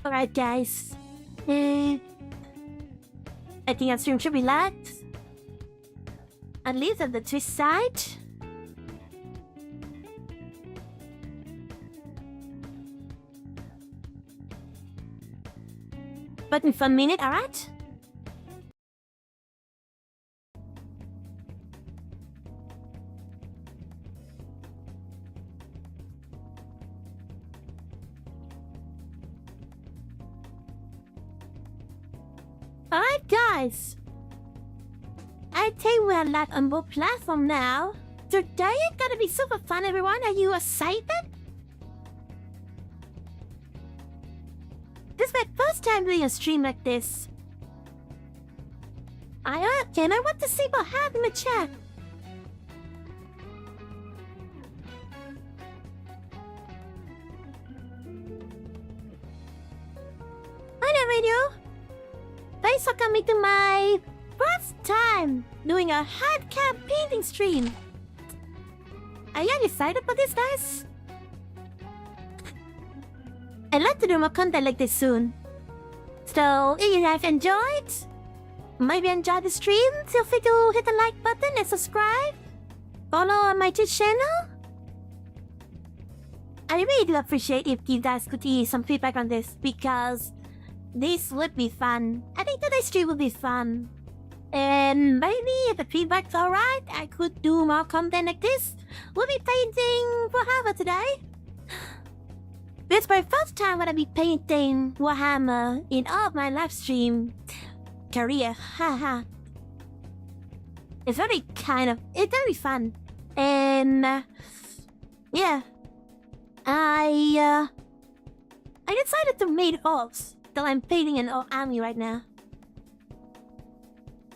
Alright, guys. I think our stream should be light. At least on the Twitch side. But in 1 minute, alright? Alright, guys. I think we're live on both platforms now. Today is gonna be super fun, everyone. Are you excited? This is my first time doing a stream like this. I want to see what happened in the chat. Hi there, radio. Thanks for coming to my first time doing a HANDCAM painting stream. Are you excited for this, guys? I'd like to do more content like this soon. So, if you guys enjoyed, maybe enjoyed the stream, feel free to hit the like button and subscribe. Follow on my Twitch channel. I really do appreciate if you guys could give some feedback on this, because this would be fun. I think today's stream will be fun. And maybe if the feedback's alright, I could do more content like this. We'll be painting Warhammer today. This is my first time when I'll be painting Warhammer in all of my live stream career. Haha. It's really it's very fun. And yeah. I decided to make orcs. So I'm painting an orc army right now.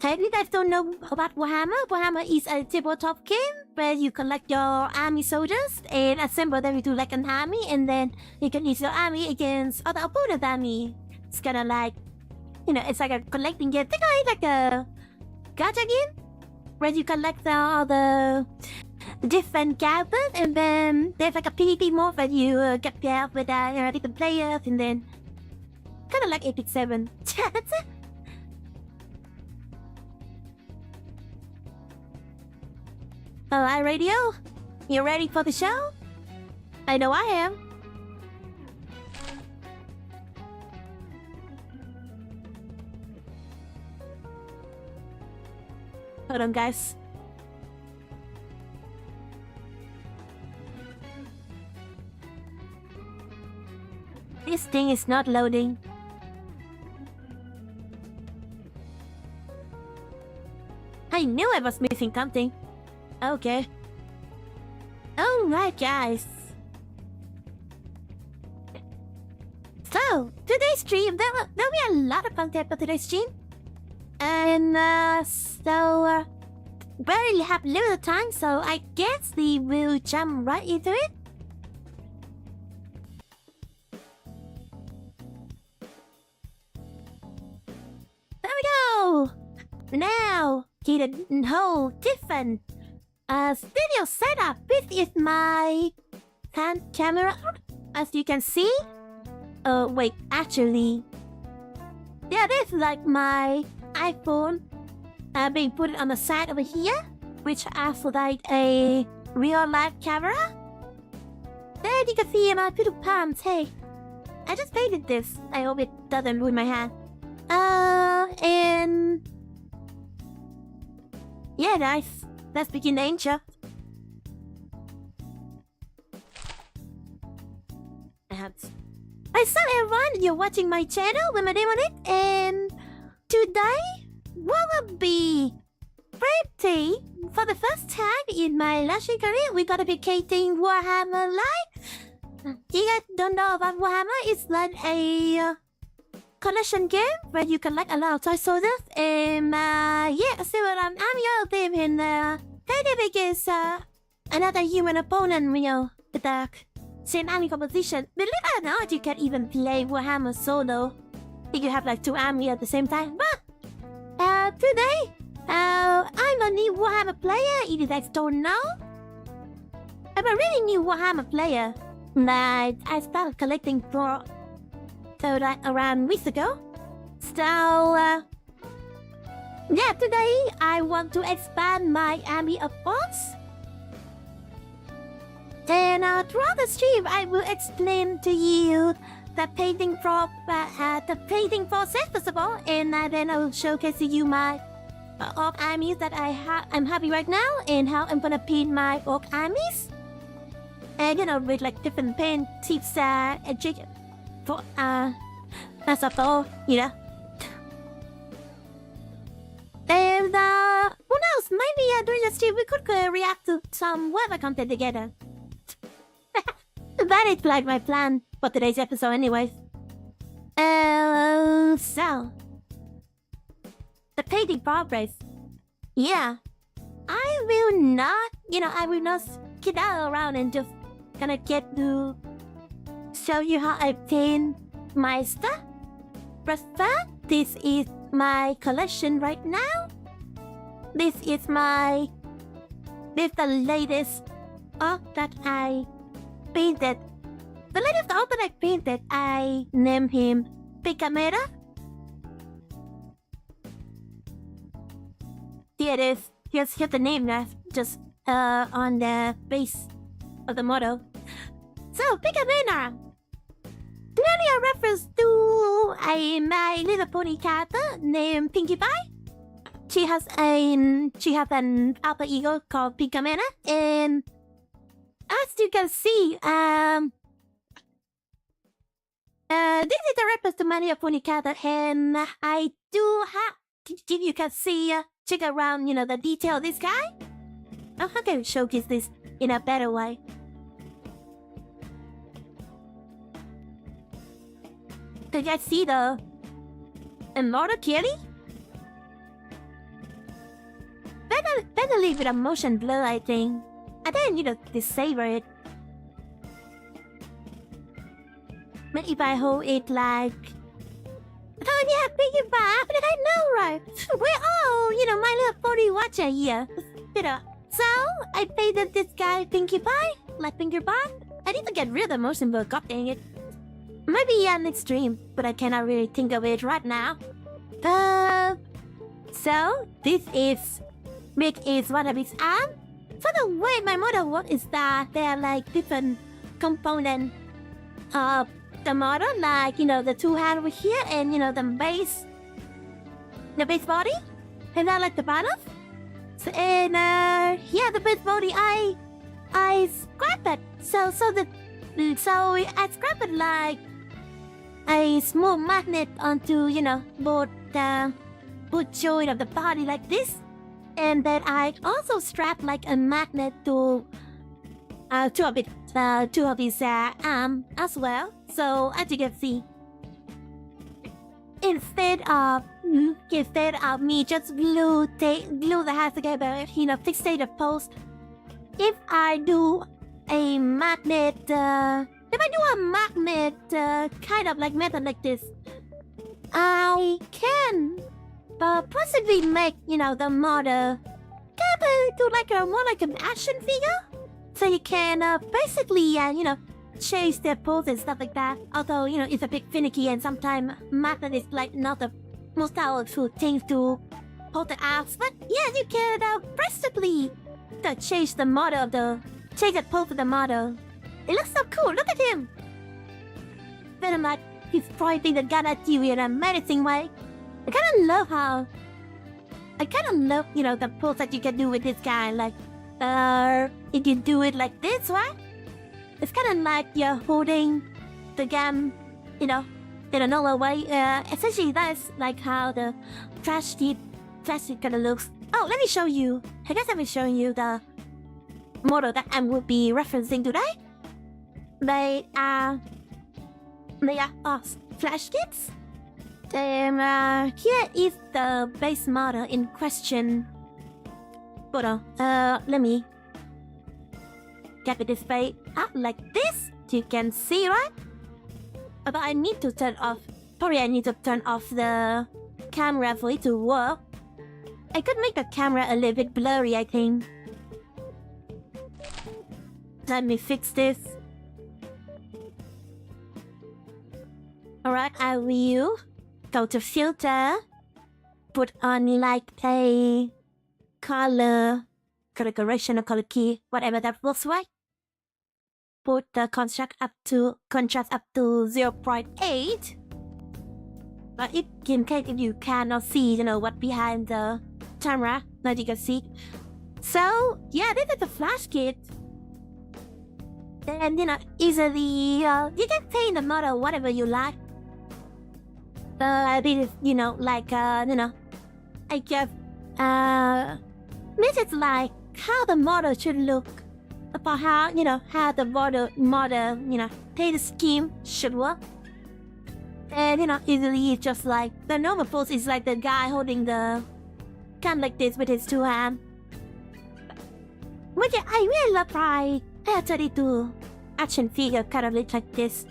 If you guys don't know about Warhammer, Warhammer is a tabletop game where you collect your army soldiers and assemble them into like an army, and then you can use your army against other opponent's army. It's kind of like, it's like a collecting game. Think of it like a gacha game where you collect all the different characters, and then there's like a PvP mode where you get paired with different players, and then kind of like Epic 7. That's it. Alright, radio? You ready for the show? I know I am. Hold on, guys. This thing is not loading. I knew I was missing something. Okay. Alright, guys. So, today's stream, there'll be a lot of content for today's stream. And, we barely have limited time, so I guess we will jump right into it. There we go! Now, to the whole different studio setup. This is my hand camera, as you can see. Wait, actually, yeah, this is like my iPhone being put on the side over here, which acts like a real life camera. There you can see my little palms. Hey, I just painted this. I hope it doesn't ruin my hand. And yeah, guys, let's begin the intro. Hi, everyone, you're watching my channel with my name on it, and today we will be painting for the first time in my last career. We're gonna be painting Warhammer Live. You guys don't know about Warhammer? It's like a collection game where you collect a lot of toy soldiers, and yeah, so I'm your team, and they against another human opponent, with the same army composition. Believe it or not, you can even play Warhammer solo if you have like 2 armies at the same time. But today, I'm a new Warhammer player. If you guys don't know, I'm a really new Warhammer player. But I started collecting for So that around weeks ago. So, yeah, today I want to expand my army of bots. And throughout the stream, I will explain to you the painting process first of all, and then I will showcase to you my orc armies that I'm having right now, and how I'm gonna paint my orc armies. And with like different paint tips and tricks for that's all, And who knows? Maybe during the stream we could react to some weather content together. That is like my plan for today's episode, anyways. So the painting progress. Yeah, I will not skid out around and just gonna get to show you how I paint my stuff. But first, this is my collection right now. This is the latest art that I painted. The latest art that I painted, I named him Picamera. Here it is. Here's the name now, just on the base of the model. So, Picamera. Clearly a reference to my little pony character named Pinkie Pie. She has an alpha ego called Picamera, and as you can see, this is a reference to my little pony character, and I do have, if you can see, check around, the detail of this guy. How can I showcase this in a better way? Can you guys see the immortal clearly? Better leave it a motion blur, I think. And then, disable it. But if I hold it like... Oh yeah, Pinkie Pie, how did I know, right? We're all, my little pony watcher here. So, I painted this guy Pinkie Pie, like Pinkie Pie. I need to get rid of the motion blur, god dang it. Maybe next stream, but I cannot really think of it right now. So, this is one of his arms. So the way my model works is that there are like different components of the model, like the two hands over here, and the base body, and then like the bottom. So and the base body I scrap it. So I scrap it like a small magnet onto both joint of the body like this. And then I also strap like a magnet to two of his arm as well. So as you can see, instead of me just glue the hands together, fixate the pose. If I do a magnet, kind of like method like this, I can. But possibly make, the model do like more like an action figure. So you can basically, change their pose and stuff like that. Although, it's a bit finicky and sometimes magnet is like not the most powerful thing to hold the arms. But yeah, you can possibly change the pose of the model. It looks so cool, look at him! Very much, he's pointing the gun at you in a menacing way. I kind of love, the pose that you can do with this guy. Like, you can do it like this, right? It's kind of like you're holding the gun, in a normal way. Essentially, that's like how the trash kind of looks. Oh, let me show you. I guess I've been showing you the model that I will be referencing today. They are flash kits. Here is the base model in question. Hold on. Let me get the display up like this. You can see, right? But I need to turn off. Probably I need to turn off the camera for it to work. I could make the camera a little bit blurry, I think. Let me fix this. Alright, I will go to filter, put on like a color correction or color key, whatever that looks like. Put the contrast up to 0.8. But in case if you cannot see, what behind the camera, now you can see. So yeah, this is the flash kit. Then easily you can paint the model whatever you like. This is I guess this is like how the model should look. About how how the model paint scheme should work. And easily it's just like the normal pose is like the guy holding the gun like this with his two hands. Which I really love like 32 action figure kind of look like this.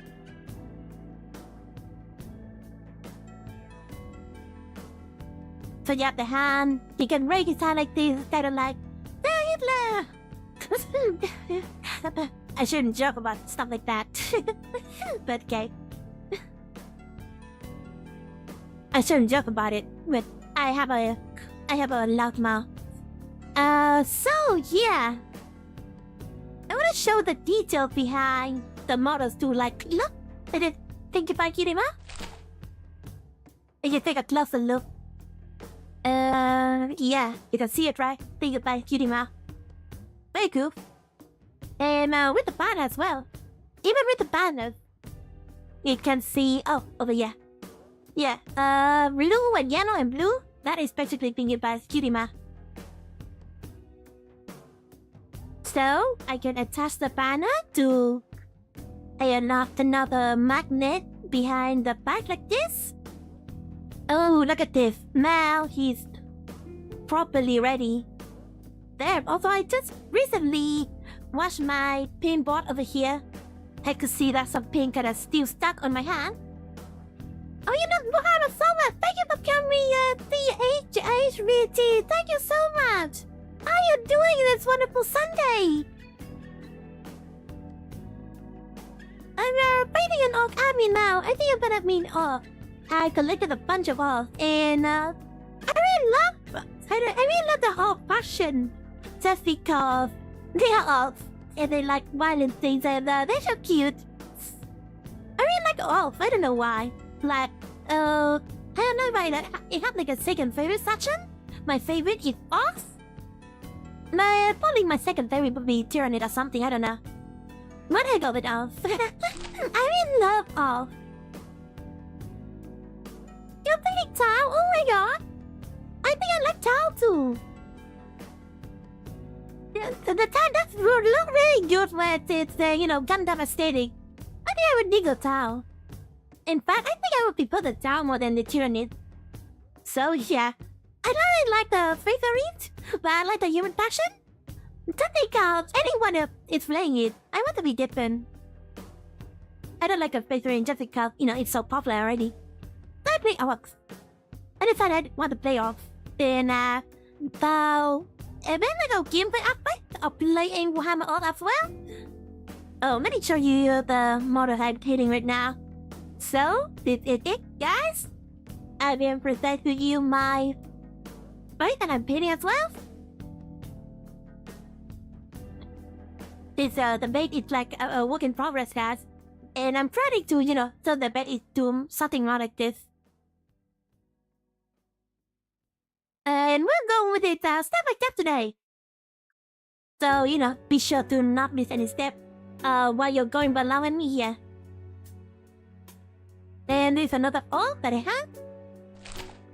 So you have the hand, you can raise his hand like this, kind of like Hitler. I shouldn't joke about stuff like that. But okay. I shouldn't joke about it, but I have a loud mouth. So yeah, I want to show the detail behind the models too. Like, look, think about Kirima. And you take a closer look. Yeah, you can see it, right? Think about Kirima. Very cool. And with the banner as well. Even with the banner, you can see. Oh, over here. Yeah, blue and yellow and blue. That is basically thinking by Kirima. So I can attach the banner to another magnet behind the back like this. Oh, look at this. Now he's properly ready. There. Also, I just recently washed my paintboard over here. I could see that some paint kind of still stuck on my hand. Oh, Warhammer so much. Thank you for coming, THHVT. Thank you so much. How are you doing this wonderful Sunday? I'm painting an Ork army now. I think I'm gonna mean Ork. I collected a bunch of Ork, and I really love the whole fashion. Just because they are Ork, and they like violent things, and they're so cute. I really like Ork. I don't know why. Like, I don't know why. It had like a second favorite section. My favorite is Ork. Probably my second favorite would be Tyrannid or something. I don't know. But I go with Ork. I really love Ork. You're thinking Tao? Oh my god! I think I like Tao too. The Tao does look really good when it's Gundam aesthetic. I think I would dig a Tao. In fact, I think I would prefer the Tao more than the Tyrannid. So yeah, I don't really like the favorite, but I like the human passion. Just because anyone is playing it, I want to be different. I don't like a favorite just because it's so popular already. So I play Ork. I decided I want to play Ork. Then vào event I go gameplay aspect of playing Warhammer Ork as well. Oh, let me show you the model I'm painting right now. So this is it, guys. I will present to you my face that I'm painting as well. This the bait is like a work in progress, guys, and I'm trying to so the bait is doing something wrong like this. And we're going with it step by step today. So be sure to not miss any step while you're going along me here. Then there's another Ork that I have.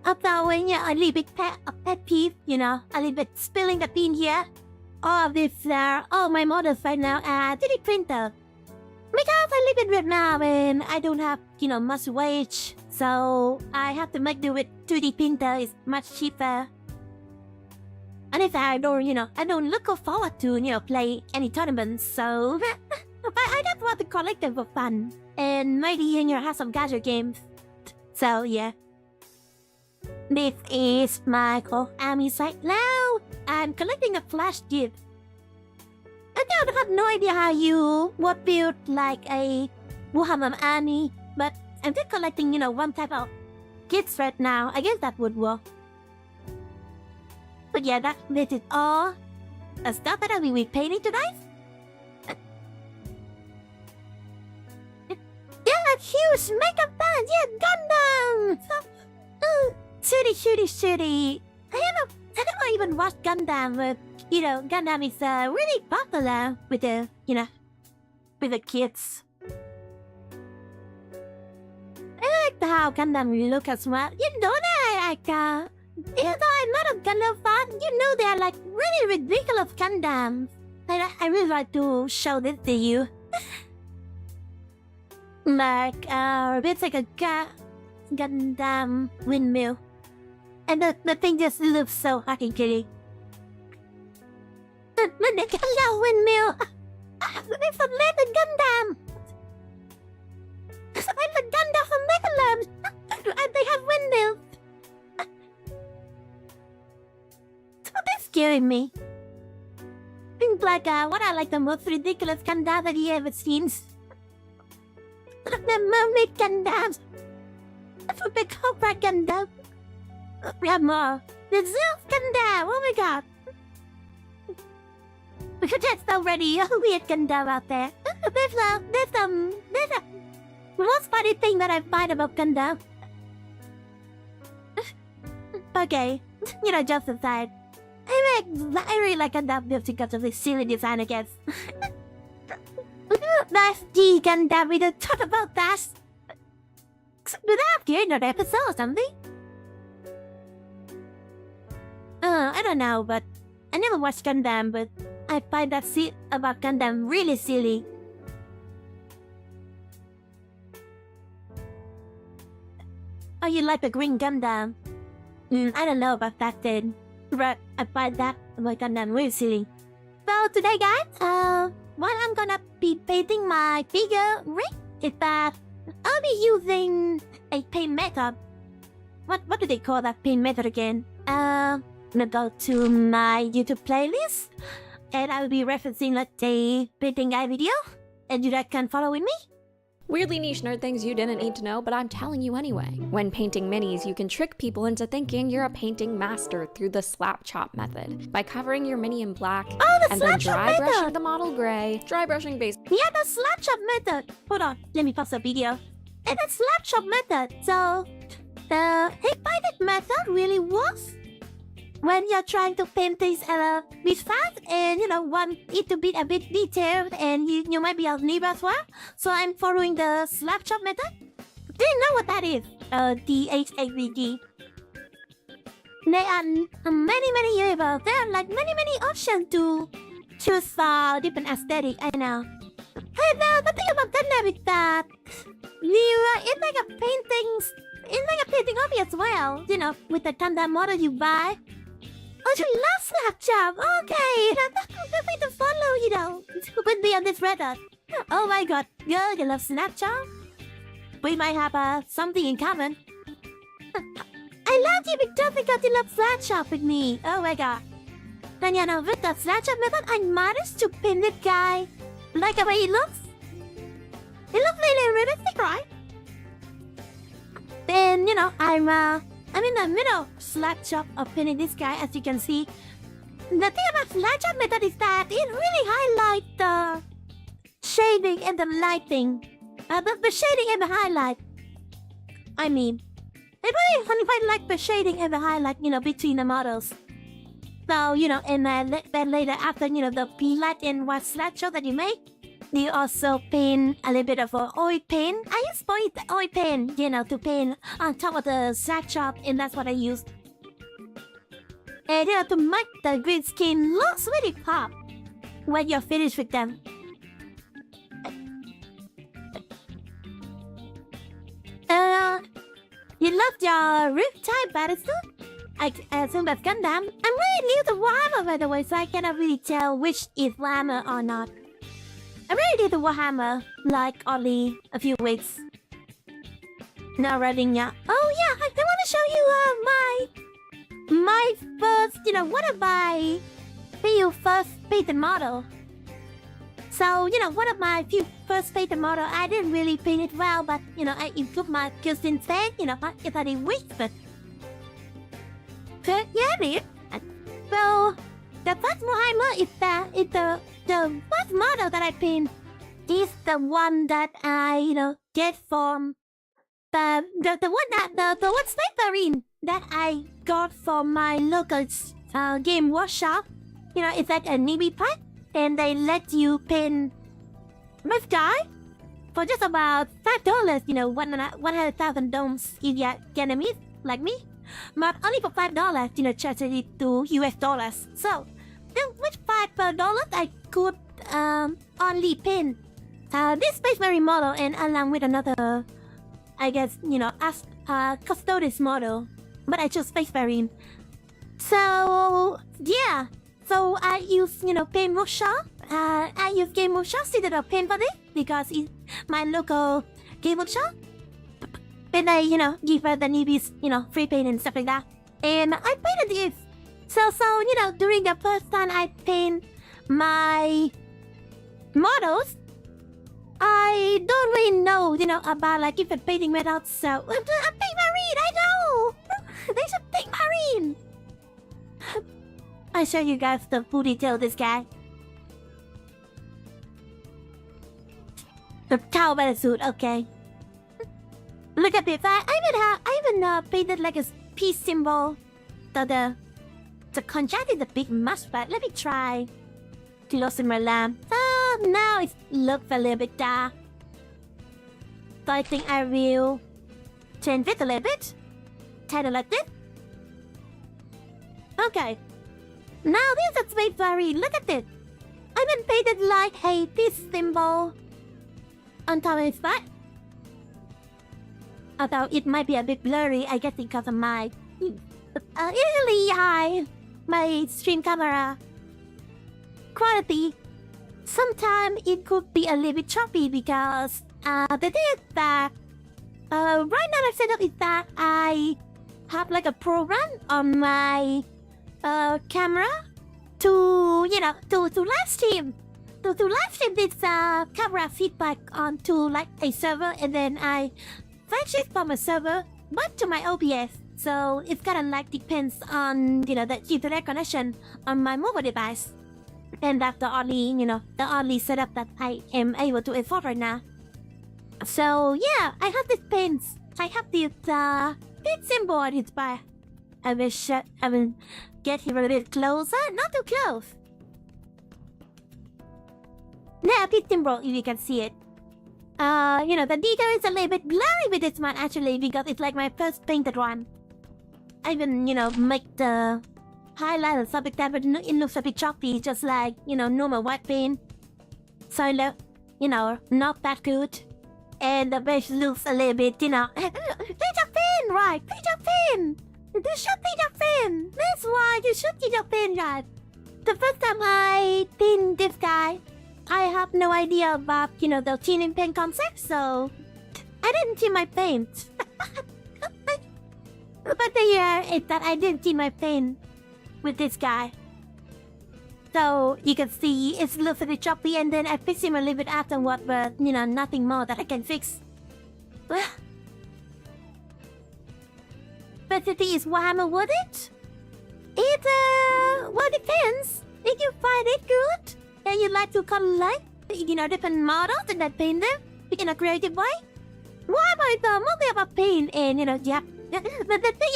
After when a little bit pet peeve, a little bit spilling the pin here. All of this all my models right now are 3D printer. Because I live in Vietnam and I don't have much wage, so I have to make do with 3D printer. It's much cheaper. And if I don't look forward to play any tournaments, so but I just want to collect them for fun and maybe have some gadget games. So yeah. This is my army site now. I'm collecting a flash gift. I have no idea how you would build like a Warhammer army, but I'm just collecting, one type of kits right now. I guess that would work. But yeah, this is all the stuff that I will be painting tonight. Yeah, huge mega fan! Yeah, Gundam! Shooty. I never even watched Gundam, but, Gundam is really popular with the, with the kids. I like how Gundam look as well. You know that even though I'm not a Gundam fan, they're like really ridiculous Gundams. I really like to show this to you. Like, it's like a Gundam windmill. And the thing just looks so fucking kitty. The Gundam windmill! It's a leather Gundam! It's a Gundam from Netherlands! And they have windmills! So they're scaring me. Things like, what I like the most ridiculous Gundam that you ever seen. The mermaid Gundams! The big Cobra Gundam! We have more. The Zeus Gundam! Oh my god! That's already a weird Gundam out there. There's a most funny thing that I find about Gundam. Okay, just aside. I really like Gundam because of the silly design, I guess. Nice G Gundam, we don't talk about that. Do they have here another episode or something? I don't know, but I never watched Gundam, but I find that about Gundam really silly. Oh, you like the green Gundam? I don't know about that then, but I find that about Gundam really silly. So today, guys, what I'm gonna be painting my figure rig is that I'll be using a paint method. What do they call that paint method again? I'm gonna go to my YouTube playlist, and I will be referencing a painting guide video, and you guys can follow with me. Weirdly niche nerd things you didn't need to know, but I'm telling you anyway. When painting minis, you can trick people into thinking you're a painting master through the Slop Chop method by covering your mini in black and then dry brushing the model gray. Dry brushing base. Yeah, the Slop Chop method. Hold on, let me pause the video. And the Slop Chop method. So the painting method really works when you're trying to paint things a bit fast and want it to be a bit detailed, and you might be a noob as well. So I'm following the Slop Chop method. Do you know what that is? DHAVG. There are many universes. There are like many options to choose for different aesthetic. I know. And the thing about Gundam is that it's like a painting hobby as well. With the Gundam model you buy. Oh, you love Slop Chop! Okay, that's a good way to follow, with me on this Reddit. Oh my god, girl, you love Slop Chop? We might have something in common. I love you because you love Slop Chop with me. Oh my god. Then, with the Slop Chop method, I managed to paint this guy like the way he looks. He looks really realistic, right? Then, I'm in the middle Slop Chop of painting this guy, as you can see. The thing about Slop Chop method is that it really highlights the shading and the lighting. The shading and the highlight. I mean, it really highlights the shading and the highlight, between the models. So, and then later after, the black and white Slop Chop that you make, you also paint a little bit of oil paint. I use oil paint, to paint on top of the Slop Chop, and that's what I use. And to make the green skin looks really pop when you're finished with them. You loved your Riptide Battlesuit? I assume that's Gundam. I'm really new to Warhammer, by the way, so I cannot really tell which is Warhammer or not. I really did the Warhammer, like, only a few weeks. Not running yet. Oh yeah, I want to show you my first, one of my few first painted model. So, one of my few first painted model, I didn't really paint it well, but, I improved my skills instead, if I didn't wish, but yeah, it. So, the first Warhammer is the first model that I paint is the one that I, get from the one Space Marine that I got from my local game workshop. It's like a newbie pack, and they let you paint this guy for just about $5. 100,000 domes if you're Vietnamese like me, but only for $5. Charged it to US dollars. So, with $5 I could only paint this Space Marine model and along with another, I guess, as Custodes model, but I chose Space Marine. So, yeah. So I use, paint workshop. I use game workshop instead of paint for this because it's my local game workshop. And I, give the newbies, free paint and stuff like that. And I painted this. So, during the first time I paint my models, I don't really know, about like different painting methods. So, I'm paint marine, I know! There's a paint marine! I show you guys the full detail of this guy. The towel by the suit, okay. Look at this. I even painted like a peace symbol. The contrast is a bit much, but let me try to loosen my lamp. Now it looks a little bit dark. So I think I will change it a little bit. Title like this. Okay. Now this is Space Marine. Look at this. I even painted like a peace symbol on top of his back. Although it might be a bit blurry, I guess because of my really high my stream camera quality. Sometimes it could be a little bit choppy because the thing is that right now I've set up is that I have like a program on my camera to live stream this camera feedback onto like a server, and then I fetch it from a server but to my OBS. So it's kind of like depends on the internet connection on my mobile device, and that's the only setup that I am able to afford right now. So yeah, I have this pins. I have this pin symbol on its back. I will get here a little closer, not too close. Yeah, pin symbol if you can see it. The detail is a little bit blurry with this one actually because it's like my first painted one. I even, make the highlight and stuff like that, but it looks a bit choppy, just like, normal white paint. So it looks, not that good. And the base looks a little bit, paint a pen, right? Paint a pen! You should paint a pen! That's why you should paint a pen, right? The first time I paint this guy, I have no idea about, the tinting pen concept, so I didn't tint my paint. But the year is that I didn't tint my paint with this guy. So you can see it looks a bit choppy, and then I fix him a little bit afterward, but nothing more that I can fix. But the thing is, Warhammer worth it? It well, depends. If you find it good and you like to collect, different models and then paint them in a creative way, Warhammer is mostly about paint and yeah. But the thing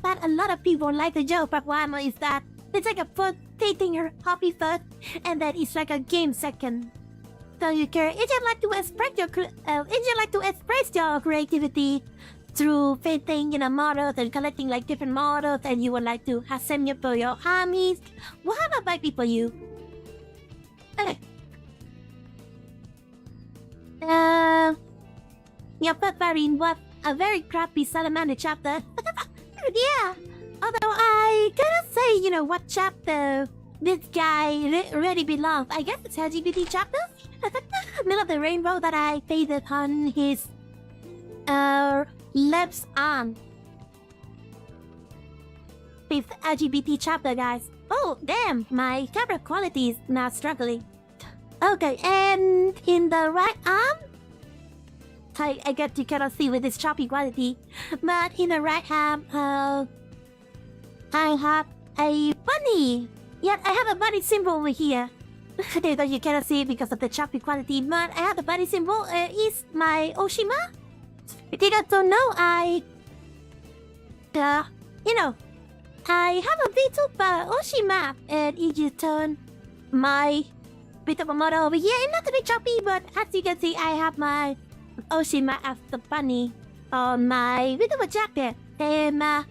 that a lot of people like the joke about Warhammer is that it's like a first painting your hobby first, and then it's like a game second. So you can, if you like to express your creativity through painting, models and collecting like different models, and you would like to have them for your armies, Warhammer might be for you. Your first Marine was a very crappy salamander chapter. Yeah. Although I cannot say, what chapter this guy really belongs. I guess it's LGBT chapter. Middle of the rainbow that I painted on his left arm. Fifth LGBT chapter, guys. Oh, damn, my camera quality is now struggling. Okay, and in the right arm, I guess you cannot see with this choppy quality, but in the right arm, I have a bunny. Yet I have a bunny symbol over here. Though you cannot see it because of the choppy quality, but I have the bunny symbol. Is my Oshima? If you guys don't know, I have a Vtuber Oshima, and if you turn my Vtuber model over here, and not to be choppy, but as you can see, I have my Oshima as the bunny on my Vtuber jacket. And I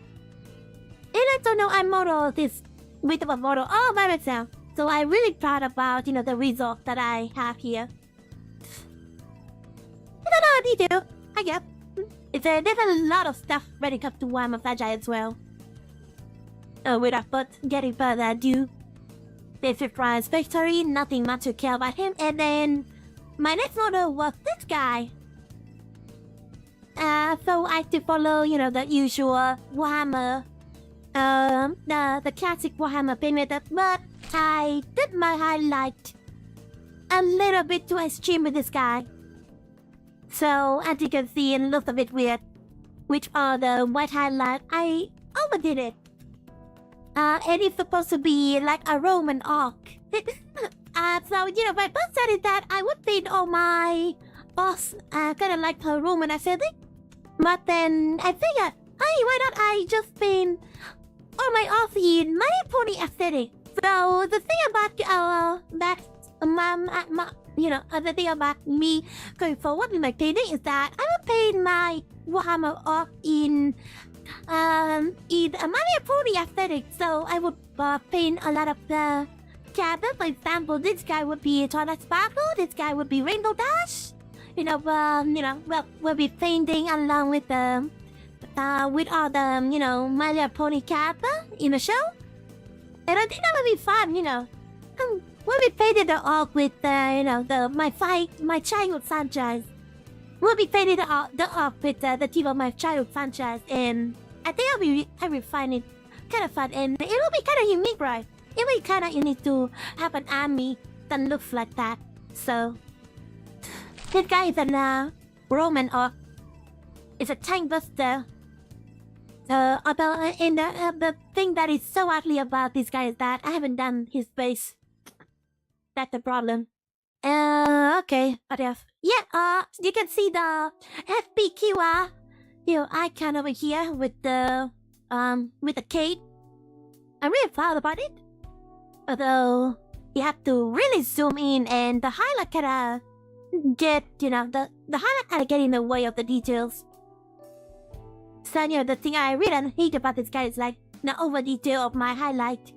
don't know, I modeled this Vtuber model all by myself. So I'm really proud about, the result that I have here. I don't know how to do, I guess. There's a lot of stuff when it comes to Warhammer Fragile as well. Without getting further ado, this is Ryan's victory, nothing much to care about him. And then my next model was this guy. So I have to follow, the usual Warhammer, the classic Warhammer paint method, but I did my highlight a little bit too extreme with this guy. So as you can see, it looks a bit weird. Which are the white highlight, I overdid it. And it's supposed to be like a Roman Ork. So, my boss said that I would paint all my boss kind of like her Roman aesthetic. But then I figured, hey, why not I just paint all my Orks in my pony aesthetic? So the thing about the thing about me going forward with my painting is that I will paint my Warhammer Ork in a Mario Pony aesthetic. So I would paint a lot of the characters. For example, this guy would be Twilight Sparkle. This guy would be Rainbow Dash. We'll be painting along with the with all the My Little Pony character in the show. And I think that would be fun, We'll be painting the Ork with my childhood franchise. We'll be painting the Ork with the team of my childhood franchise, and I think I will find it kind of fun, and it will be kind of unique, right? It will be kind of unique to have an army that looks like that. So this guy is a Roman Ork. It's a tank buster. The thing that is so ugly about this guy is that I haven't done his base. That's the problem. Okay, what else? Yeah, you can see the FPQR, icon over here with the cape. I'm really proud about it. Although you have to really zoom in, and the highlight kinda the highlight kinda get in the way of the details. So the thing I really hate about this guy is like the over detail of my highlight.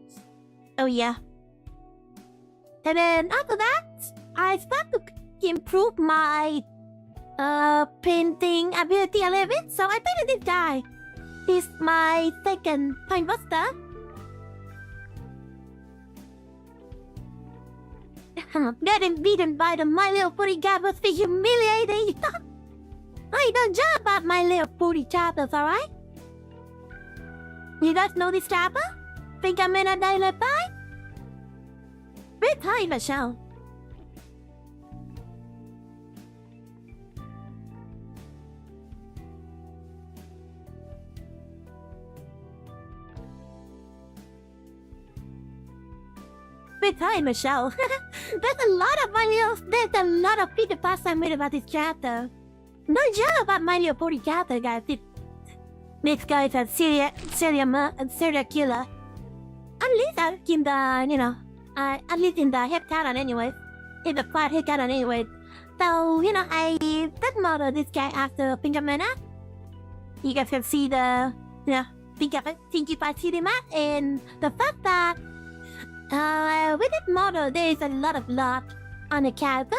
Oh yeah. And then after that, I start to improve my painting ability a little bit. So I painted this guy. He's my second paint buster. Getting beaten by the My Little Pony guy must be humiliating. I don't joke about My Little Pony chapters, alright? You guys know this chapter? Think I'm in a daily fight? Bit high, Michelle. Bit high, Michelle. There's a lot of Peter Pass I made about this chapter. No joke about My Little Pony chapter, guys. This guy is a serial killer. At least in the, at least in the head canon anyway. In the plot head canon anyway. So, I did model this guy after Pinkamena. You guys can see the, Pinky Pie City map, and the fact that with this model there is a lot of blood on the character.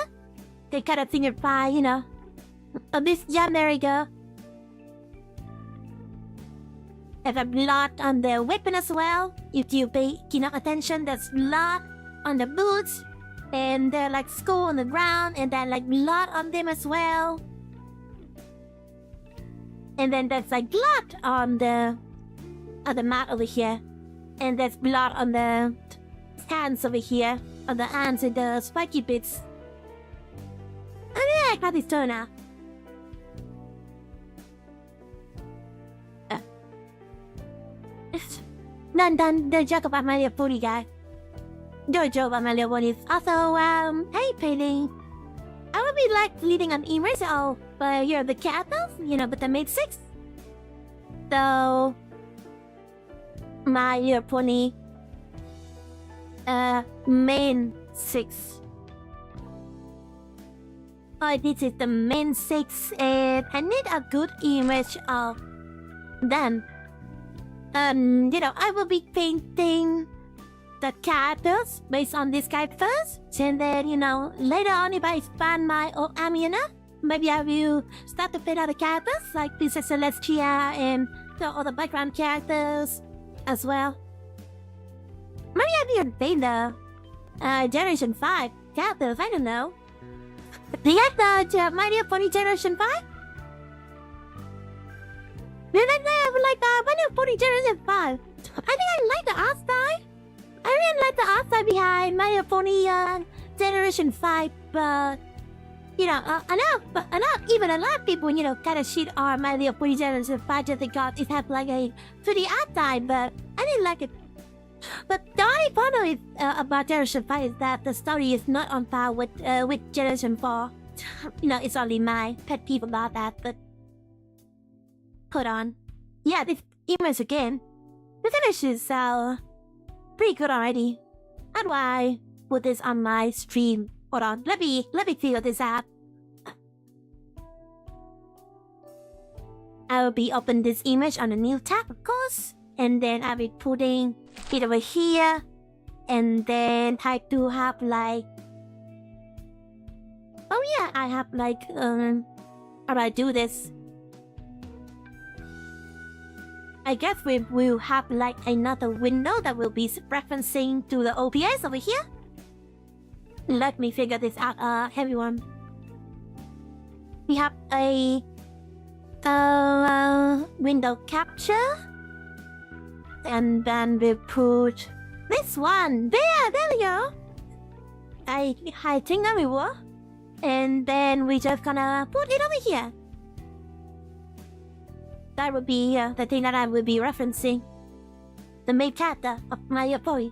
They kind of signify, this young there you go. There's a blood on the weapon as well. If you pay enough attention, there's blood on the boots. And they're like skull on the ground, and then like blood on them as well. And then there's like blood on the mat over here. And there's blood on the hands over here. of the ants and the spiky bits. I mean, I have this turn now. Done the joke about my little pony guy. Don't joke about my little ponies. Also, hey, painting. I would be like leading an image of you're the characters, but the main 6. So, my little pony, main 6. Oh, this is the main 6, and I need a good image of them. I will be painting the characters based on this guy first, and then, later on if I expand my own army enough, maybe I will start to paint other characters like Princess Celestia and the other background characters as well. Maybe I will paint the Generation 5 characters, I don't know. Do you like the My Little Pony Generation 5? I would like the My Little Pony Generation 5. I think I like the art style. I really like the art style behind My Little Pony Generation 5, but a lot of people, kind of shit on My Little Pony Generation 5 just because it has like a 2D art style, but I didn't like it. But the only problem is, about Generation 5 is that the story is not on par with Generation 4. It's only my pet peeve about that, but hold on. Yeah, this image again. The image is pretty good already. How do I put this on my stream? Hold on, let me figure this out. I will be open this image on a new tab, of course, and then I'll be putting it over here, and then I do have like, oh yeah, I have like, how do I do this? I guess we will have like another window that will be referencing to the OBS over here. Let me figure this out, everyone. We have a window capture, and then we put this one there we go. I think that will work, and then we just gonna put it over here. That would be the thing that I will be referencing, the main character of my boy.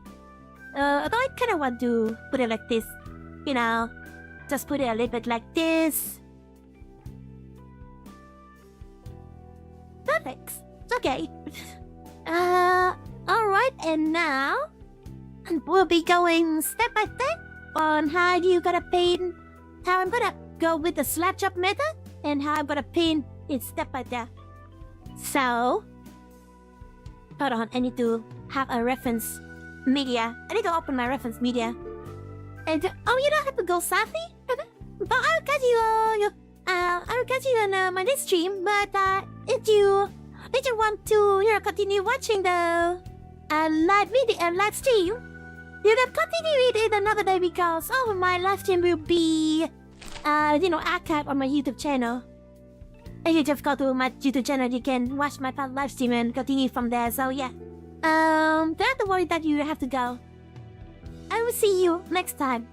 Although I kind of want to put it like this, just put it a little bit like this. Perfect. Okay. Alright, and now we'll be going step by step on how you gotta paint, how I'm gonna go with the Slop Chop method, and how I'm gonna paint it step by step. So, hold on, I need to have a reference media. I need to open my reference media. And, you don't have to go savvy? But I'll catch you on my next stream. But if you want to continue watching the live stream, you can continue it in another day because my live stream will be archived on my YouTube channel. If you just go to my YouTube channel, you can watch my past live stream and continue from there. So yeah, don't have to worry that you have to go. I will see you next time.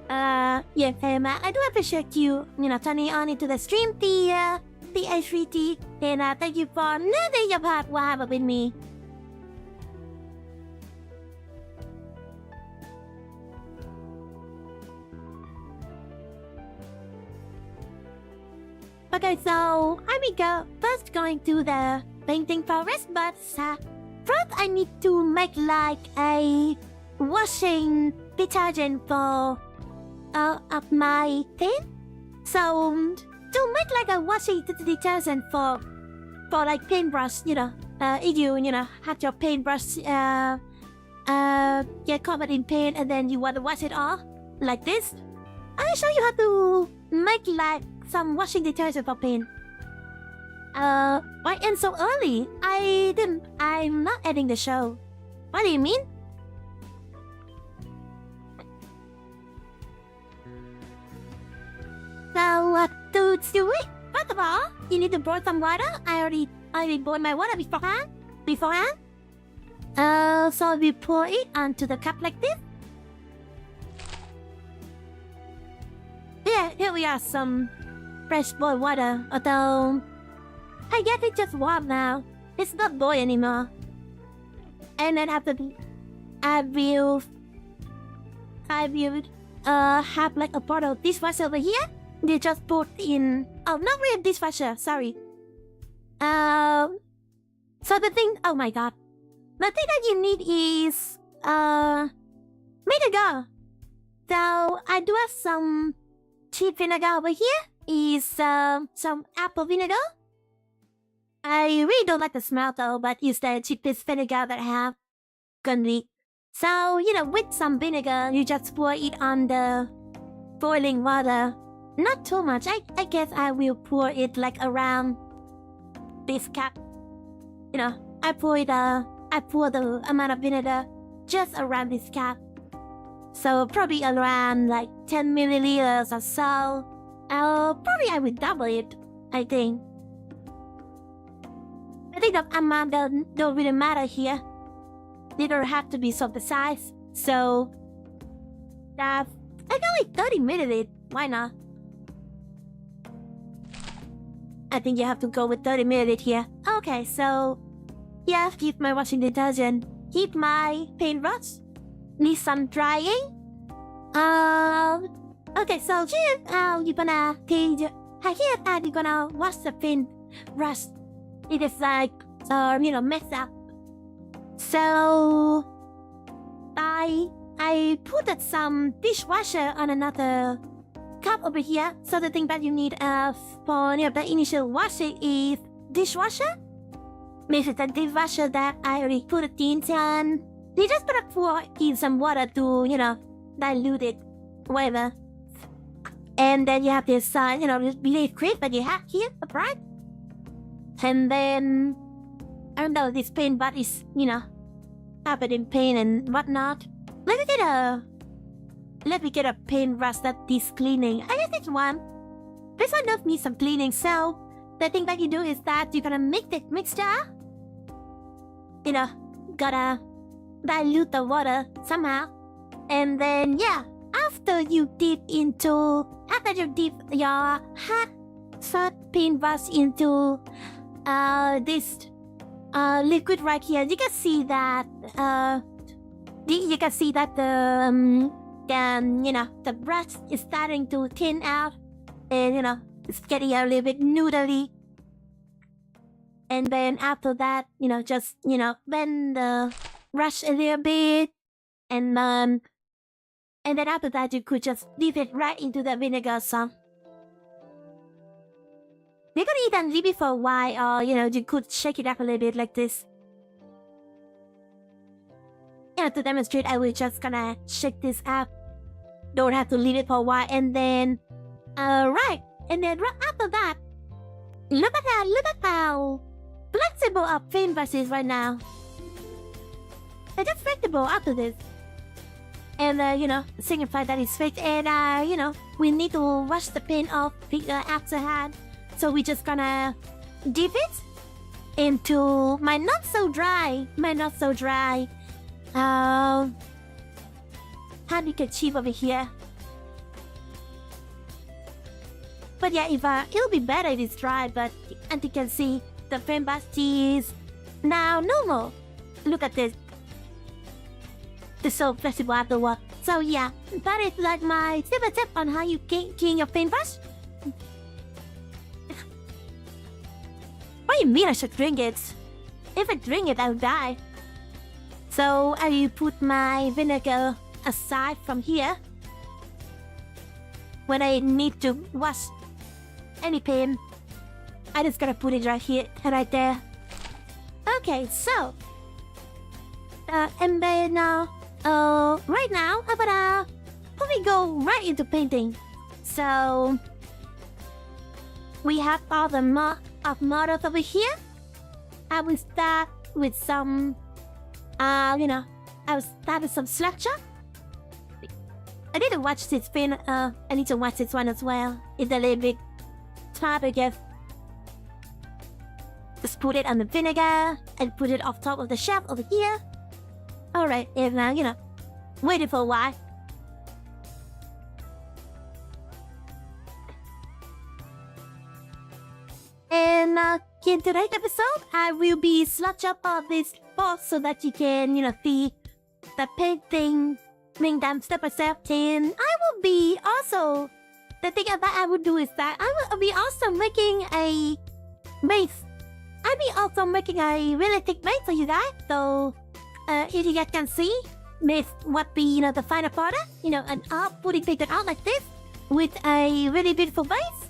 Yeah, I do appreciate you, turning on into the stream, the H3T, and thank you for letting your part Warhammer with me. Okay, so I will first going to the painting forest, but first I need to make like a washing detergent for of my paint. So to make like a washing detergent for like paintbrush, if you have your paintbrush get covered in paint and then you want to wash it off like this, I'll show you how to make like some washing detergent for paint. Why end so early? I'm not ending the show. What do you mean? So, to do it, first of all, you need to boil some water. I already boiled my water beforehand. So we pour it onto the cup like this. here we are, some fresh boiled water. Although, I guess it's just warm now. It's not boiled anymore. And then after I will have like a bottle of dishwasher over here. They just put in, oh, not really dishwasher, sorry. So the thing, oh my god. The thing that you need is, vinegar. So I do have some cheap vinegar over here. Is some apple vinegar. I really don't like the smell though, but it's the cheapest vinegar that I have. Currently. So, with some vinegar, you just pour it on the boiling water. Not too much. I guess I will pour it like around this cup. I pour the amount of vinegar just around this cup. So probably around like 10 milliliters or so. Probably I will double it, I think. I think the amount don't really matter here. They don't have to be so precise. So I got like 30 milliliters. Why not? I think you have to go with 30 milliliters here. Okay, so yeah, keep my washing detergent. Keep my paintbrush. Need some drying. Okay, so here you're gonna you're gonna wash the paintbrush. It is like messed up. So I put some dishwasher on another cup over here. So the thing that you need for the initial washing is dishwasher. This is the dishwasher that I already put it in, and you just gotta pour in some water to dilute it, whatever. And then you have this this liquid that you have here, right? And then I don't know, this paint but is covered in paint and whatnot. Let me get a paintbrush that needs cleaning. I guess this one does need some cleaning. So the thing that you do is that you're gonna mix the mixture. Gotta dilute the water somehow. And then after you dip your hot paintbrush into this liquid right here, you can see that the brush is starting to thin out, and it's getting a little bit noodly. And then after that, just bend the brush a little bit, and then after that you could just dip it right into the vinegar some. You could even leave it for a while, or you could shake it up a little bit like this. To demonstrate, I will just gonna shake this up. Don't have to leave it for a while, and then right after that, look at how flexible our paintbrush is right now. They're just flexible after this. And signify that it's fixed, and we need to wash the paint off afterhand. So we just gonna dip it into my not so dry handkerchief over here. But yeah, it'll be better if it's dry, but as you can see, the paintbrush is now normal. Look at this. It's so flexible afterward. So yeah, that is like my simple tip on how you clean your paintbrush. What do you mean I should drink it? If I drink it, I'll die. So I will put my vinegar aside from here. When I need to wash any paint, I just gotta put it right here and right there. Okay, so and then right now I'm gonna probably go right into painting. So we have all the models over here. I will start with some I will start with some Slop Chop. I need to watch this film. I need to watch this one as well. It's a little bit hard, I guess. Just put it on the vinegar and put it off top of the shelf over here. Alright, and wait it for a while. in today's episode, I will be Slop Chop of this box so that you can, see the painting being done step by step. And I will be also, the thing that I would do is that I will be also making a base. I'll be also making a really thick base for you guys. So, if you guys can see, this would be, the final product. An art, putting things out like this with a really beautiful base.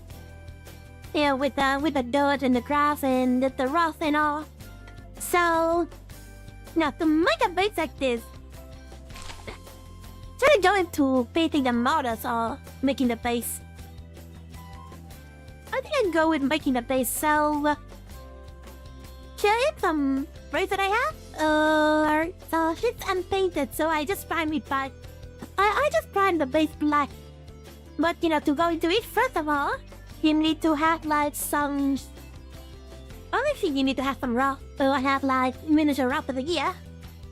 Yeah, with the dirt and the grass and the rocks and all. So, now to make a base like this, should I go into painting the models or making the base? I think I'd go with making the base. So, here is some base that I have. So it's unpainted, so I just prime it black. I just prime the base black. But to go into it, first of all, you need to have like some. Only thing you need to have some rock. So I have like miniature rock of the year.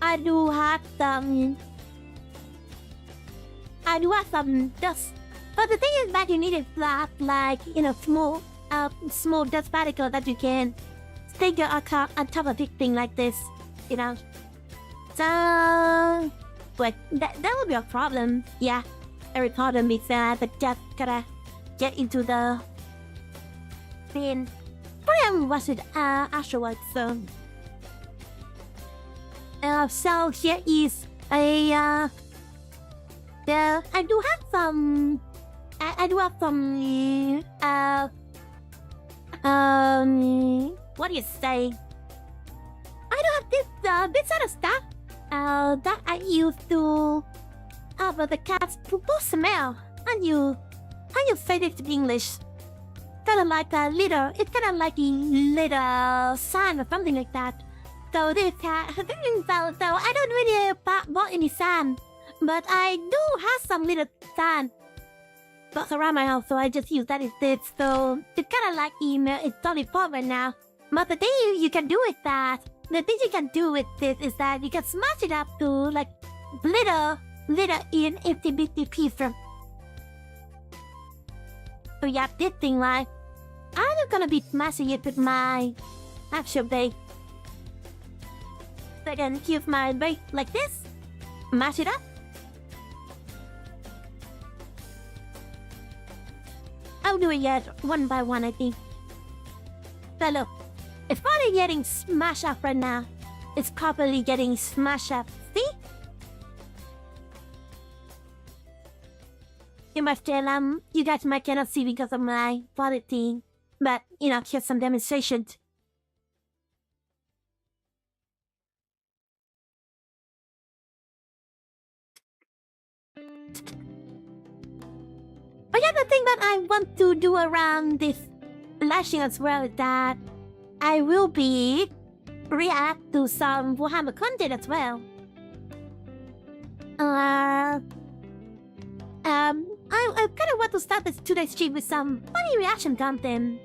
I do have some dust. But the thing is that you need to have like small dust particle that you can stick your icon on top of a big thing like this. So, but that would be a problem. Yeah, every problem is but just gotta get into the bin. But I will watch it afterwards. So here is a I do have some. I do have some. What do you say? I do have this sort of stuff. That I use to for the cats to smell. And you say it in English? Kind of like a little. It's kind of like a little sand or something like that. So this cat. So I don't really bought any sand, but I do have some little sand box around my house. So I just use that instead. So it's kind of like it's solid form right now. But the thing you can do with that. The thing you can do with this is that you can smash it up to like little in itty-bitty pieces. So yeah, this thing like I'm gonna be smashing it with my actual base. So I can use my base like this, mash it up. I'll do it yet one by one, I think. So look. It's probably getting smashed up right now. It's probably getting smashed up. See? You guys might cannot see because of my quality. But, here's some demonstrations. But yeah, the thing that I want to do around this lashing as well is that I will be react to some Warhammer content as well. I kind of want to start this today's stream with some funny reaction content.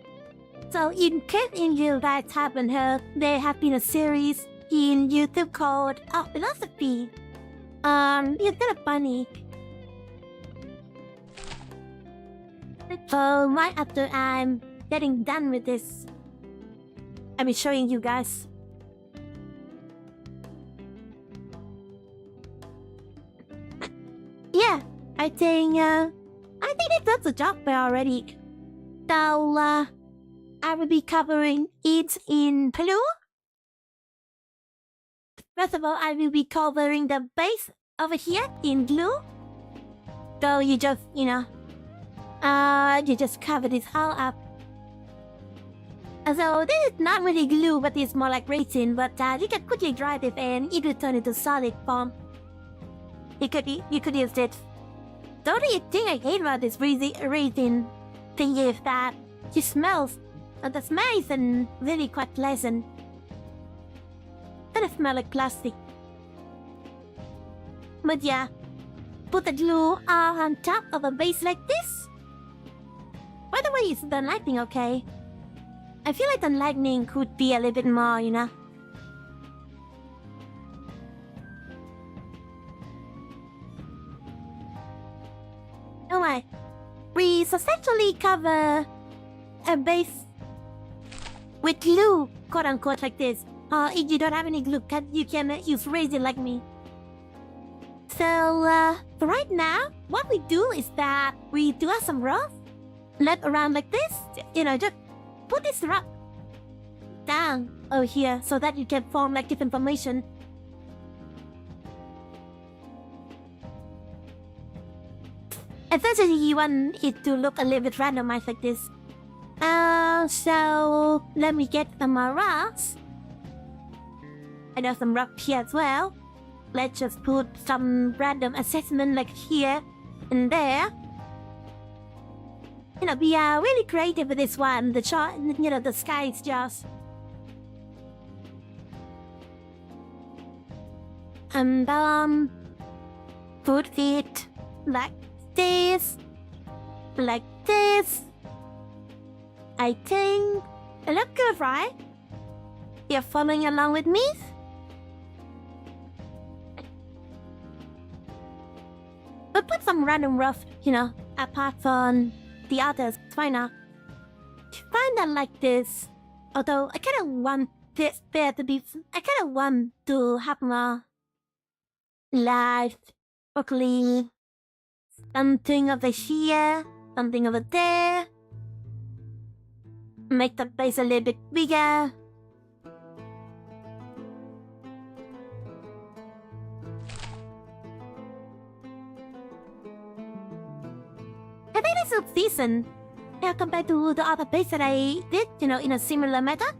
So in case you guys haven't heard, there have been a series in YouTube called Ork Philosophy. It's kind of funny. So right after I'm getting done with this, I'll be showing you guys. Yeah, I think that's a job fair already. So I will be covering it in blue. First of all, I will be covering the base over here in blue. So you just cover this all up. So this is not really glue, but it's more like resin. But you can quickly dry this and it will turn into solid form. You could use it. The only thing I hate about this resin thing is that it smells. The smell isn't really quite pleasant. It smells like plastic. But yeah, put the glue on top of a base like this. By the way, is the lighting okay? I feel like the lightning could be a little bit more, Alright, we successfully cover a base with glue, quote unquote, like this. Or if you don't have any glue, you can use resin like me. So for right now, what we do is that we do have some rough left around like this. Just put this rock down over here so that you can form like different formation. Essentially, you want it to look a little bit randomized like this. So let me get some more rocks. I know some rock here as well. Let's just put some random assessment like here and there. We are really creative with this one. The shot, the sky is just... put it like this. Like this. I think it looks good, right? You're following along with me? But put some random rough, apart from the others. Why not? Kinda like this. Although I kinda want this there to be... I kinda want to have more life, broccoli, something over here, something over there. Make the base a little bit bigger. I think this looks decent compared to the other base that I did, in a similar method.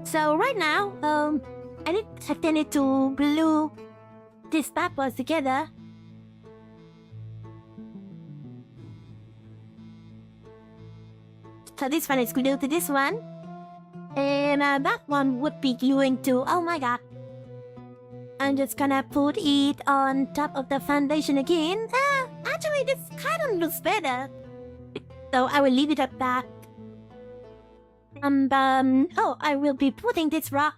So right now, I need to glue these bad boys together. So this one is glued to this one. And that one would be gluing to... Oh my god. I'm just gonna put it on top of the foundation again. Actually, this kind of looks better. So I will leave it at that. I will be putting this rock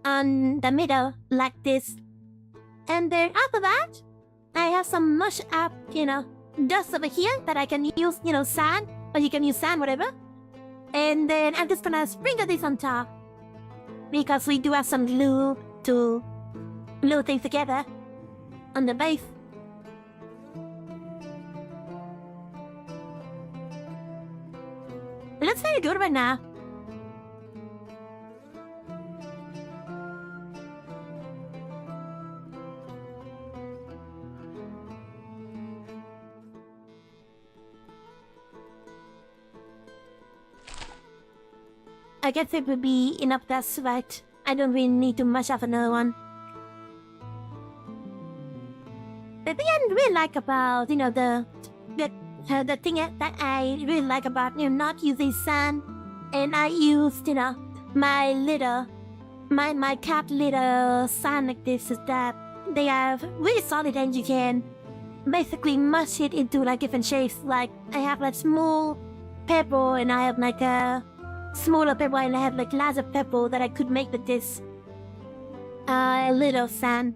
on the middle like this. And then after that, I have some mush up, dust over here that I can use, sand. Or you can use sand, whatever. And then I'm just gonna sprinkle this on top. Because we do have some glue to glue things together on the base. It looks very good right now. I guess it would be enough that's right. I don't really need to much of another one. The thing I really like about, the thing that I really like about, not using sand, and I used, my cat little sand like this is that they are really solid and you can basically mush it into like different shapes. Like I have like small pebble and I have like a smaller pebble and I have like larger pebble that I could make with this little sand.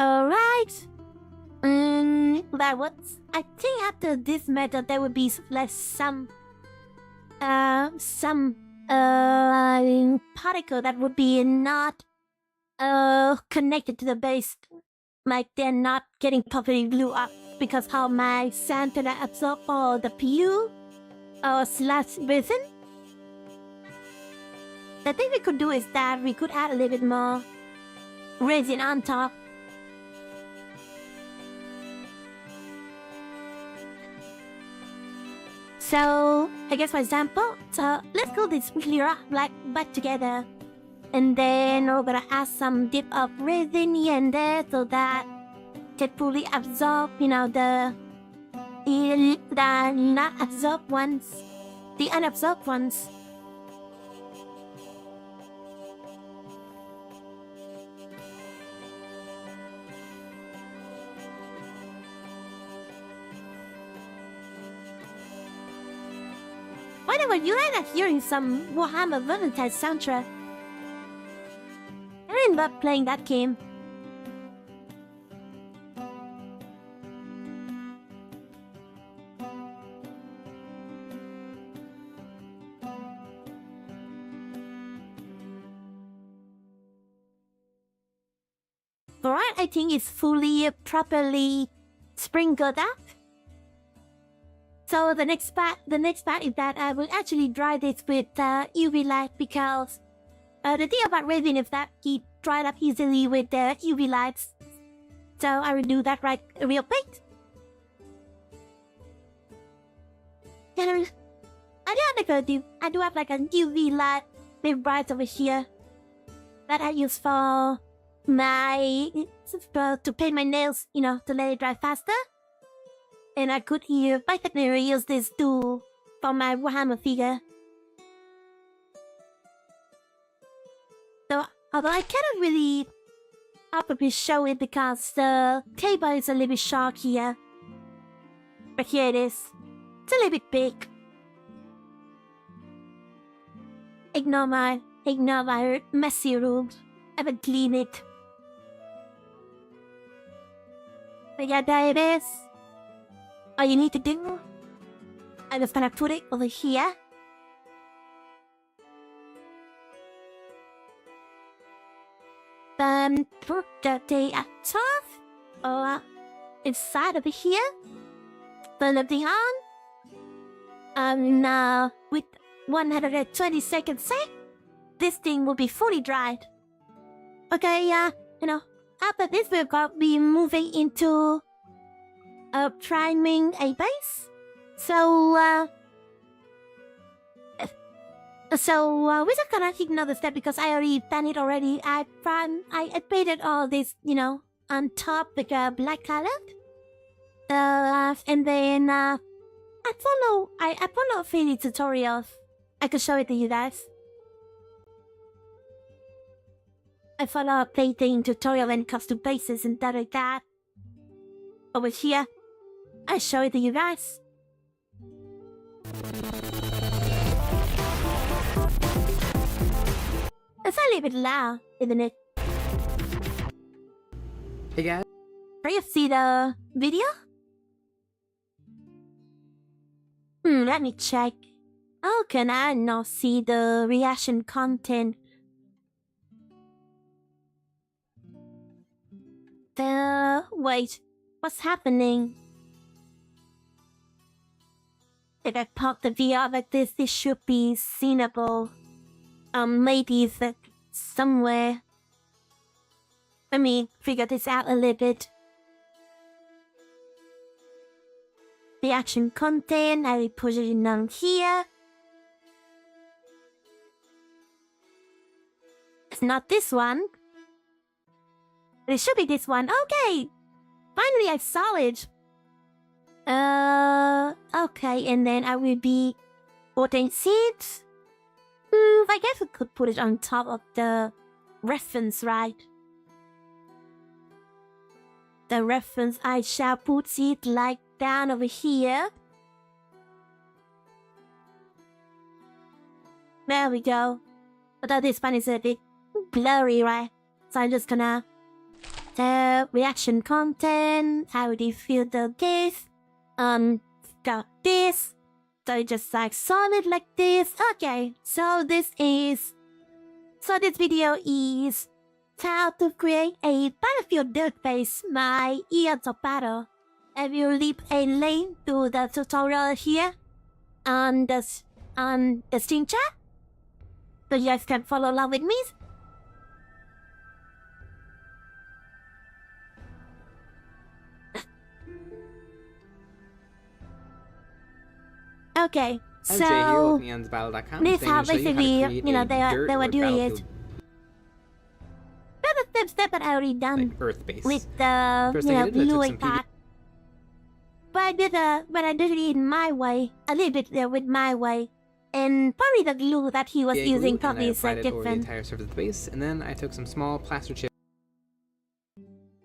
Alright. That was... I think after this method there would be like some particle that would be not connected to the base. Like they're not getting properly glued up because how my sand can absorb all the PU or slash resin. The thing we could do is that we could add a little bit more resin on top. So, I guess for example, so let's glue this clear black back together. And then we're gonna add some dip of resin here and there so that it fully absorb, the not absorbed ones, the unabsorbed ones. By the way, you guys are hearing some Warhammer Valentine soundtrack. I really love playing that game. Alright, I think it's fully, properly sprinkled up. So the next part is that I will actually dry this with UV light, because the thing about resin is that it dried up easily with the UV lights. So I will do that right real quick. And I do have like a UV light with bright over here that I use for to paint my nails, you know, to let it dry faster. And I could basically use this tool for my Warhammer figure. So, although I cannot really probably show it because the table is a little bit short here. But here it is. It's a little bit big. Ignore my messy room. I haven't cleaned it. But yeah, there it is. All you need to do, I'm just gonna put it over here. Then put the top or inside over here. Turn everything on. Now with 120 seconds set, this thing will be fully dried. Okay, you know, after this we're gonna be moving into priming a base. So we're just gonna ignore the step because I already done it already. I painted all this, you know, on top with black color. And then I follow a few tutorials. I could show it to you guys. I follow a painting tutorial when it comes to bases and that like that. Over here, I show it to you guys. It's a little bit loud, isn't it? Hey guys. Can you see the video? Let me check. How can I not see the reaction content? Wait, what's happening? If I pop the VR like this should be seenable. Maybe that somewhere. Let me figure this out a little bit. The action content, I will push it in down here. It's not this one. It should be this one. Okay! Finally, I saw it. Okay, and then I will be putting seeds. I guess we could put it on top of the reference, right? The reference, I shall put it like down over here. There we go. Although this one is a bit blurry, right? So I'm just gonna... The reaction content, I already filtered this. Got this. So it's just like solid like this. Okay, so this video is how to create a battlefield dirt base, my Eons of Battle. I will leave a link to the tutorial here on the Steam chat, so you guys can follow along with me. Okay, so this is how basically, you know, they were doing it. But the step that I already done like Earth base. with the, you know, gluing part. But I did it in my way, a little bit there with my way. And probably the glue that he was using probably is like different. Over the entire surface of the base, and then I took some small plaster chips.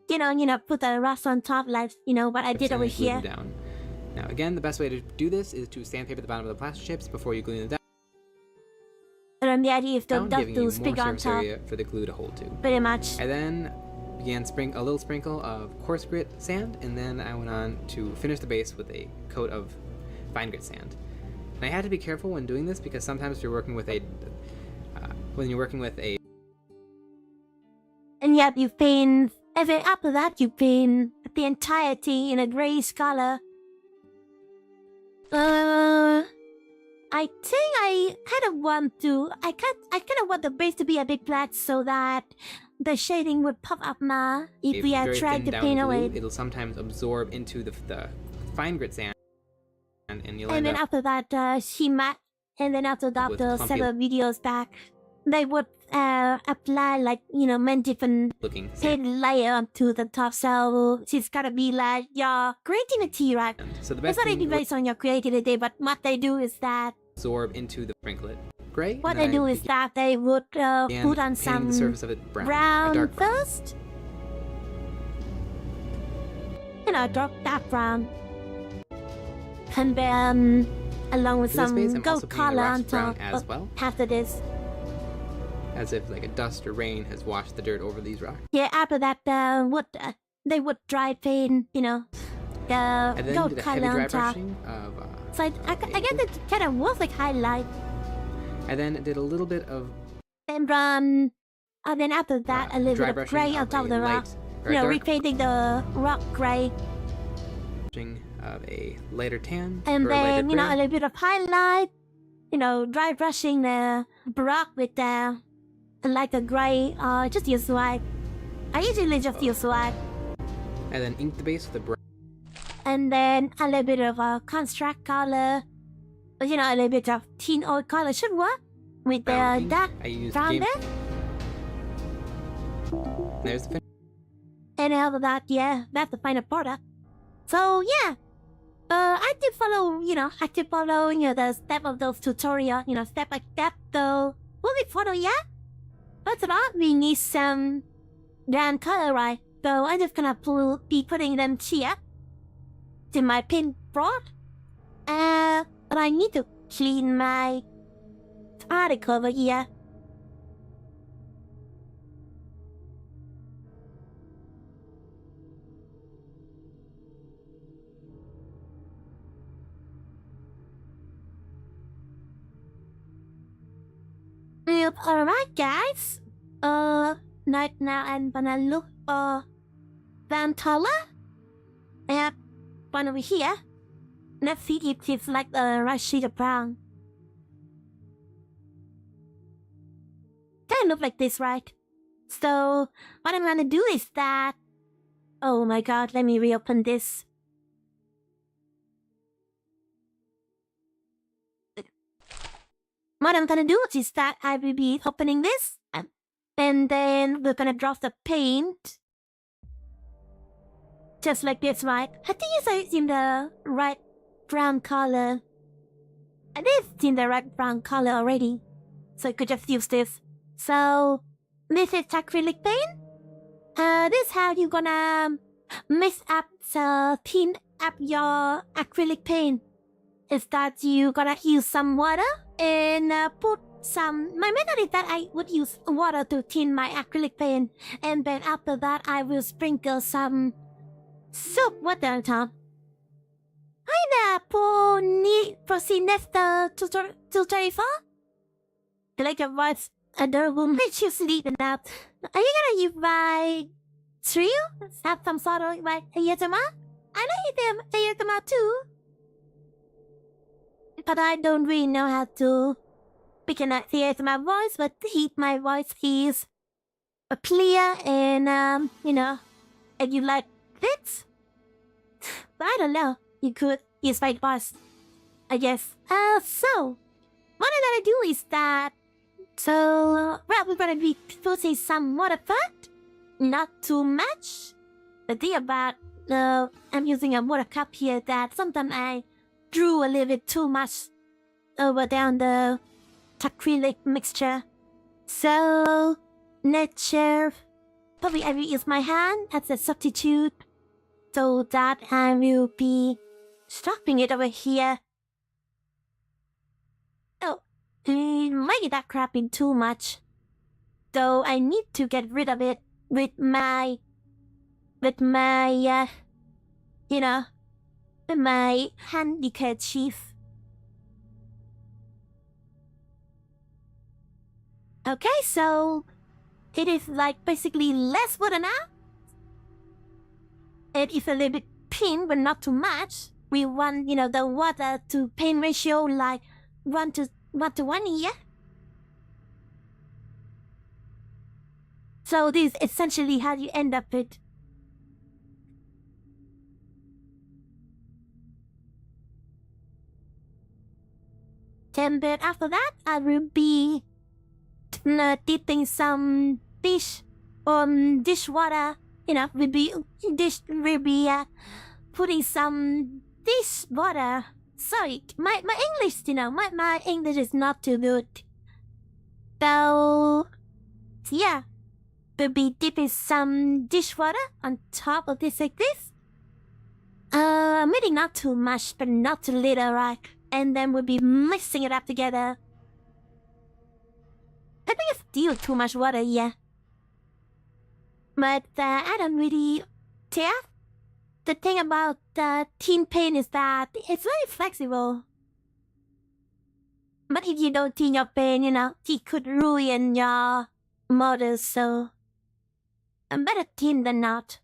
You know, put the rust on top, like, you know, what I did over here. Down. Now, again, the best way to do this is to sandpaper the bottom of the plaster chips before you glue them down. the idea is to down, giving you to more speak on surface top, area for the glue to hold to. pretty much. I then began a little sprinkle of coarse grit sand, and then I went on to finish the base with a coat of fine grit sand. And I had to be careful when doing this because sometimes you're working with And yet you paint, and then after that you paint the entirety in a grayish color. I think I kind of want the base to be a bit black so that the shading would pop up more if we are trying to paint away. It'll sometimes absorb into the fine grit sand, and you'll And end then up after that, and then after that, with the clumpy several videos back, they would apply like many different looking sand. paint layer onto the top, so it's gotta be like your creativity, right? So the It's best not really thing based on your creativity, but what they do is that absorb into the sprinklet gray. what and they then do I is that they would began put on painting some the surface of it brown, a brown dark brown. first. Dark brown. And then along with For this base, some I'm gold also painting the color on rocks brown top as well, after this. as if like a dust or rain has washed the dirt over these rocks. Yeah, after that, they would dry paint, the And then gold did a color heavy dry on top. brushing of. So I guess it kind of was like highlight. I then did a little bit of And then after that, a little dry bit of brushing gray on top of the rock. light, or a dark Repainting the rock gray. brushing of a lighter tan. And or a lighter then, a gray. little bit of highlight. Dry brushing the rock with the lighter gray. Just use white. I usually just use white. And then ink the base with a brown. And then a little bit of a construct color. A little bit of teen oil color should work. With the ink. dark I used brown James. there. There's the finish. And after that, yeah, that's the final product. So yeah, I did follow, the step of those tutorial, step by step. Though, will we follow yet? First of all, we need some brown color, right? So I'm just gonna be putting them here to my paintbrush. But I need to clean my article over here. Alright guys, right now I'm gonna look for Vantala. I have one over here. Let's see if it's like the right shade of brown. Kinda look like this, right? So, what I'm gonna do is that... Oh my god, let me reopen this. What I'm gonna do is that I will be opening this, and then we're gonna drop the paint. Just like this, right? I think it's in the right brown color. It is in the right brown color already. So I could just use this. So, this is acrylic paint. This is how you're gonna mix up tint up your acrylic paint. Is that you gonna use some water and put some... My method is that I would use water to tint my acrylic paint. And then after that, I will sprinkle some soap water on top. Hi there, Prosinester 234. I like your voice. Adorable. Makes you sleeping out. Are you gonna use my trio? Have some sort of my ASMR? I like them ASMR too. But I don't really know how to recognize the ASMR voice, but my voice is clear and, if you like this, but I don't know. You could use my voice, I guess. So, what I'm gonna do is that, we're gonna be putting some water first, not too much. The thing about, I'm using a water cup here that sometimes I drew a little bit too much down the acrylic mixture. So, nature, probably I will use my hand as a substitute, so that I will be stopping it over here. Oh, Maybe that crap been too much. So I need to get rid of it with my, with my handkerchief. Okay, so it is like basically less water now. It is a little bit pink, but not too much. We want, the water to paint ratio like 1 to 1 here. So this is essentially how you end up with. And then after that, I will be dipping some dishwater. Will be putting some dishwater. Sorry, my English, my English is not too good. So yeah, we'll be dipping some dishwater on top of this like this. Maybe not too much, but not too little, right? And then we'll be mixing it up together. I think it's still too much water, yeah. But I don't really care. The thing about tin paint is that it's very flexible. But if you don't tin your paint, it could ruin your models, so better tin than not.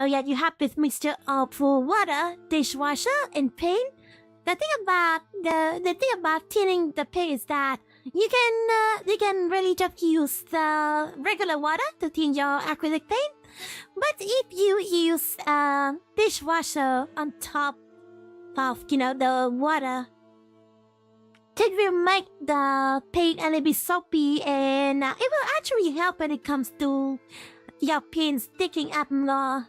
Oh yeah, you have this mixture of water, dishwasher, and paint. The thing about tinning the paint is that you can really just use the regular water to tin your acrylic paint. But if you use dishwasher on top of the water, it will make the paint a little bit soapy, and it will actually help when it comes to your paint sticking up more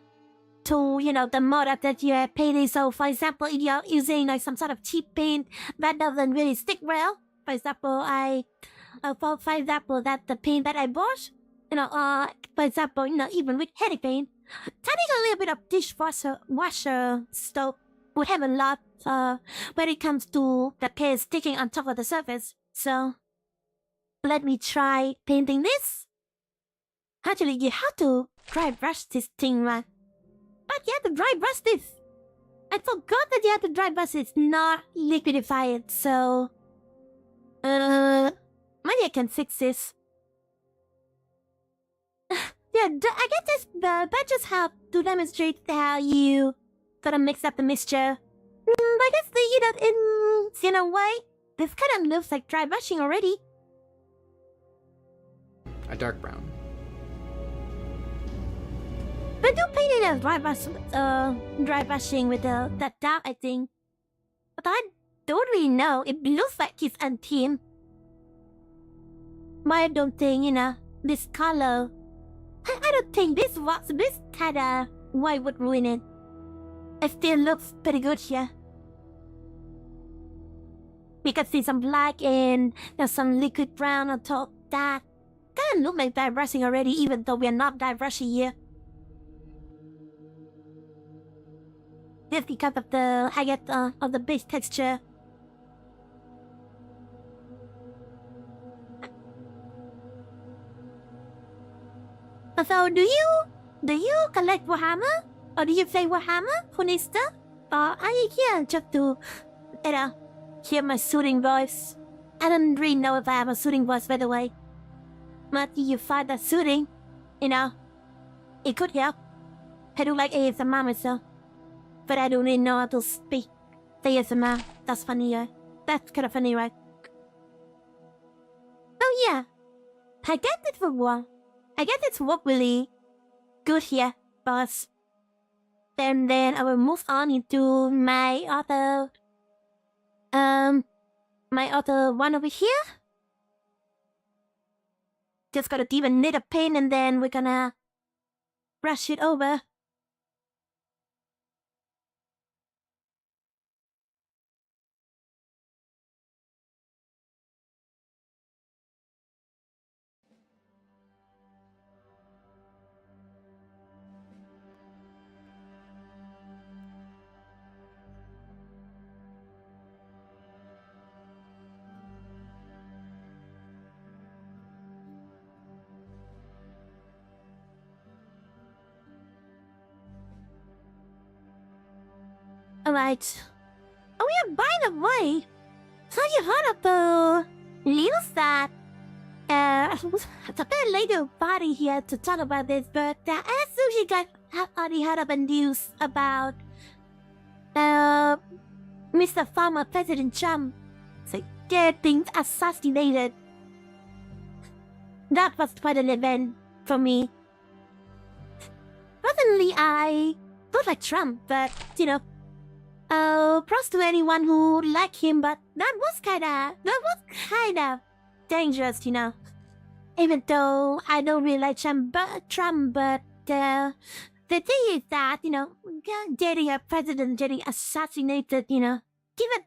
to the model that you are painting. So for example, if you're using like some sort of cheap paint that doesn't really stick well, for example, that the paint that I bought, for example, even with heavy paint, adding a little bit of washer soap would have a lot when it comes to the paint sticking on top of the surface. So let me try painting this. Actually, you have to dry brush this thing, right? But you have to dry brush this. I forgot that you have to dry brush it, not liquidify it. So maybe I can fix this. Yeah, I guess this badges help to demonstrate how you gotta mix up the mixture. I guess in a way, this kind of looks like dry brushing already. A dark brown. But do paint it as dry brushing with that dark, I think. But I don't really know. It looks like it's untamed. But I don't think, this color. I don't think this kind of white would ruin it. It still looks pretty good here. We can see some black and there's some liquid brown on top. That kind of look like dry brushing already, even though we are not dry brushing here. Just because of the base texture. So do you collect Warhammer? Or do you play Warhammer, Honesta? Or are you here just to, hear my soothing voice? I don't really know if I have a soothing voice, by the way. But you find that soothing, it could help. I do like ASMR myself. But I don't really know how to speak ASMR. That's funny, right? That's kind of funny, right? Oh yeah. I guess it will work. I guess it's worked really good here, boss. And then I will move on into my other one over here. Just gotta dip a knit of paint and then we're gonna brush it over. Alright. Oh yeah, by the way, so you heard of the news that it's a bit late to party here to talk about this, but I assume you guys have already heard of the news about Mr. former President Trump getting assassinated. That was quite an event for me. Personally, I don't like Trump, but props to anyone who liked him. But that was kind of dangerous, Even though I don't really like Trump, but the thing is that getting a president getting assassinated, even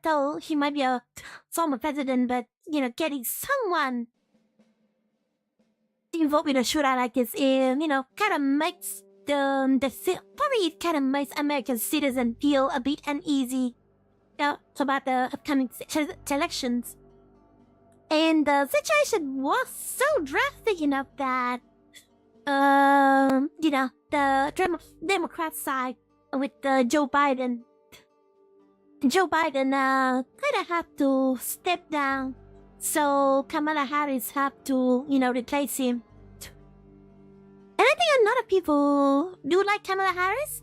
though he might be a former president, but getting someone involved in a shootout like this, kind of makes probably it kind of makes American citizens feel a bit uneasy about the upcoming elections. And the situation was so drastic enough that, the Democrat side with Joe Biden kind of had to step down, so Kamala Harris had to, replace him. And I think a lot of people do like Kamala Harris.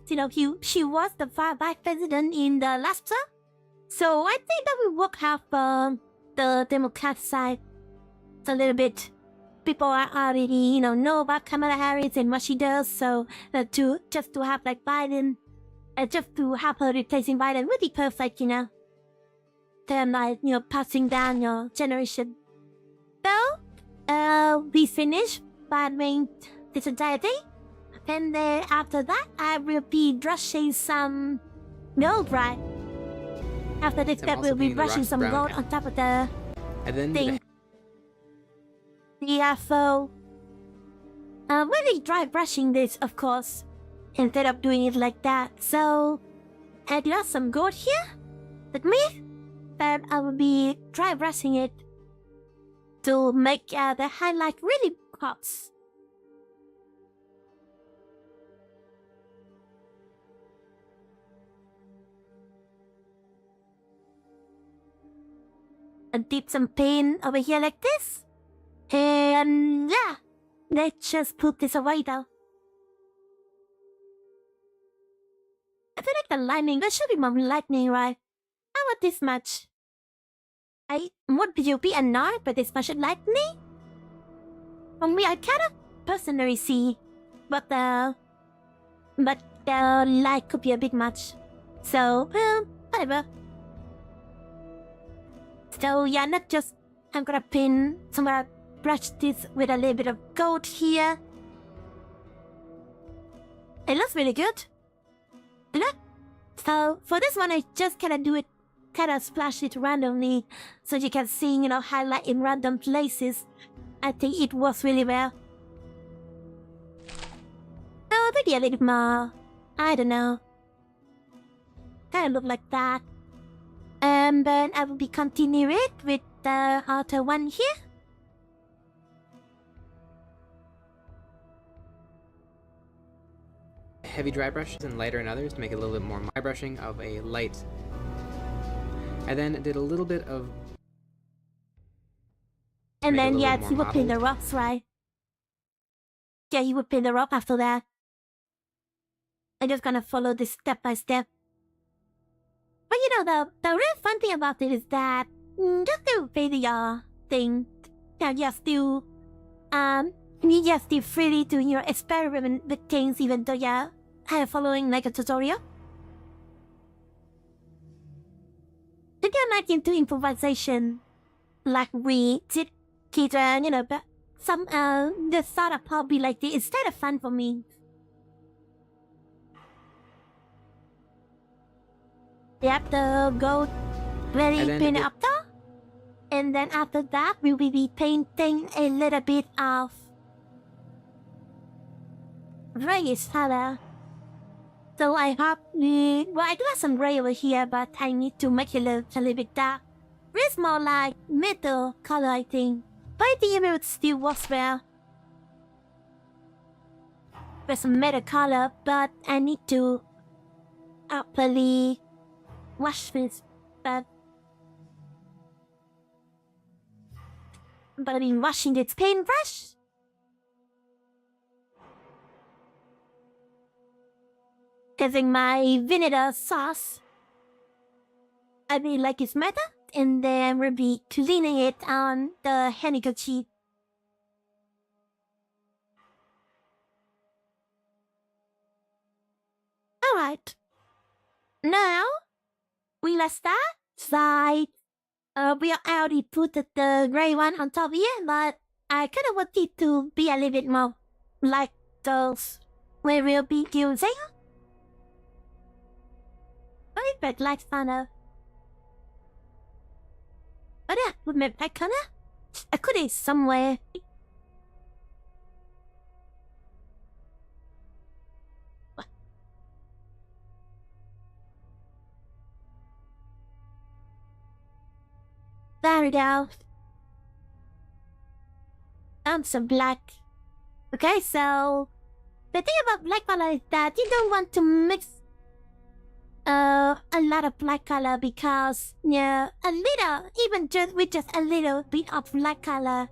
She was the vice president in the last term. So I think that will work out for the Democrat side a little bit. People are already, know about Kamala Harris and what she does. So to have like Biden, just to have her replacing Biden would be perfect, Then like, passing down your generation. So, we finished badminton this entire day. And then after that, I will be brushing some gold, right? After this step, we'll be brushing some gold on top of the thing. Yeah, so... really dry brushing this, of course. Instead of doing it like that. So, I got some gold here with me. But I will be dry brushing it to make the highlight really pops. And dip some paint over here like this. And yeah, let's just put this away though. I feel like the lightning, there should be more lightning, right? How about this much? Would you be annoyed by this much lightning? For me, I kind of personally see, but the light could be a bit much. So, whatever. So yeah, not just I'm gonna brush this with a little bit of gold here. It looks really good. Look. So for this one, I just kind of splash it randomly, so you can see, highlight in random places. I think it works really well. Oh, maybe a little more. I don't know. Kind of look like that. And then I will be continuing it with the outer one here. Heavy dry brushes and lighter in others to make it a little bit more dry brushing of a light. I then did a little bit of... And then, yeah, he would paint the rocks, right? Yeah, he would paint the rock after that. I'm just gonna follow this step by step. But the real fun thing about it is that just to paint your thing, you're still free to experiment with things even though you're following like a tutorial. If you're not into improvisation, like we did, Keitra, but some the sort of hobby like this is kind of fun for me. You have to go very paint up there. And then after that, we will be painting a little bit of grayish color. So I hope I do have some gray over here, but I need to make it a little bit dark. It's more like metal color, I think. But I think it would still work well with some metal color, but I need to properly wash this, but I've been washing this paintbrush. Using my vinegar sauce. I really like this method, and then we'll be cleaning it on the handkerchief. Alright. Now, we'll start side. We already put the gray one on top here, but I kind of want it to be a little bit more like those we will be using. I bet like Fana. Oh yeah, with my black color? I could eat somewhere. There we go. Some black. Okay, so the thing about black color is that you don't want to mix a lot of black color because yeah, a little, even just with just a little bit of black color,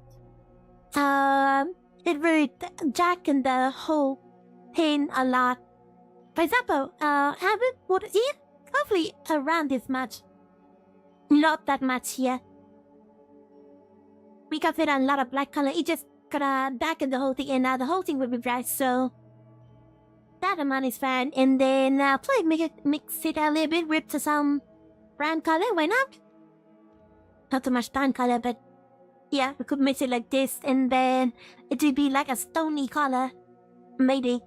it really darken the whole thing a lot. For example, I will put it hopefully around this much, not that much here. We can fit a lot of black color. It just gonna darken the whole thing, and the whole thing will be bright. So that amount is fine. And then probably mix it a little bit with some brown color. Why not? Not too much brown color, but yeah, we could mix it like this, and then it will be like a stony color, maybe.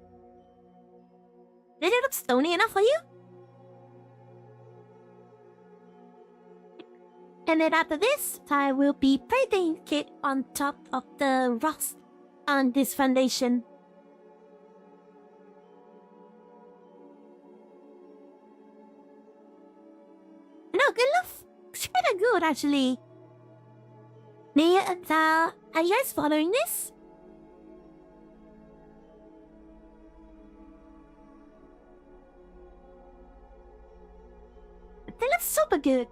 Did it look stony enough for you? And then after this, I will be painting it on top of the rocks on this foundation. Look, it looks kinda good actually. Are you guys following this? They look super good.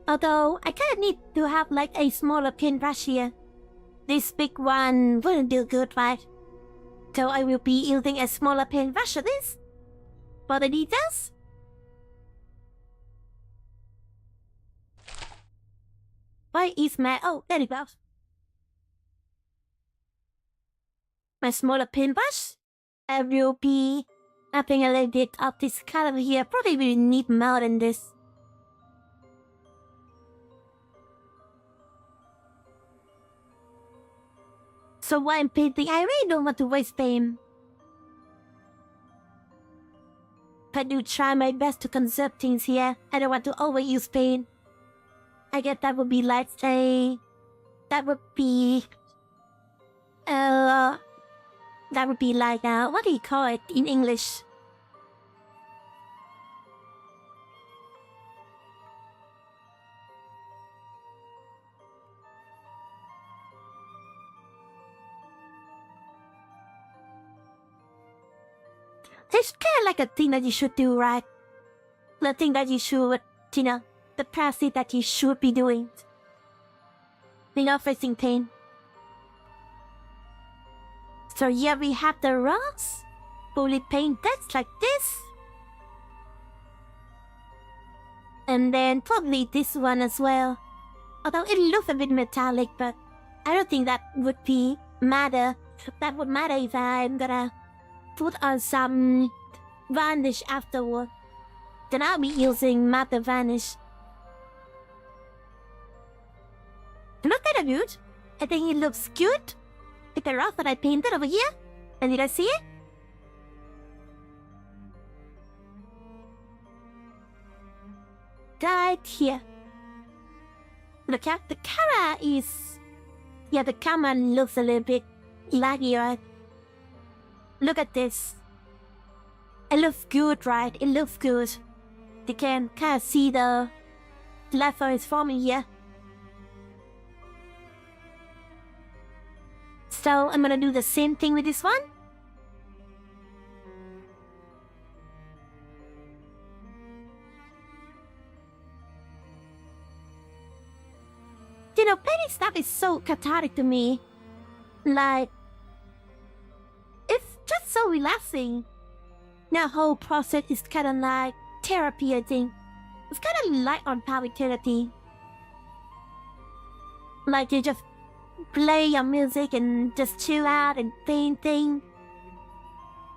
Although, I kinda need to have like a smaller paintbrush here. This big one wouldn't do good, right? So I will be using a smaller paintbrush for this. For the details. Why is my... oh, there it goes. My smaller paintbrush. I will be upping a little bit of this color here. Probably will need more than this. So while I'm painting, I really don't want to waste paint. I do try my best to conserve things here. I don't want to overuse paint. I guess that would be like a... that would be like, what do you call it in English? It's kind of like a thing that you should do, right? The thing that you should, you know, the practice that you should be doing. You know, facing pain. So yeah, we have the rocks fully painted like this. And then probably this one as well. Although it looks a bit metallic, but I don't think that would be matter. That would matter if I'm gonna put on some varnish afterward. Then I'll be using matte varnish. Not kind of good. I think it looks good. With the rock that I painted over here. And did I see it? Right here. Look at the camera is... yeah, the camera looks a little bit laggy, right? Look at this. It looks good, right? It looks good. You can kind of see the platform is forming here. So I'm gonna do the same thing with this one. painting stuff is so cathartic to me. Like, it's just so relaxing. The whole process is kind of like therapy, I think. It's kind of like on par with therapy. Like you just play your music and just chill out and painting.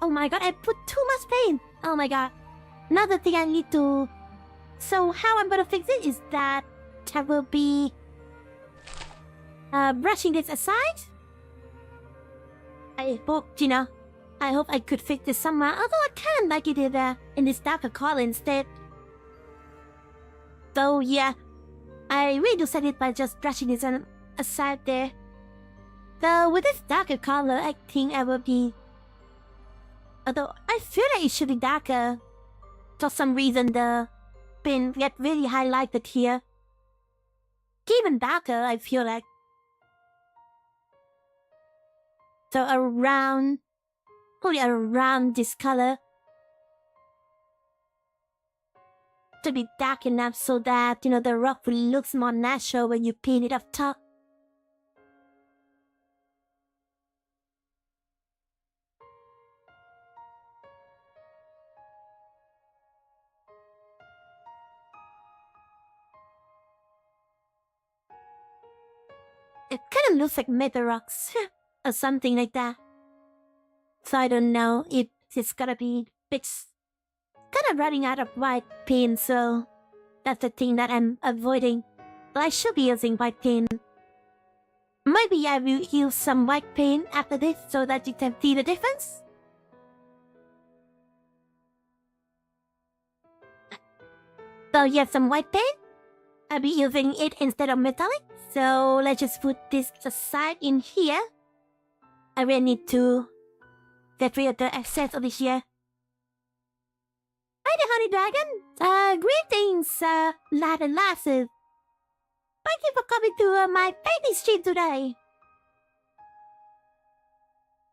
Oh my god, I put too much paint. Oh my god. Another thing I need to... So how I'm gonna fix it is that I will be brushing this aside. I hope, I hope I could fix this somewhere, although I kind of like it in this darker color instead. So yeah, I really do set it by just brushing this aside there. So with this darker color, I think I will be... Although I feel like it should be darker. For some reason the paint get really highlighted here. Even darker, I feel like. So probably around this color. To be dark enough so that, the rock will look more natural when you paint it up top. It kind of looks like metal rocks or something like that. So I don't know if it's gonna be fixed. Kind of running out of white paint, so that's the thing that I'm avoiding. But I should be using white paint. Maybe I will use some white paint after this so that you can see the difference. So yeah, some white paint. I'll be using it instead of metallic. So let's just put this aside in here. I really need to get rid of the excess of this here. Hi there, honey dragon. Greetings, lad and lasses. Thank you for coming to my painting stream today.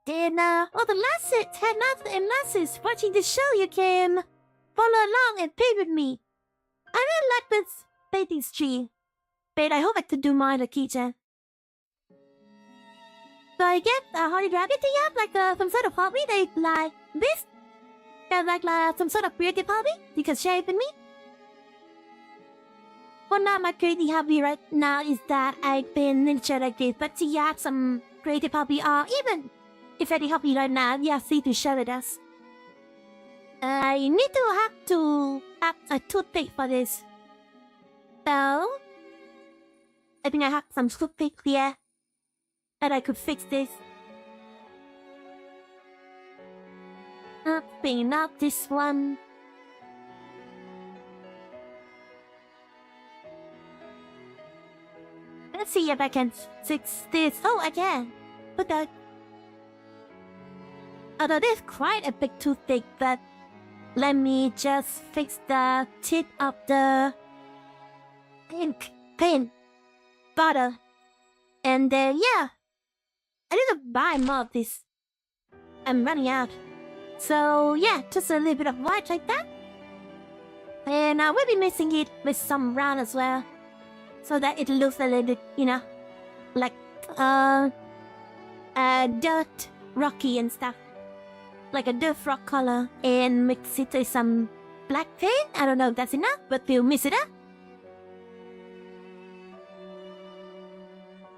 And all the lasses and lasses watching the show, you can follow along and paint with me. I really like this painting stream, but I hope I could do mine a kitchen. So I get a honey dragon to have like some sort of hobby like this. Like some sort of creative hobby you can share it with me. Well, now my creative hobby right now is that I've been nature like this, but you have some creative hobby or even if any hobby right now, you have to share with us. I need to have a toothpick for this. So I think I have some toothpick here that I could fix this. Not this one. Let's see if I can fix this. Oh, I can. But although this is quite a big toothpick, but let me just fix the tip of the paint bottle. And yeah, I need to buy more of this. I'm running out. So yeah, just a little bit of white like that. And I will be mixing it with some brown as well. So that it looks a little bit, like dirt rocky and stuff. Like a dirt rock color. And mix it with some black paint. I don't know if that's enough, but we'll mix it up.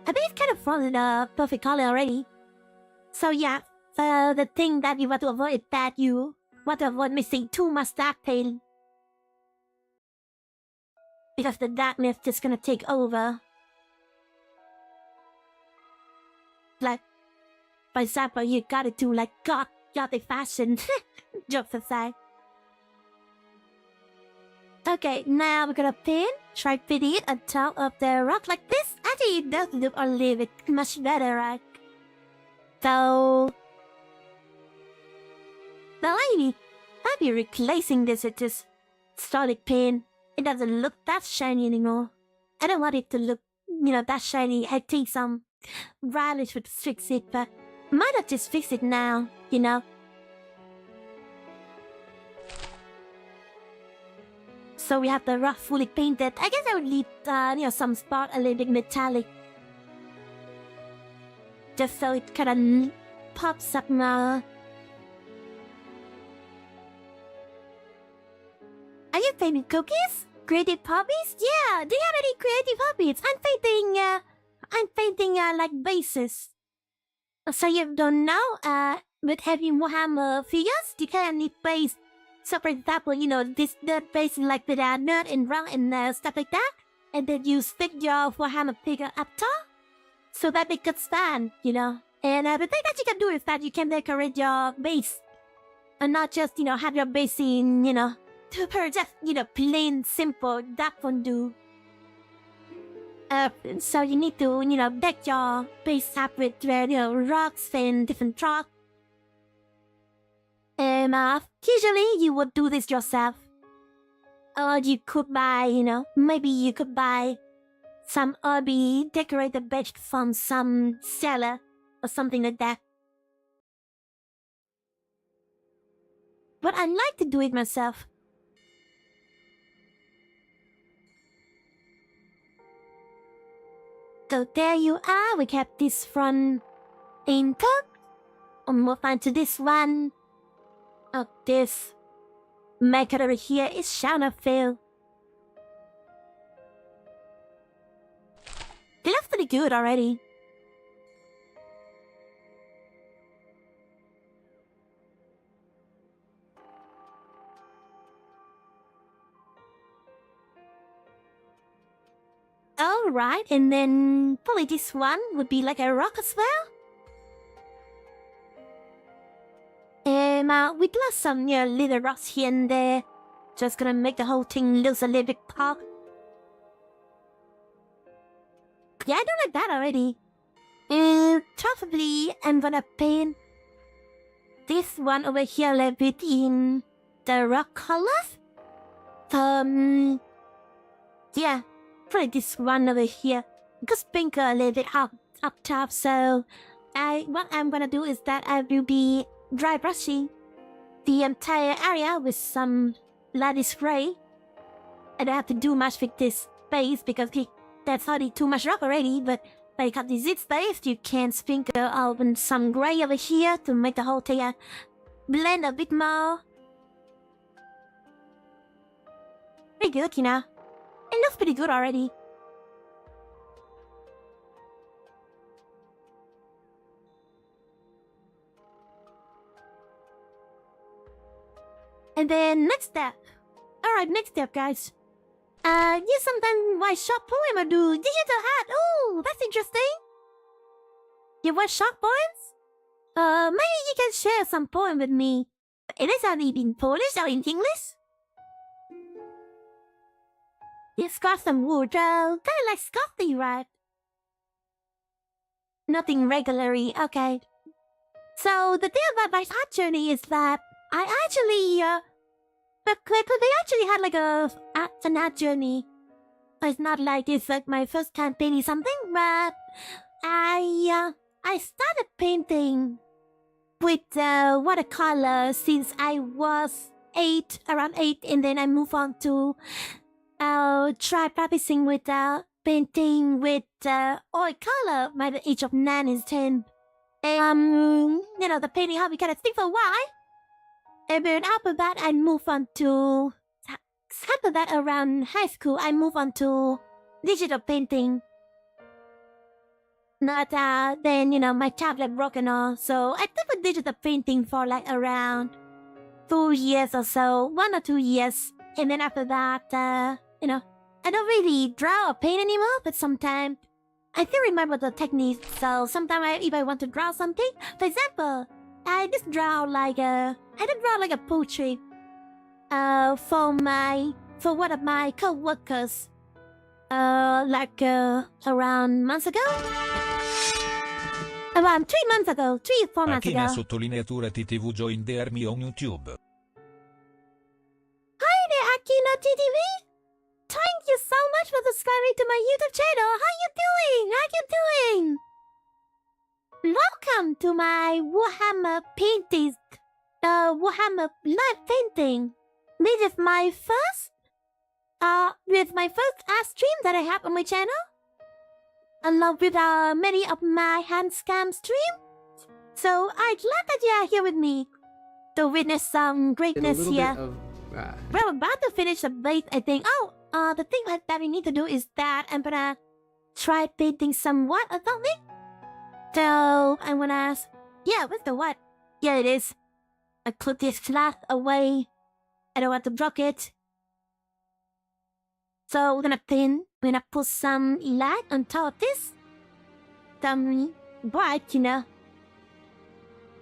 I think it's kind of found the perfect color already. So yeah. The thing that you want to avoid is that you want to avoid mixing too much dark paint. Because the darkness is just gonna take over. Like, for example, you gotta do like gothic fashion. Jokes aside. Okay, now we're gonna paint. Try to fit it on top of the rock like this. Actually, it does look a little bit much better, right? So... Now I'll be replacing this with this solid paint. It doesn't look that shiny anymore. I don't want it to look, that shiny. I think some varnish would fix it, but might not just fix it now, So we have the rock fully painted. I guess I would leave, some spot a little bit metallic. Just so it kind of pops up now. Are you painting cookies? Creative hobbies? Yeah, do you have any creative hobbies? I'm painting like bases. So you don't know, with having Warhammer figures, you can need base. So for example, this nerd base like with a nerd and round and stuff like that. And then you stick your Warhammer figure up top. So that it could stand, And the thing that you can do is that you can decorate your base. And not just, have your base in, super just, plain, simple, that won't do. So you need to, deck your base up with, rocks and different rocks. And usually you would do this yourself. Or you could buy, maybe you could buy some RB decorated badge from some seller or something like that. But I like to do it myself. So there you are, we have this front intro. And move on to this one. Oh, this maker over here is Shauna Phil. They look pretty good already. Alright, and then probably this one would be like a rock as well. We got some little rocks here and there. Just gonna make the whole thing look a little bit pop. Yeah, I don't like that already. Probably I'm gonna paint this one over here a little bit in the rock colors. Yeah, probably this one over here. Just sprinkle a little bit up top. So, what I'm gonna do is that I will be dry brushing the entire area with some light spray. I don't have to do much with this space because that's already too much rock already. But because this is space, you can sprinkle on some gray over here to make the whole thing blend a bit more. Pretty good, It looks pretty good already. And then next step. Alright, next step, guys. You sometimes write short poem or do digital art. Oh, that's interesting. You write short poems? Maybe you can share some poem with me. It is only in Polish or in English? It's got some wardrobe, kinda like Scotty, right? Nothing regularly, okay. So the thing about my art journey is that I actually, they actually had like an art journey. It's not like it's like my first time painting something, but I started painting with watercolor since I was around 8, and then I moved on to try practicing with painting with oil color by the age of 9 and 10. The painting hobby kind of stick for a while. And then after that, I moved on to... After that, around high school, I moved on to digital painting. Not then, my tablet broke and all. So I did with digital painting for like around 2 years or so. 1 or 2 years. And then after that, I don't really draw or paint anymore. But sometimes I still remember the techniques. So sometimes if I want to draw something, for example, I just draw like a portrait for one of my co-workers around months ago. Around 3 months ago, 3 or 4 months ago. Sottolineatura TTV join the army on YouTube. Hi there, Akino TTV. Thank you so much for subscribing to my YouTube channel. How you doing? Welcome to my Warhammer painting, Warhammer live painting. This is my first with my first art stream that I have on my channel, along with many of my HANDCAM streams. So I'm glad that you are here with me to witness some Did a greatness little here. bit of We're about to finish the base, I think. Oh, the thing that we need to do is that I'm gonna try painting some what or something. So I'm gonna yeah, where's the what? Yeah, it is. I put this cloth away. I don't want to block it. So we're gonna put some light on top of this. Some bright, you know.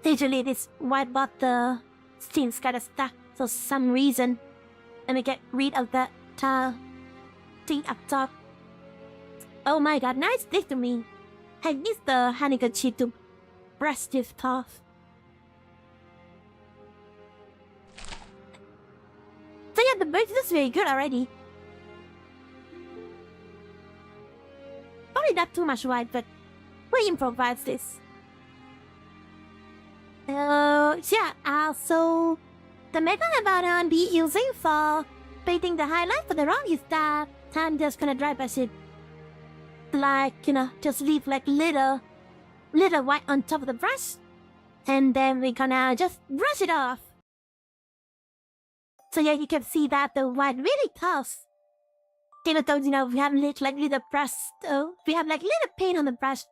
Usually this white bottle seems kind of stuck for some reason. Let me get rid of that thing up top. Oh my god, nice stick to me. I need the handkerchief to brush this off. So yeah, the base is very good already. Probably not too much white, but we improvise this. Yeah, so the method that I'll be using for painting the highlight for the rock is that I'm just gonna dry brush it. Like, you know, just leave like little white on top of the brush. And then we're gonna just brush it off. So yeah, you can see that the white really tough. Even though, you know, we have little brush, we have like little paint on the brush.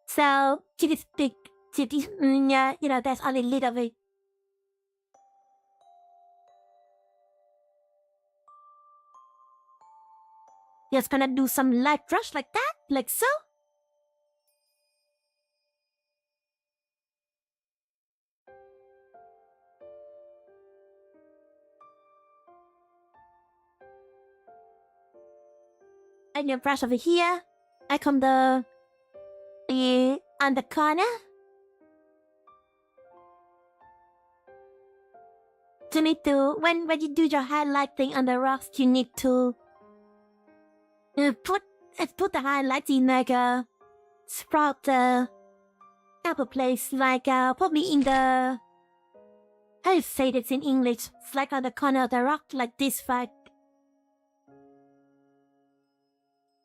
So, to this big, yeah, you know, there's only little bit. Just gonna do some light brush like that, like so. And your brush over here. I come on the corner. You need to, when you do your highlighting on the rocks, you need to put the highlights in like a sprout upper place, like probably in the, how do you say this in English? It's like on the corner of the rock, like this, like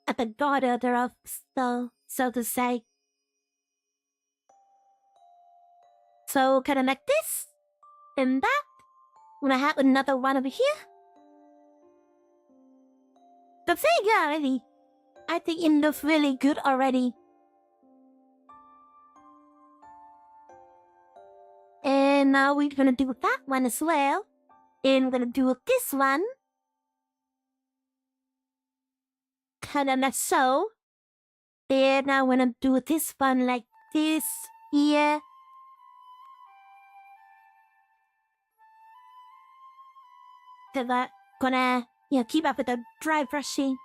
at the border of the rock, so to say. So kind of like this, and that. I'm gonna have another one over here. But there you go already. I think it looks really good already. And now we're gonna do that one as well. And we're gonna do this one. Kinda like so. And now we're gonna do this one like this here. Then I'm gonna, you know, keep up with the dry brushing.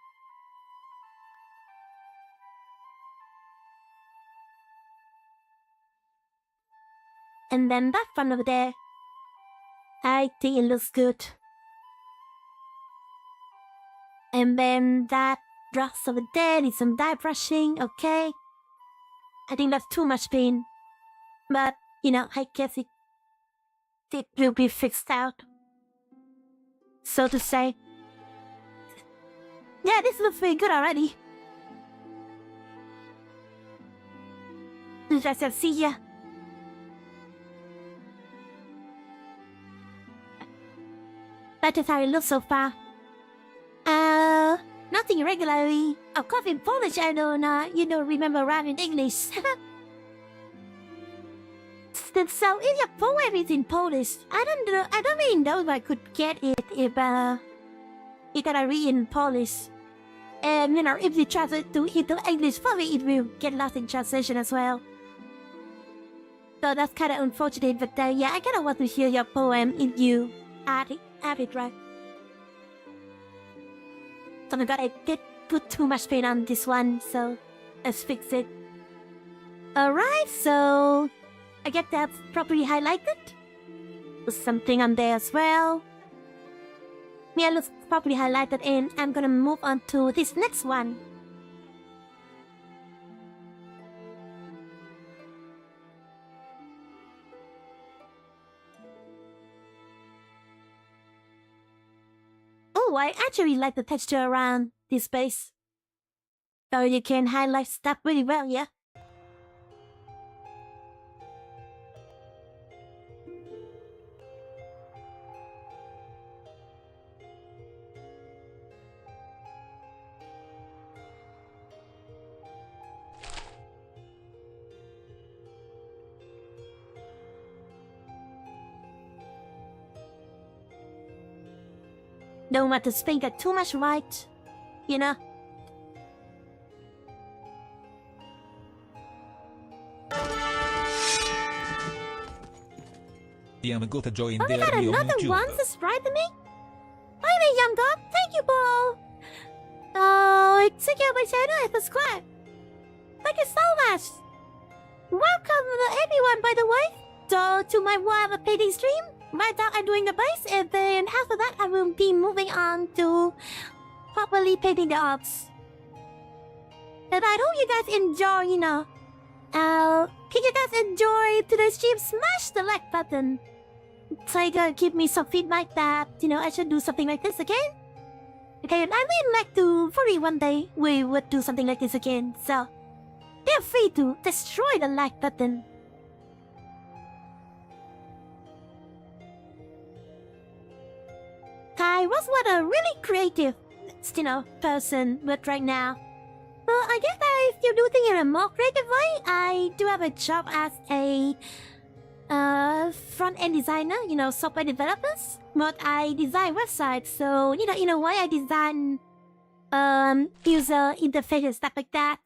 And then that one over there. I think it looks good. And then that brush over there needs some dye brushing, okay? I think that's too much paint. But, you know, I guess it will be fixed out. So to say. Yeah, this looks very good already. Let's just see here. That is how it looks so far. Nothing regularly. Of course, in Polish, I don't, remember rhyme in English. So if your poem is in Polish, I don't really know if I could get it if you gotta read in Polish. And you know, if you translate to into English, probably it will get lost in translation as well. So that's kind of unfortunate, but yeah, I kind of want to hear your poem if you add it right. So my god, I did put too much paint on this one, so let's fix it. Alright, so I get that properly highlighted. Put something on there as well. Yeah, looks properly highlighted, and I'm gonna move on to this next one. Oh, I actually like the texture around this space. So you can highlight stuff really well, yeah? Don't want to sprinkle too much white, you know? I'm gonna join Oh, we the got army on another YouTube. one subscribe to me? Hi there, young dog. Thank you, Paul. Oh, check out my channel and subscribe. Thank you so much. Welcome everyone, by the way, to my Warhammer painting stream. Right now I'm doing the base, and then after that I will be moving on to properly painting the orbs. And I hope you guys enjoy, you know. If you guys enjoy today's stream, smash the like button. So you can give me some feedback that, you know, I should do something like this again. Okay, and I would like to, probably one day, we would do something like this again. So, feel free to destroy the like button. I was not a really creative, you know, person, but right now, well, I guess I still do things in a more creative way. I do have a job as a front-end designer, you know, software developers. But I design websites, so, you know, in a way I design user interface and stuff like that.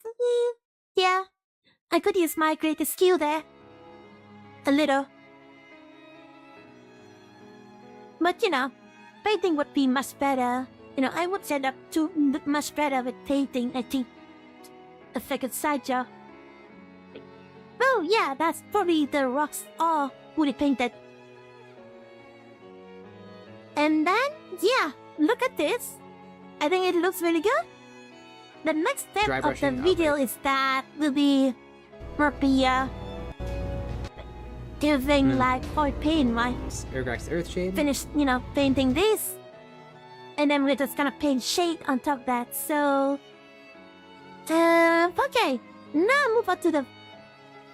Yeah, I could use my creative skill there. A little. But, you know, painting would be much better. You know, I would set up to look much better with painting, I think. A second side job. Oh yeah, that's probably the rocks all fully painted. And then, yeah, look at this. I think it looks really good. The next step Dry of the brushing, video okay. is that will be using like oil paint, right? Airgrax Earthshade. Finish, you know, painting this. And then we're just gonna paint shade on top of that, so... okay, now move on to the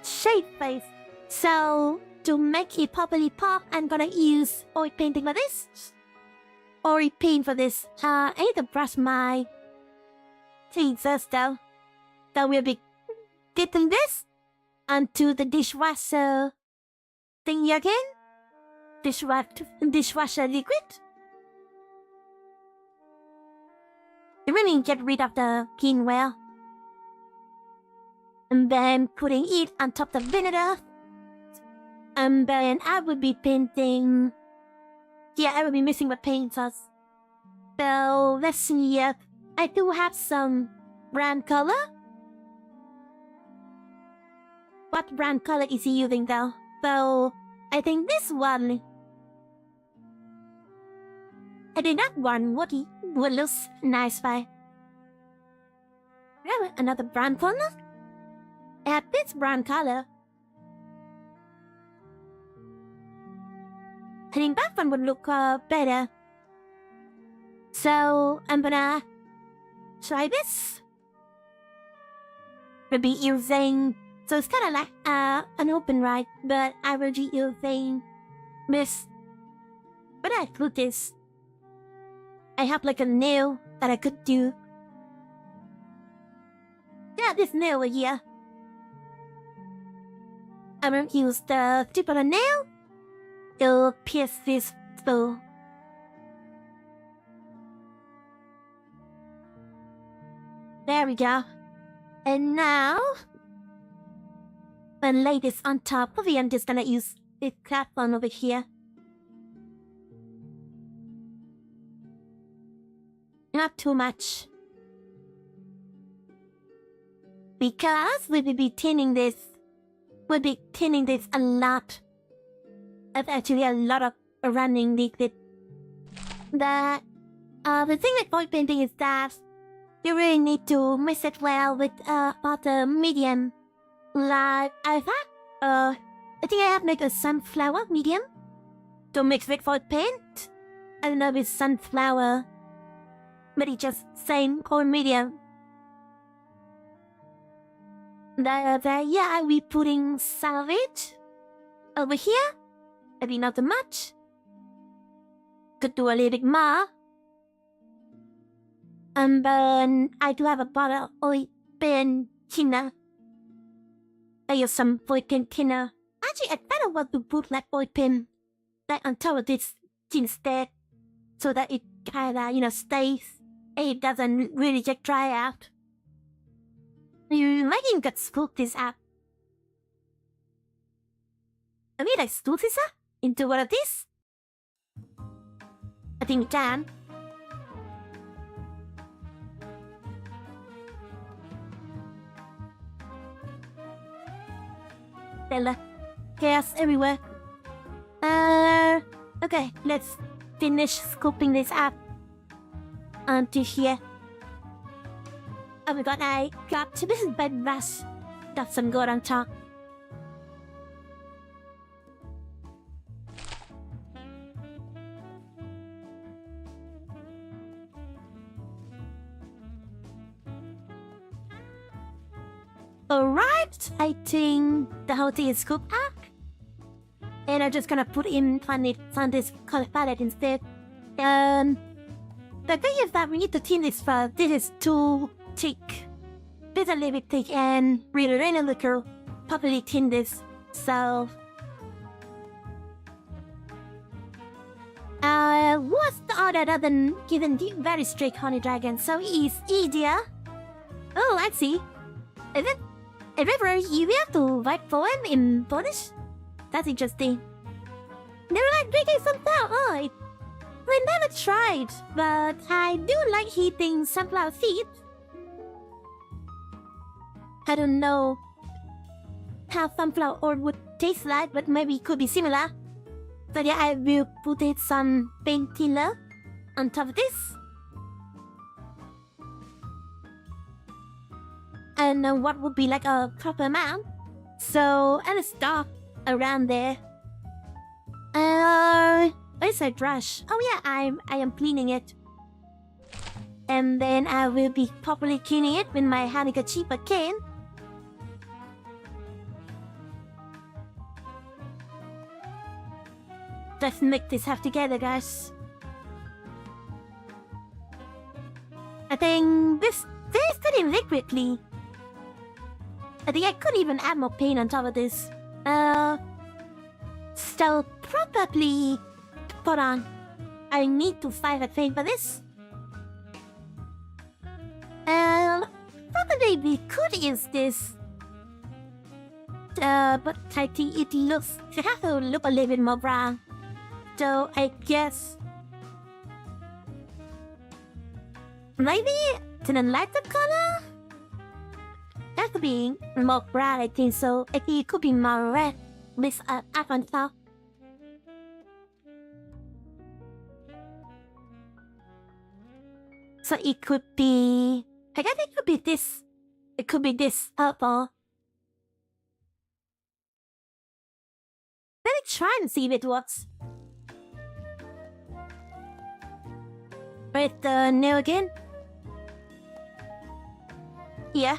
shade phase. So, to make it properly pop, I'm gonna use oil painting for this. Oil paint for this. I need to brush my tweezers though. So we'll be dipping this onto the dishwasher thingy again. Dishwasher liquid. You really get rid of the clean well. And then putting it on top of the vinegar. And then I will be painting... Yeah, I will be mixing with paint sauce. So, let's see if I do have some brand color. What brand color is he using though? So, I think this one... I think that one would look nice by. Yeah, another brand color. I have this brown color. I think that one would look better. So I'm gonna try this. We'll be using, so it's kind of like an open right, but I will be using this. But I do this. I have like a nail that I could do. Yeah, this nail over here. I will use the tip of the nail to pierce this through. There we go. And now, I'll lay this on top. Probably I'm just gonna use this craft one over here. Not too much. Because we will be tinning this. We'll be tinning this a lot. That's actually a lot of running liquid. The thing with oil painting is that you really need to mix it well with about a medium. Like I think I have like a sunflower medium to mix with oil paint. I don't know if it's sunflower but it's just same or medium. Yeah, we putting salvage over here. Maybe not too much. Could do a little bit more. But I do have a bottle of oil pen thinner. I use some oil pen thinner. Actually, I kind of want to put like oil pen like on top of this instead, so that it kinda stays. It doesn't really just dry out. You might even could scoop this up. I mean, like scoop this up into one of these. I think we can. There's chaos everywhere. Okay, let's finish scooping this up onto here. Oh my god, I got to this bed rush. Got some gold on top. Alright, I think the whole thing is scooped up. And I'm just gonna put in on this color palette instead. The thing is that we need to thin this first. This is too thick. This is a little bit thick and really look properly thin this. So what's the order other than giving the very strict honey dragon? So it's easier. Oh, I see. Is it? Remember, you have to write poem in Polish? That's interesting. Never like drinking sunflower oil. I never tried, but I do like heating sunflower seeds. I don't know how sunflower oil would taste like, but maybe it could be similar. So yeah, I will put it some painkiller on top of this. And what would be like a proper amount. So, and stop around there. Where's a brush? Oh yeah, I am cleaning it. And then I will be properly cleaning it with my HANDCAM cane. Let's make this half together, guys. I think this is pretty liquidly. I think I could even add more paint on top of this. So probably put on. I need to find a paint for this. Probably we could use this. But I think it have to look a little bit more brown. So I guess maybe to the lighter color. That could be more brown, I think so. I think it could be more red with up on top. So it could be... I guess it could be this. It could be this purple. Let me try and see if it works. With the nail again. Yeah.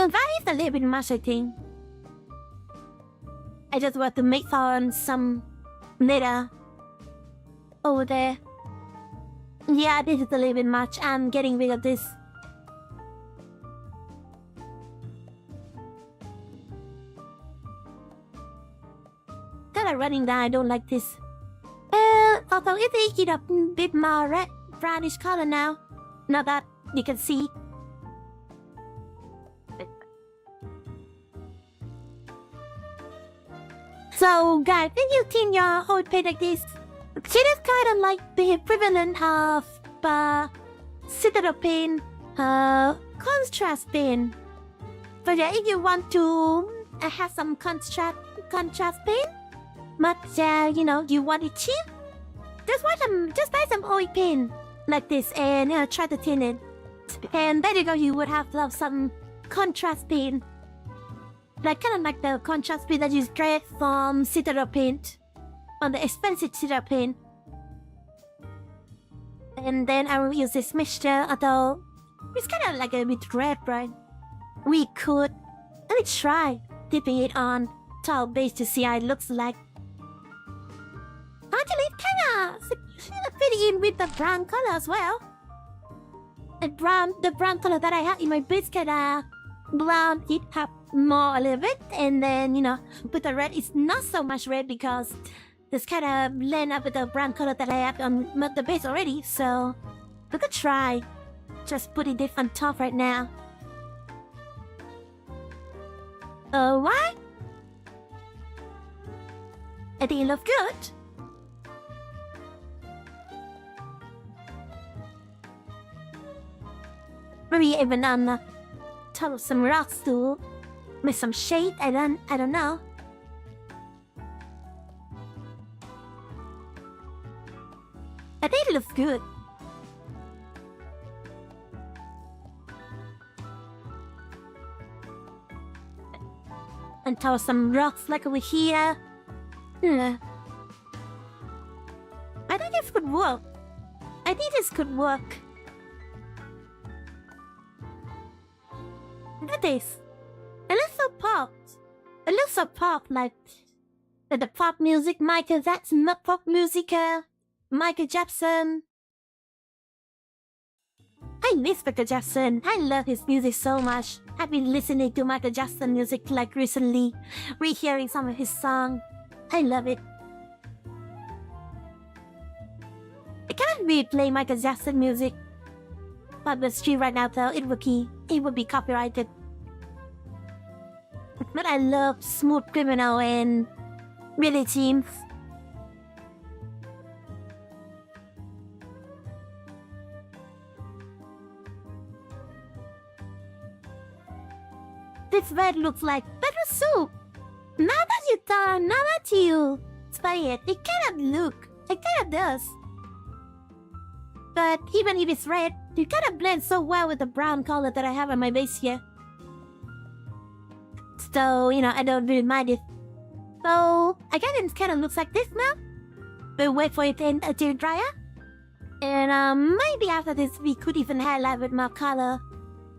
That is a little bit much, I think. I just want to make some glitter over there. Yeah, this is a little bit much. I'm getting rid of this. Kinda running down, I don't like this. Although it is a bit more red, brownish color now. Now that you can see. So guys, when you thin your whole paint like this, it is kind of like the equivalent of citadel paint, contrast paint. But yeah, if you want to have some contrast paint, much, you want it cheap, just buy some oil paint like this and try to tint it. And there you go, you would have some contrast paint. Kind of like the contrast paint that you get from Citadel paint. On the expensive Citadel paint. And then I will use this mixture, although it's kind of like a bit red, right? We could, let me try dipping it on tile base to see how it looks like. Actually, it kind of fit in with the brown color as well. The brown color that I have in my base kind of brown it up more a little bit, and then with the red, it's not so much red because this kind of blend up with the brown color that I have on the base already. So we could try just putting it on top right now. What? I think it looks good. Maybe even on top of some rocks to make some shade. I don't know. I think it looks good. And toss some rocks like over here. I think this could work. Look at this. It looks so popped. It looks so pop, like the pop music, Michael Jackson. I miss Michael Jackson. I love his music so much. I've been listening to Michael Jackson music recently, rehearing some of his songs. I love it. I can't really play Michael Jackson music on the street right now though. It would be copyrighted. But I love Smooth Criminal and Billy Jeans. This red looks like better soup. Now that you spray it kind of does. But even if it's red, it kind of blends so well with the brown color that I have on my base here. So, I don't really mind it. So, I guess it kind of looks like this now. We'll wait for it to dry up. And maybe after this, we could even highlight with more color,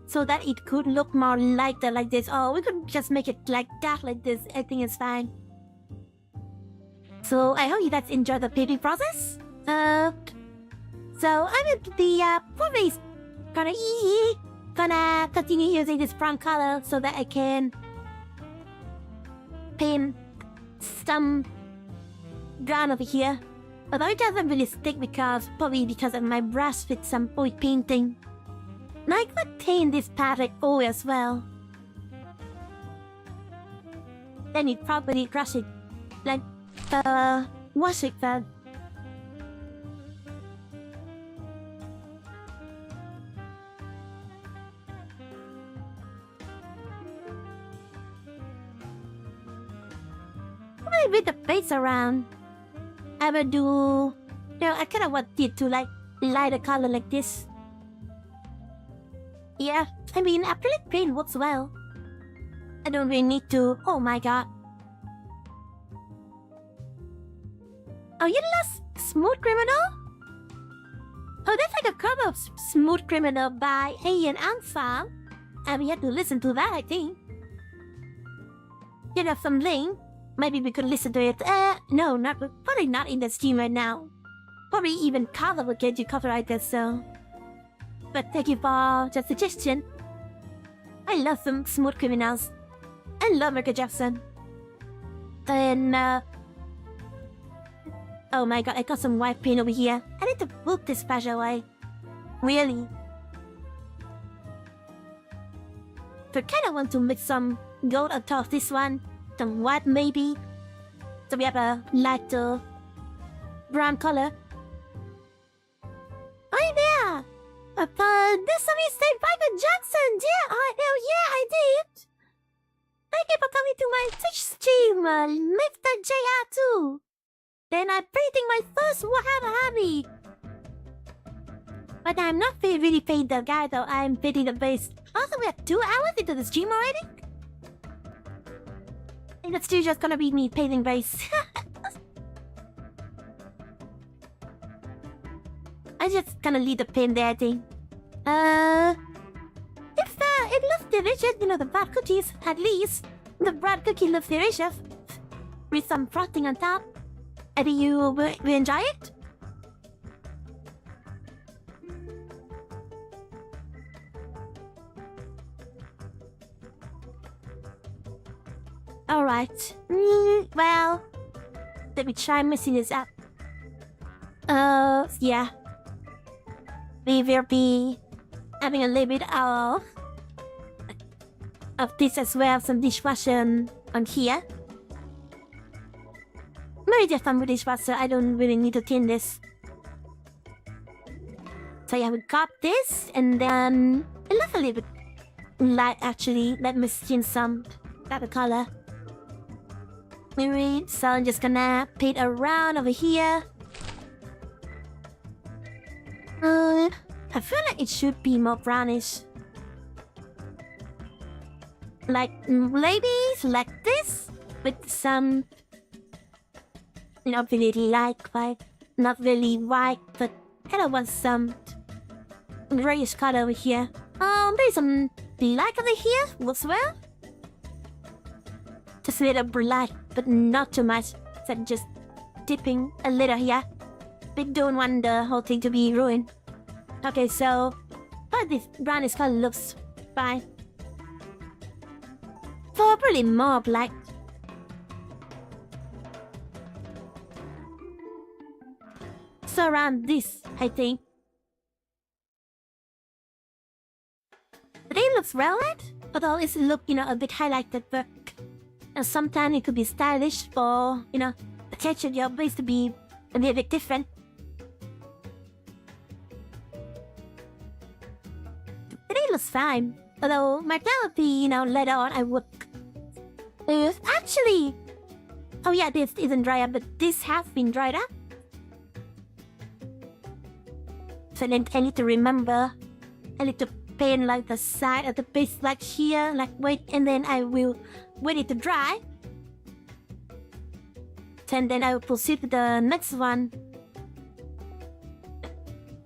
so that it could look more lighter like this. Or we could just make it dark like this. I think it's fine. So I hope you guys enjoy the painting process. So I will be probably gonna continue using this brown color so that I can paint some brown over here. Although it doesn't really stick probably because of my brush with some oil painting. Now I could paint this part like oil as well. Then it probably brush it wash it then. With the face around, I will do. I kind of want it to light a color like this. Yeah, I mean acrylic paint works well. I don't really need to. Oh my god. Oh, you lost Smooth Criminal? Oh, that's like a cover of Smooth Criminal by Alien Alpha. And we have to listen to that, I think. You have some link. Maybe we could listen to it. No, probably not in the stream right now. Probably even Carla will get you copyrighted, so. But thank you for the suggestion. I love some Smooth Criminals. I love Michael Jackson. Then, oh my god, I got some white paint over here. I need to put this patch away. Really. But kinda want to mix some gold on top of this one. Some white maybe. So we have a lighter brown color. Hi there! This somebody said Michael Jackson! Yeah, hell yeah, I did! Thank you for coming to my my Twitch streamer, Mr. JR2. Then I'm painting my first Warhammer army. But I'm not really painting the guy though, I'm painting the base. Also, we are 2 hours into the stream already? I think that's still just gonna be me painting base. I just gonna leave the paint there, I think. If it looks delicious, you know, the bad cookies, at least. The bread cookie looks delicious. With some frosting on top. I think you will enjoy it? Alright. Well, let me try messing this up. Yeah. We will be having a little bit of this as well, some dishwasher on here. Maybe just some dishwasher, I don't really need to clean this. So yeah, we got this, and then it looks a little bit light actually. Let me skin some that color. Maybe, so I'm just gonna paint around over here. I feel like it should be more brownish. Like ladies, like this, with some not really light white, not really white, but kind of want some grayish color over here. There's some black over here as well. Just a little black, but not too much. So just dipping a little here. But don't want the whole thing to be ruined. Okay, so but this brownish color looks fine. Probably more black. So around this, I think. It looks well right, although it's look, you know, a bit highlighted, but and sometimes it could be stylish for, you know, the texture of your base to be a little bit different. It looks fine, although my plan would be, you know, later on I would... actually... Oh yeah, this isn't dry up, but this has been dried up. So then I need to remember, I need to paint like the side of the base like here, like wait, and then I will wait it to dry. And then I will proceed to the next one.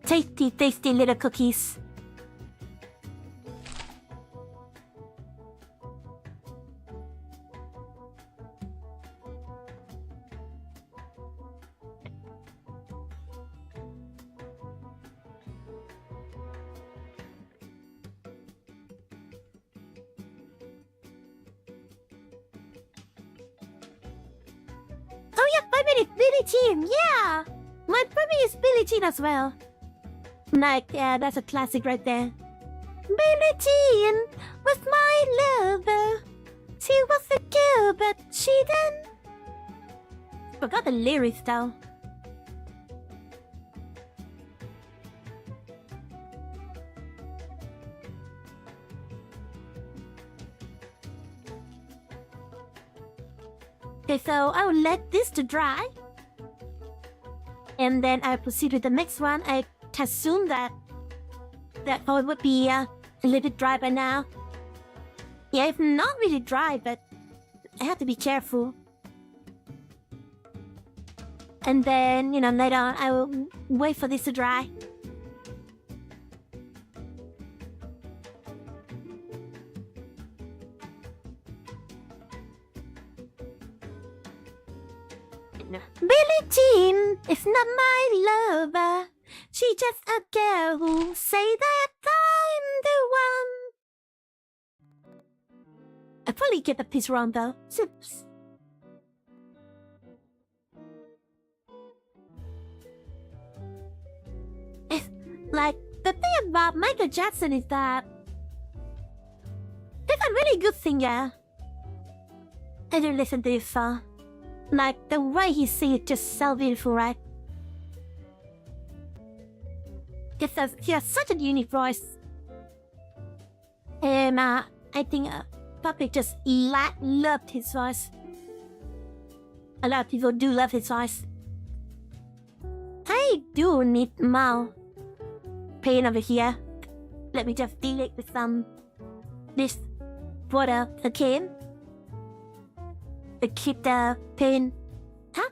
Tasty, tasty little cookies. Oh yeah, my name is Billie Jean, yeah! My baby is Billie Jean as well. Like, yeah, that's a classic right there. Billie Jean was my lover. She was a girl, but she didn't... Forgot the lyrics though. Okay, so I will let this to dry. And then I proceed with the next one. I assume that probably would be a little bit dry by now. Yeah, it's not really dry, but I have to be careful. And then, you know, later on, I will wait for this to dry. Billie Jean is not my lover. She's just a girl who say that I'm the one. I probably get the piece wrong though. Oops. It's like the thing about Michael Jackson is that there's a really good singer. I don't listen to this song. Like, the way he sings is just so beautiful, right? He has such a unique voice. I think public just loved his voice. A lot of people do love his voice. I do need more paint over here. Let me just deal it with this water again. To keep the paint. Huh?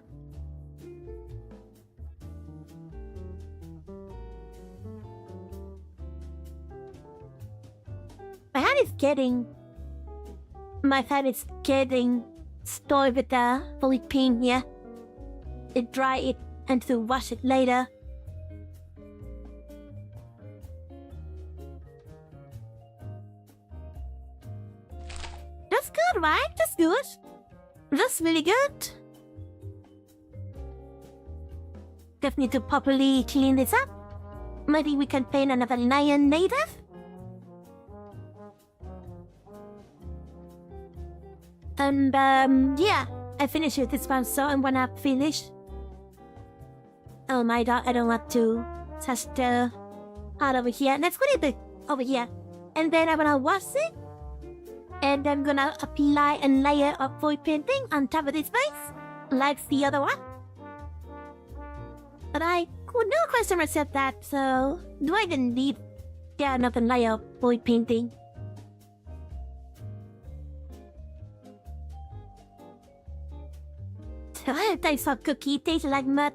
My hand is getting stored with the fully paint here. It dry it and to wash it later. That's good, right? That's good. That's really good. Just need to properly clean this up. Maybe we can paint another lion native. And yeah, I finished with this one, so I'm gonna finish. Oh my god, I don't want to touch the part over here. Let's put it over here. And then I'm gonna wash it. And I'm gonna apply a layer of void painting on top of this base, like the other one. But I could not question myself that, so do I even need another layer of void painting? Tastes like cookie, tastes like mud.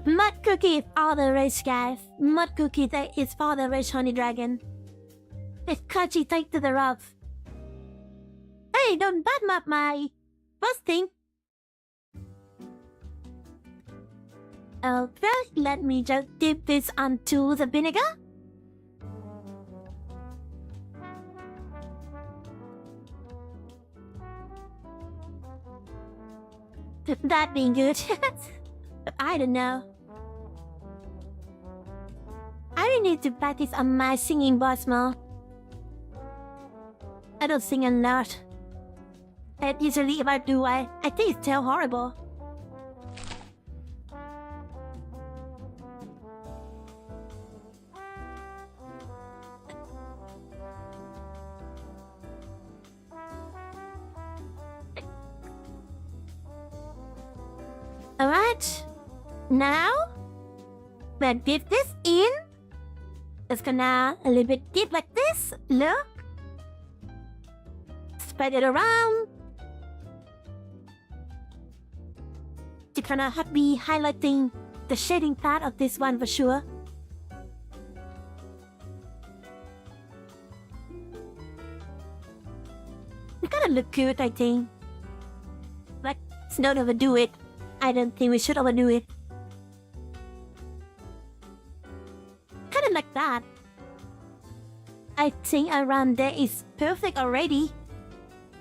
Mud cookie is all the rage, guys. Mud cookie that is for the rage honey dragon. It's crunchy, take to the rough. Hey, don't bad map my busting. First, let me just dip this onto the vinegar. That being good. I don't know. I really need to practice on my singing voice more. I don't sing a lot. And usually if I do, I think it's still horrible. Alright, now we'll dip this in. It's gonna a little bit deep like this. Look, spread it around. It's gonna be highlighting the shading part of this one for sure. It's gonna look good, I think. But let's not overdo it. I don't think we should overdo it. Kinda like that. I think around there is perfect already.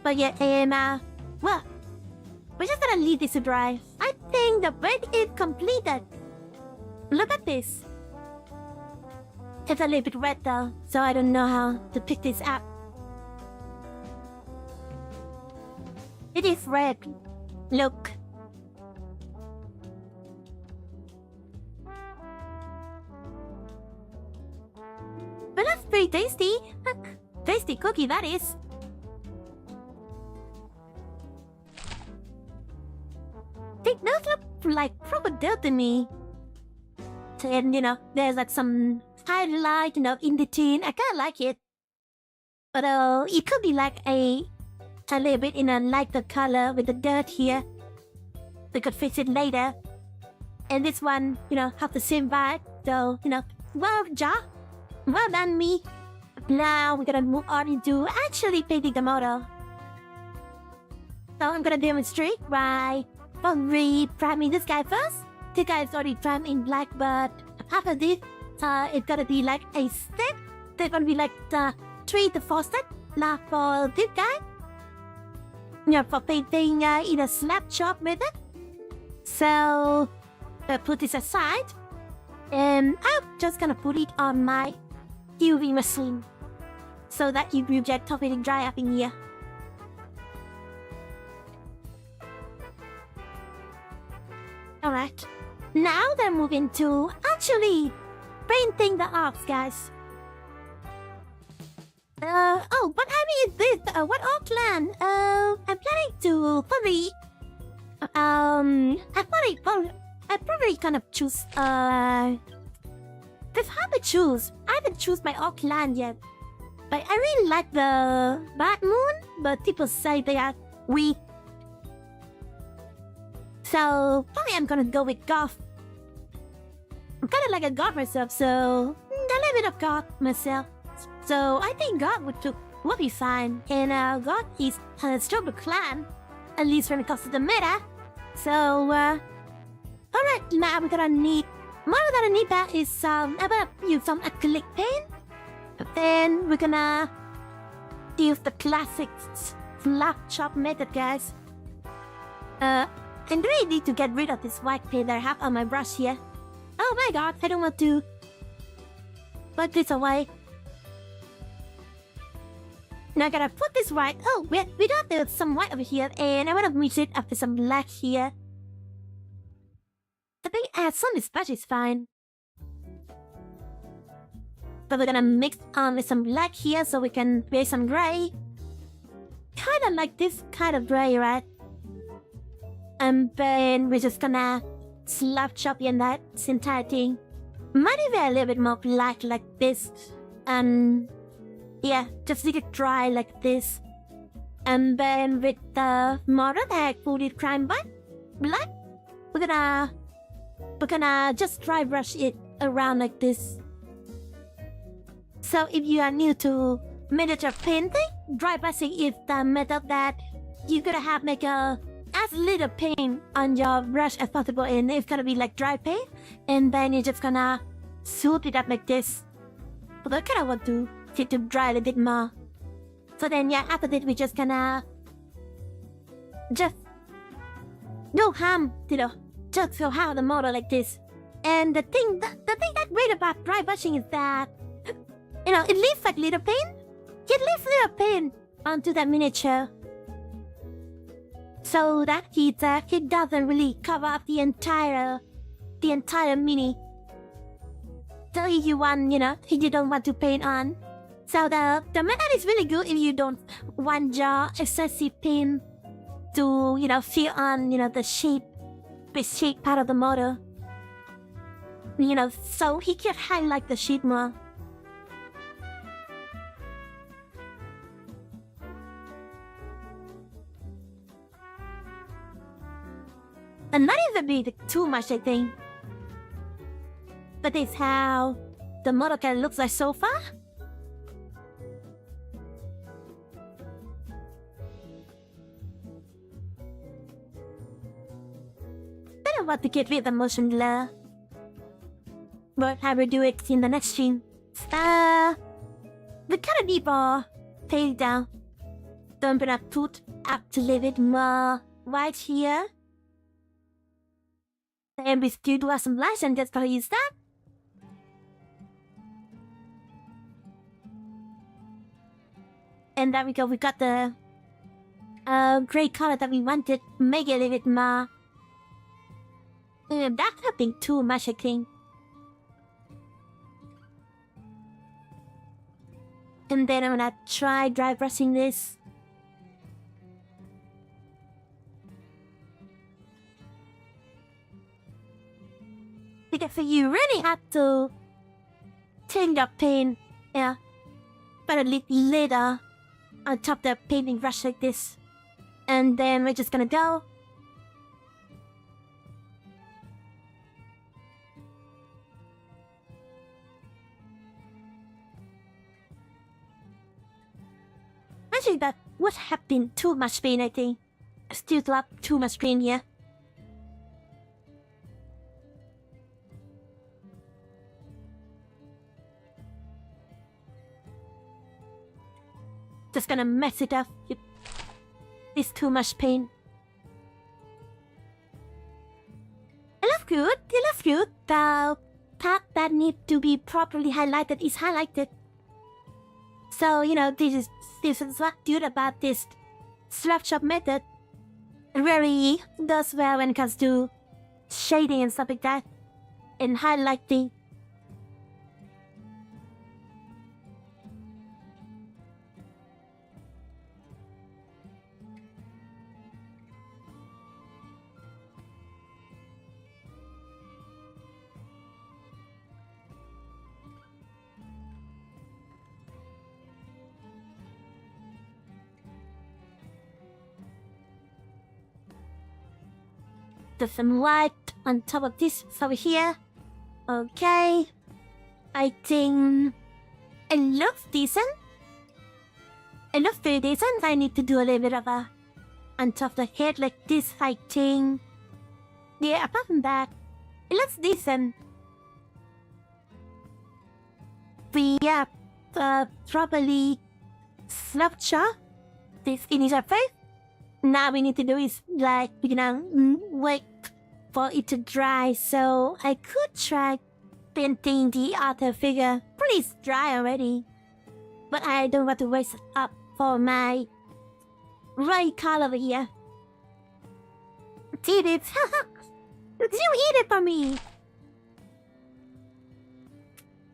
But yeah, well, we're just gonna leave this to dry. I think the bread is completed. Look at this. It's a little bit red though, so I don't know how to pick this up. It is red. Look. But that's pretty tasty. Tasty cookie, that is. They those look like proper dirt to me. And you know, there's like some highlight, you know, in between. I kinda like it. But it could be like a little bit in a lighter color with the dirt here. We could fix it later. And this one, you know, have the same vibe. So, you know, well job. Well done, me. Now we're gonna move on into actually painting the model. So I'm gonna demonstrate by priming this guy first. This guy is already primed in black, but apart from this, it's gonna be like a step. There's gonna be like 3 to 4 steps now for this guy. Yeah, for painting in a Slop Chop method. So put this aside, and I'm just gonna put it on my UV machine so that it will get totally dry up in here. Alright, now then move into actually painting the orcs, guys. what army is this? What orc clan? I'm planning to probably, I probably kind of choose, it's hard to choose. I haven't choose my orc clan yet. But I really like the Bad Moon, but people say they are weak. So, probably I'm gonna go with Goth. I'm kinda like a God myself, so a little bit of God myself. So I think God would be fine. And God is a stronger clan, at least when it comes to the meta. So alright, now we're gonna need more that I need back is I'm gonna use some acrylic paint. But then we're gonna use the classic Slop Chop method, guys. I really need to get rid of this white paint that I have on my brush here. Oh my god, I don't want to put this away. Now I gotta put this white. Oh, we got there's some white over here, and I wanna mix it up with some black here. I think some of this brush is fine. But we're gonna mix with some black here so we can create some gray. Kinda like this kind of gray, right? And then we're just gonna slap chop in that entire thing. Might even a little bit more black like this. And yeah, just let it dry like this. And then with the model that I put it crime black, we're gonna just dry brush it around like this. So if you are new to miniature painting, dry brushing is the method that you're gonna have make as little paint on your brush as possible, and it's gonna be like dry paint, and then you're just gonna suit it up like this. But I kinda want to it to dry a little bit more. So then yeah, after that we're just gonna just no harm, just fill out the model like this. And the thing that great about dry brushing is that it leaves like little paint. It leaves little paint onto that miniature, so that it doesn't really cover up the entire mini. So if you want, if you don't want to paint on, so the method is really good if you don't want your excessive paint to fill on the shape part of the model. So he can highlight the shape more. And not even be too much, I think. But this is how the model can look like so far. I don't want to get rid of the motion blur, but I will do it in the next stream. We kind of need more paint down. So I'm gonna put up a little bit more white here. And we still do have some lights, and just gonna use that. And there we go, we got the gray color that we wanted. Make it a little bit more. That could have been too much, I think. And then I'm gonna try dry brushing this. Because you really have to change your paint, but a little later on top of the painting brush like this. And then we're just gonna go. Actually, that would have been too much paint, I think. I still love too much paint here. Just gonna mess it up. It's too much paint. It looks good. It looks good. The part that needs to be properly highlighted is highlighted. So this is what good about this Slop Chop method. It really does well when it comes to shading and stuff like that, and highlighting. do some white on top of this over here. Okay. I think it looks decent. It looks pretty decent. I need to do a little bit of a on top of the head like this, I think. Yeah, apart from that, it looks decent. We have properly Slop Chop this initial face. Now we need to do is like, wait for it to dry. So I could try painting the other figure. Please dry already. But I don't want to waste it up for my right color here. Did it? You eat it for me.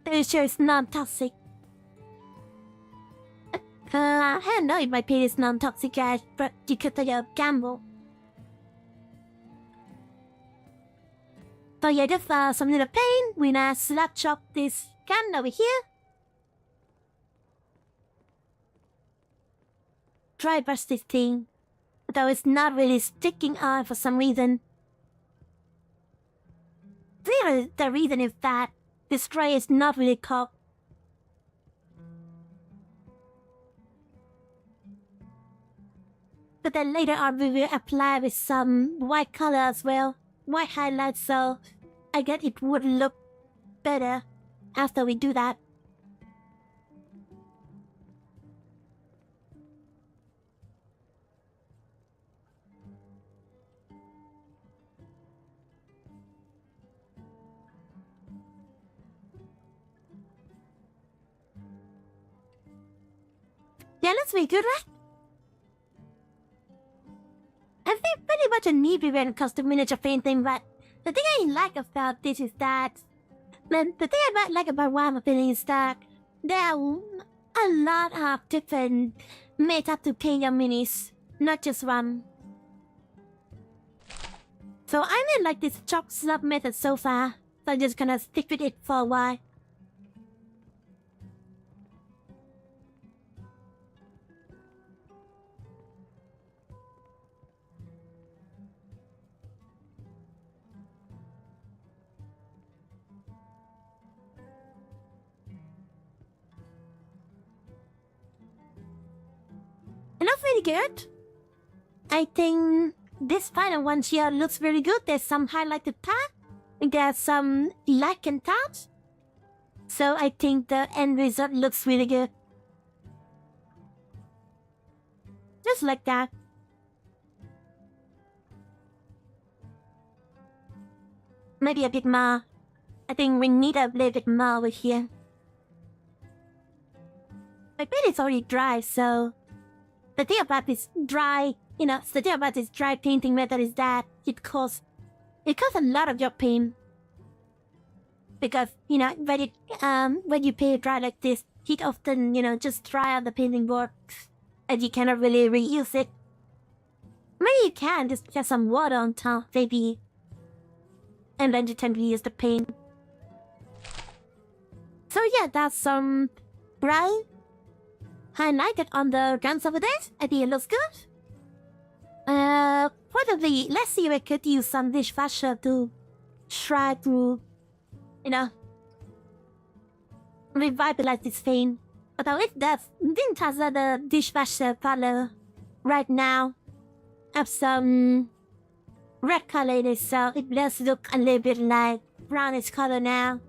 Pretty sure it's non-toxic. I don't know if my paint is non-toxic, guys, but you could take a gamble. So yeah, just some little paint. We're gonna slap chop this gun over here. Dry brush this thing, though it's not really sticking on for some reason. The reason is that this spray is not really cooked. But then later on we will apply with some white color as well. White highlight, so I guess it would look better after we do that. Yeah, that's pretty good, right? I think pretty much a need when it comes to miniature painting, but the thing I like about this is that... the thing I like about Warhammer painting is that there are a lot of different methods to paint your minis, not just one. So I really like this chop slop method so far, so I'm just gonna stick with it for a while. It looks really good. I think this final one here looks very good. There's some highlighted part. There's some light and touch. So I think the end result looks really good. Just like that. Maybe a bit more. I think we need a little bit more over here. My paint is already dry, so... the thing about this dry, the thing about this dry painting method is that it costs a lot of your paint. Because, when you paint dry like this, it often, just dry on the painting board. And you cannot really reuse it. Maybe you can, just get some water on top, maybe. And then you can reuse the paint. So yeah, that's some bright highlighted on the guns over there. I think it looks good. Probably, let's see if I could use some dishwasher to try to, revitalize this paint. Although it didn't touch the dishwasher color right now. Have some red color in it, so it does look a little bit like brownish color now.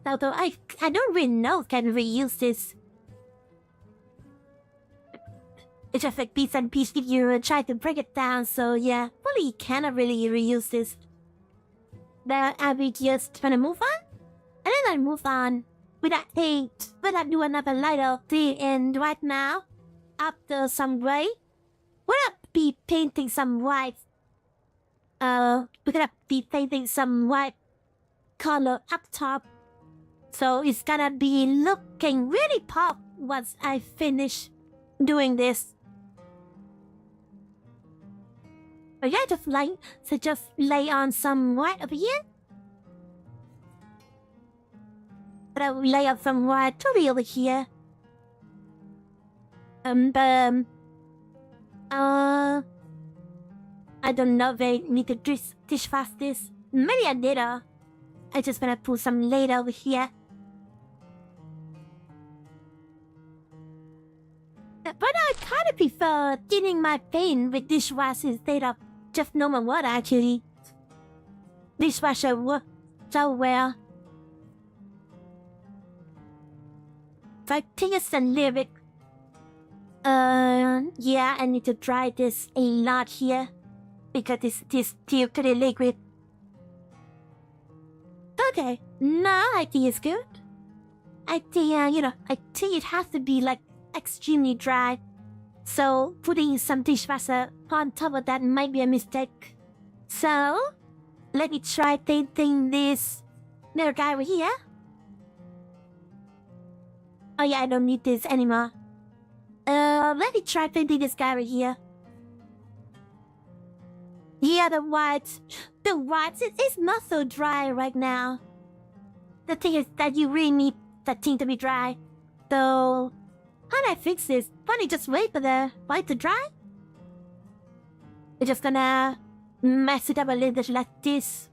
Although I don't really know if I can reuse this. It's just like piece and piece if you try to break it down, so yeah, probably cannot really reuse this. But I will just gonna move on, and then I move on with that paint. But I do another light of the end right now. After some gray, we're gonna be painting some white. We're gonna be painting some white color up top. So it's gonna be looking really pop once I finish doing this. But yeah, just lay on some white over here. But I will lay on some white totally over here. I I don't know if I need to dish fast this. Maybe I did. I just gonna put some later over here. But I kind of prefer thinning my paint with dishwasher instead of just normal water, actually. Dishwasher works so well. But I think it's a little bit... yeah, I need to dry this a lot here. Because it's still pretty liquid. Okay, now I think it's good. I think, I think it has to be like extremely dry. So putting some dishwasher on top of that might be a mistake. So let me try painting this little guy over here. Oh yeah, I don't need this anymore. Let me try painting this guy over here. Yeah, the whites, it's not so dry right now. The thing is that you really need that thing to be dry. So, how do I fix this? Probably just wait for the white to dry. We're just gonna mess it up a little bit like this.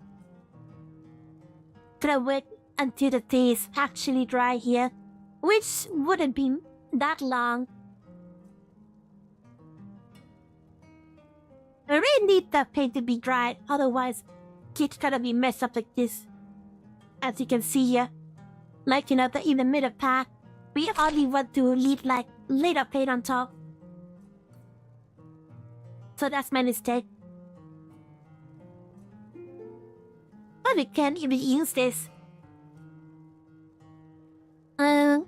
Gonna wait until the thing is actually dry here, which wouldn't be that long. I really need the paint to be dry, otherwise it's gonna be messed up like this. As you can see here, like in the middle part, we only want to leave like little paint on top. So that's my mistake. But we can even use this. I'll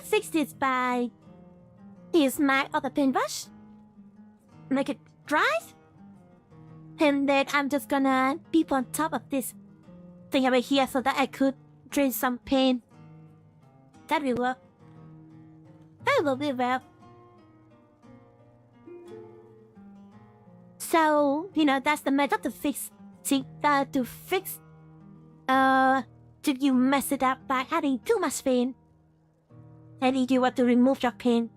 fix this by use my other paintbrush, make it dry. And then I'm just gonna beep on top of this thing over here so that I could drain some paint. That will work. That will be well. So, that's the method to fix. Did you mess it up by adding too much paint? And if you want to remove your paint,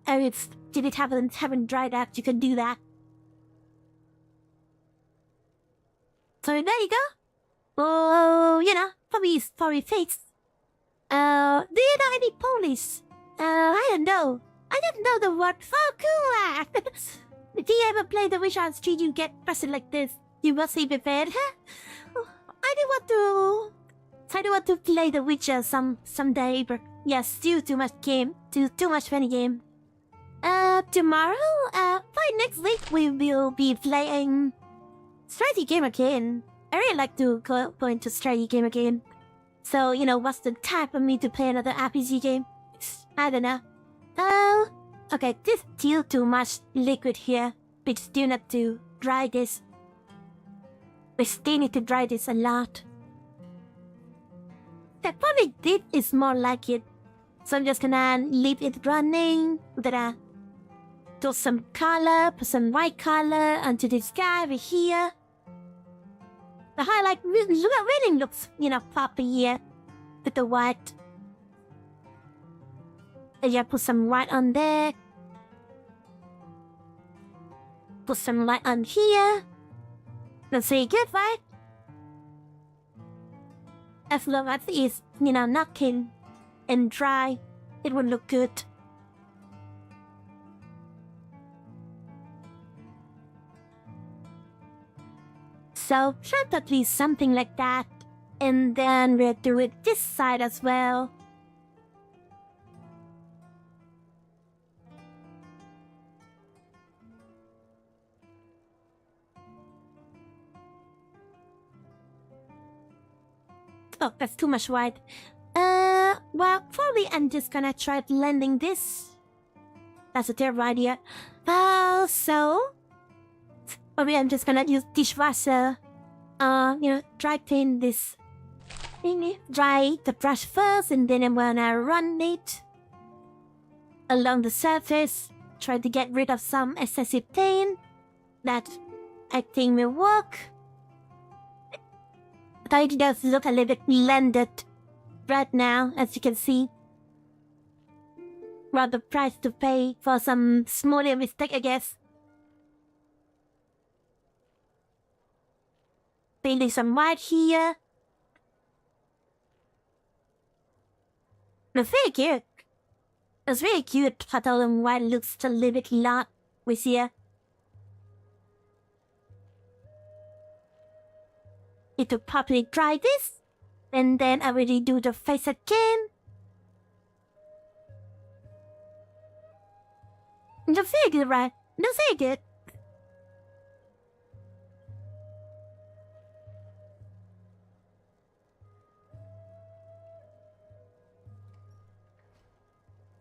and did it haven't dried out, you can do that. So there you go. Oh, probably fixed. Do you know any Polish? I don't know. I don't know the word Falkula. Did you ever play the Wish on Street? You get present like this. You must be prepared. I do want to play The Witcher someday, but yeah, still too much funny game. Tomorrow, by next week we will be playing strategy game again. I really like to go into strategy game again. So, what's the time for me to play another RPG game? I don't know. Oh, okay, this still too much liquid here. We still need to dry this. We still need to dry this a lot. The probably did is more like it. So I'm just gonna leave it running. Gonna do some color, put some white color onto this guy over here. The highlight really looks, poppy here with the white. And yeah, put some white on there. Put some light on here. Let's say good, right? As long as it's, not clean and dry, it will look good. So probably something like that. And then we'll do it this side as well. Oh, that's too much white. Well, probably I'm just gonna try blending this. That's a terrible idea. Well, so... Probably I'm just gonna use dishwasher. Dry paint this thingy. Dry the brush first, and then I'm gonna run it along the surface. Try to get rid of some excessive paint. That I think will work. But it does look a little bit blended right now, as you can see. Rather price to pay for some smaller mistake, I guess. painting some white here. It's very cute. It's very cute how the white looks a little bit lot with here. Need to properly dry this, and then I will redo the face again. That's very good, right? That's very good.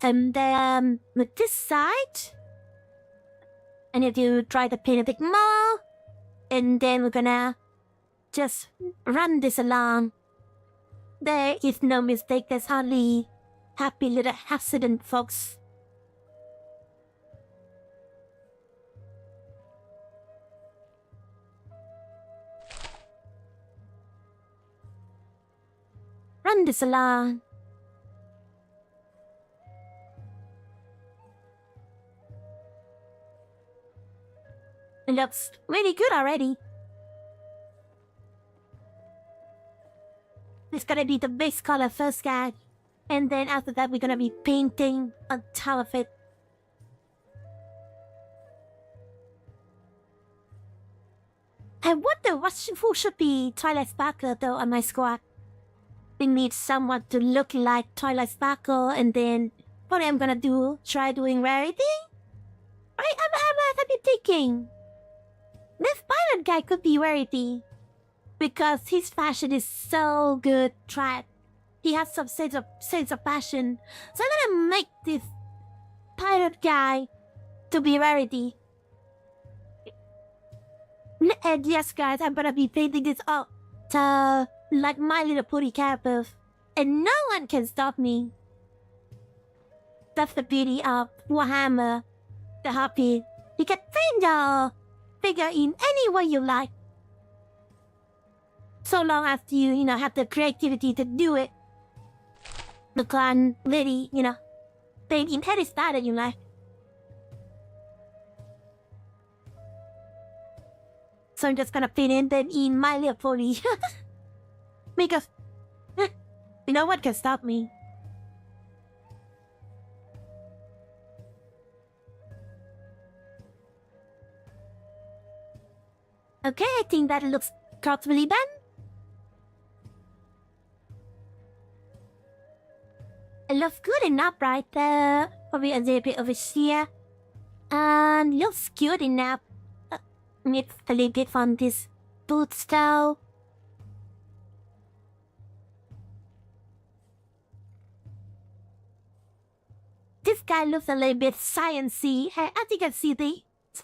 And then with this side, I need to try to paint a bit more, and then we're gonna just run this along. There is no mistake. There's hardly happy little accident, folks. Run this along. It looks really good already. It's gonna be the base color first, guys. And then after that, we're gonna be painting on top of it. I wonder who should be Twilight Sparkle though on my squad. We need someone to look like Twilight Sparkle, and then what I'm gonna do, try doing Rarity? I've been thinking. This pirate guy could be Rarity. Because his fashion is so good, he has some sense of fashion. So I'm gonna make this pirate guy to be Rarity. And yes, guys, I'm gonna be painting this up to like My Little Pony characters, and no one can stop me. That's the beauty of Warhammer, the hobby. You can paint your figure in any way you like. So long as you have the creativity to do it. You can really, paint in any style that you like. So I'm just gonna paint them in My Little Pony. Because no one can stop me. Okay, I think that looks comfortably done. It looks good enough right there. Probably a little bit over here. And looks good enough. Need a little bit from this boot style. This guy looks a little bit sciencey. As you can see,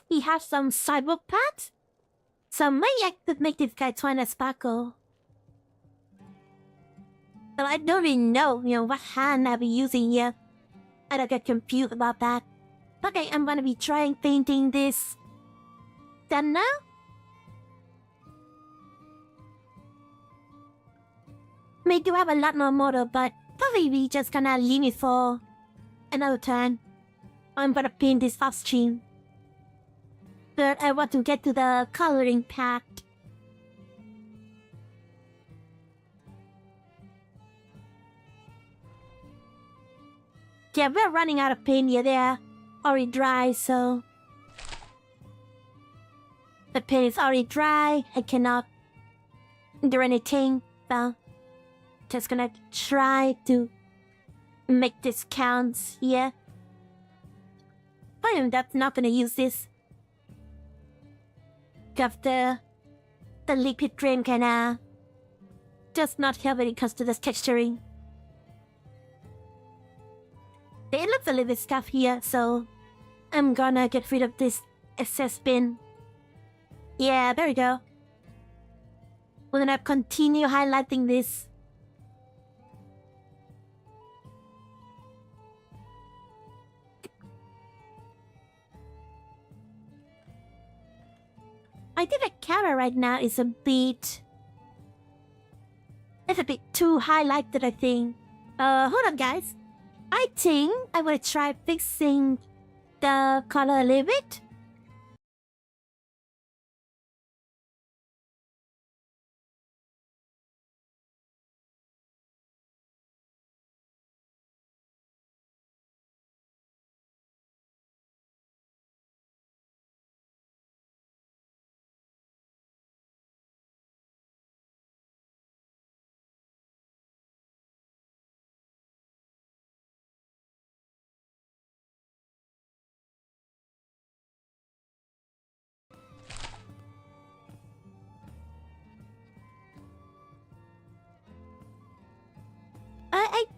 he has some cyborg parts. So maybe I could make this guy Twilight Sparkle. But I don't really know, what hand I'll be using here. I don't get confused about that. Okay, I'm gonna be trying painting this. Done now? May do have a lot more model, but probably we just gonna leave it for another turn. I'm gonna paint this off stream. But I want to get to the coloring part. Yeah, we're running out of paint here. They're already dry, so... The paint is already dry. I cannot do anything. So, just gonna try to make this count here. I am not gonna use this. Because the liquid drain kinda does not help when it comes to the texturing. It looks a little bit stuff here, so I'm gonna get rid of this excess bin. Yeah, there we go. We're gonna continue highlighting this. I think the camera right now is a bit... It's a bit too highlighted, I think. Hold on, guys. I think I will try fixing the color a little bit.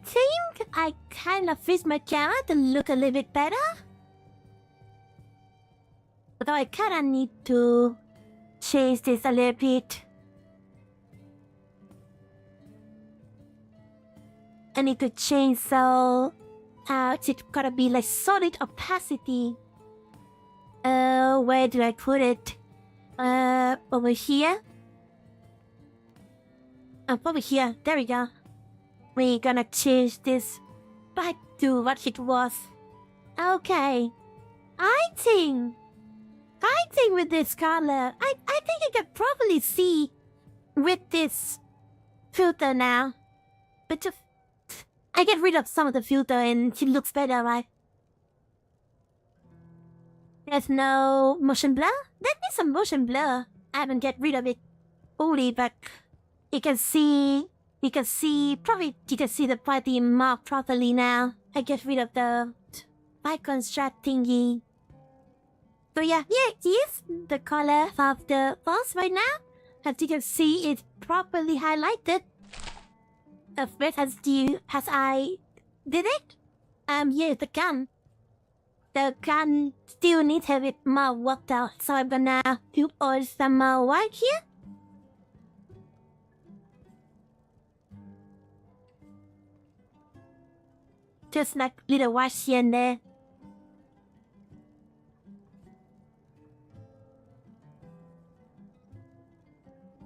think I kind of fix my camera to look a little bit better. Although I kind of need to change this a little bit. I need to change so it's gotta be like solid opacity. Where do I put it? Over here? Over here. There we go. We're gonna change this back to what it was. Okay. I think with this color, I think you can probably see with this filter now. But I get rid of some of the filter and it looks better, right? There's no motion blur? There is some motion blur. I haven't get rid of it fully, but you can see the party mark properly now. I get rid of the icon strat thingy. So yeah, here's the color of the boss right now. As you can see, it's properly highlighted. As I did it. Yeah, the gun. The gun still needs a bit more worked out, so I'm gonna put on some more white here. Just like little white here and there.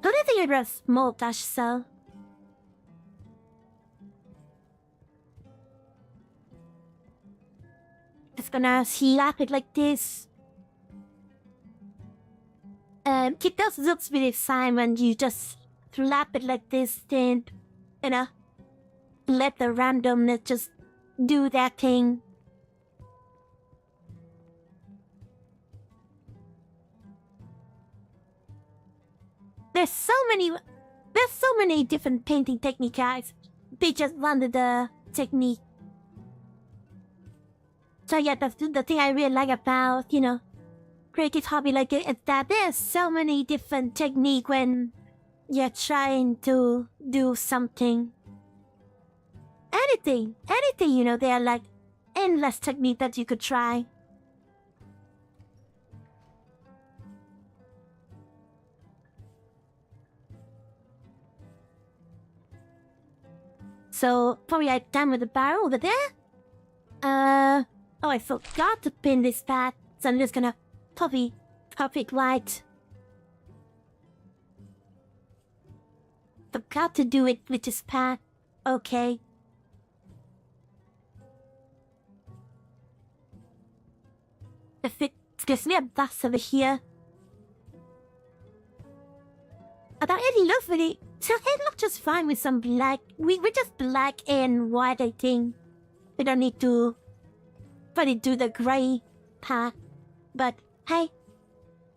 I don't think it was small touch, so. Just gonna slap it like this. It does look really fine when you just slap it like this, then, you know, let the randomness just do that thing. There's so many different painting techniques, guys. They just wanted the technique. So yeah, that's the thing I really like about, you know, creative hobby like it, is that there's so many different techniques when you're trying to do something. Anything, you know, there are like endless techniques that you could try. So probably I'm done with the barrel over there. Oh, I forgot to pin this pad, so I'm just gonna pop it right. Forgot to do it with this pad. Okay. If it gives me a bus over here. Although it looks really, so it looks just fine with some black. We're just black and white, I think. We don't need to probably do the gray part. But hey,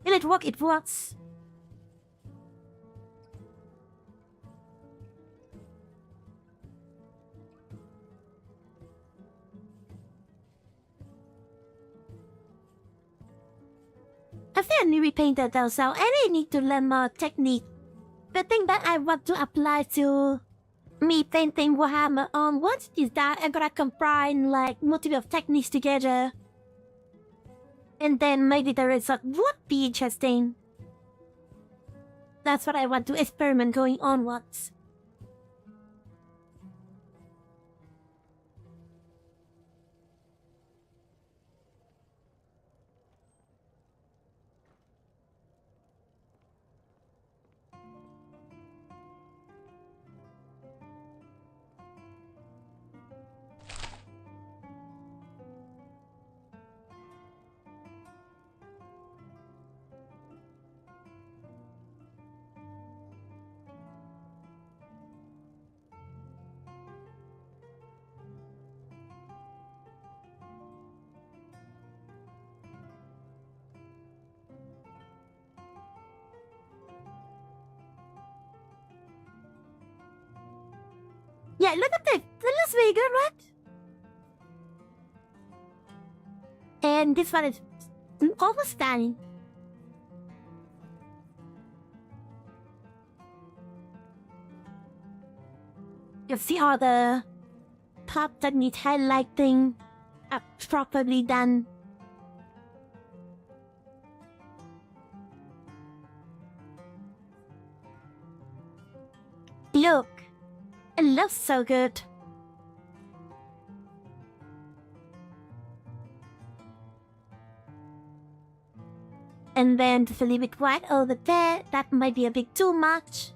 will it work? It works. I think I need to repaint that though, so I need to learn more technique. The thing that I want to apply to me painting Warhammer on what is that I'm gonna combine like multiple techniques together. And then maybe the result would be interesting. That's what I want to experiment going onwards. Yeah, look at this. That looks really good, right? And this one is almost done. You see all the part that needs highlighting are properly done. Look, it looks so good. And then just a little bit white over there, that might be a bit too much.